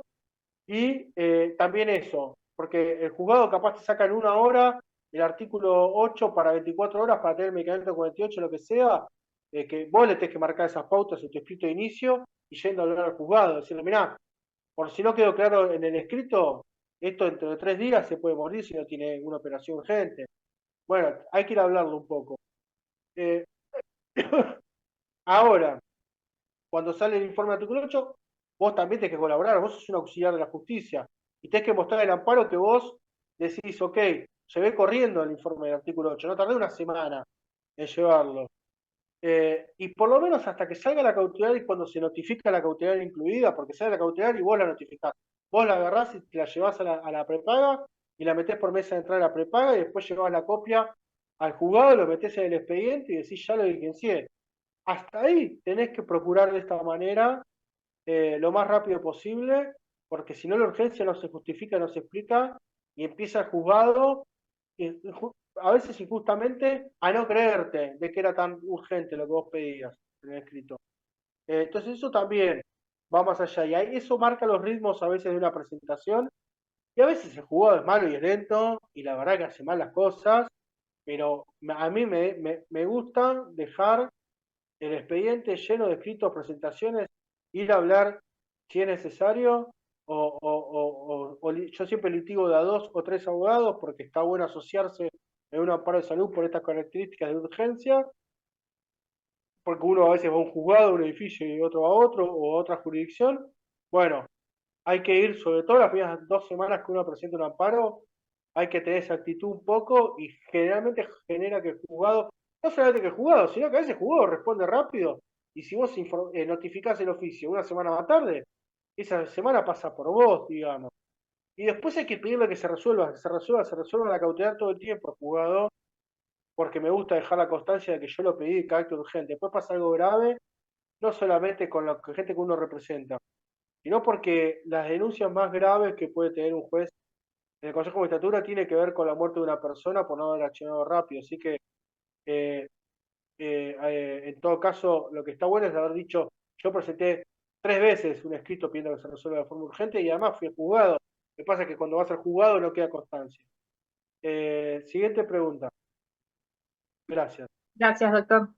y también eso, porque el juzgado capaz te saca en 1 hora el artículo 8 para 24 horas para tener el medicamento 48, lo que sea, que vos le tenés que marcar esas pautas en tu escrito de inicio y yendo a hablar al juzgado, decirle, mirá, por si no quedó claro en el escrito, esto dentro de 3 días se puede morir si no tiene una operación urgente. Bueno, hay que ir a hablarlo un poco. Eh, Ahora, cuando sale el informe de artículo 8, vos también tenés que colaborar, vos sos un auxiliar de la justicia y tenés que mostrar el amparo que vos decís, ok, llevé corriendo el informe del artículo 8, no tardé una semana en llevarlo. Y por lo menos hasta que salga la cautelar y cuando se notifica la cautelar incluida, porque sale la cautelar y vos la notificás. Vos la agarrás y te la llevás a la prepaga y la metés por mesa de entrada a la prepaga y después llevás la copia al juzgado, lo metés en el expediente y decís, ya lo diligencié. Hasta ahí tenés que procurar de esta manera lo más rápido posible, porque si no la urgencia no se justifica, no se explica, y empieza el juzgado, a veces injustamente, a no creerte de que era tan urgente lo que vos pedías en el escrito. Entonces eso también va más allá, y ahí eso marca los ritmos a veces de una presentación, y a veces el juzgado es malo y es lento, y la verdad que hace mal las cosas, pero a mí me gusta dejar el expediente lleno de escritos, presentaciones, ir a hablar si es necesario, yo siempre litigo de a 2 o 3 abogados porque está bueno asociarse en un amparo de salud por estas características de urgencia, porque uno a veces va a un juzgado, a un edificio y otro a otro, o a otra jurisdicción. Bueno, hay que ir, sobre todo las primeras 2 semanas que uno presenta un amparo, hay que tener esa actitud un poco y generalmente genera que el juzgado, no solamente que el juzgado, sino que a veces el juzgado responde rápido y si vos notificás el oficio una semana más tarde, esa semana pasa por vos, digamos. Y después hay que pedirle que se resuelva la cautelar todo el tiempo al juzgado, porque me gusta dejar la constancia de que yo lo pedí de carácter urgente. Después pasa algo grave, no solamente con la gente que uno representa, sino porque las denuncias más graves que puede tener un juez en el Consejo de Magistratura tiene que ver con la muerte de una persona por no haber accionado rápido. Así que, en todo caso, lo que está bueno es haber dicho, yo presenté 3 veces un escrito pidiendo que se resuelva de forma urgente y además fui al juzgado. Lo que pasa es que cuando vas al juzgado no queda constancia. Siguiente pregunta. Gracias. Gracias, doctor.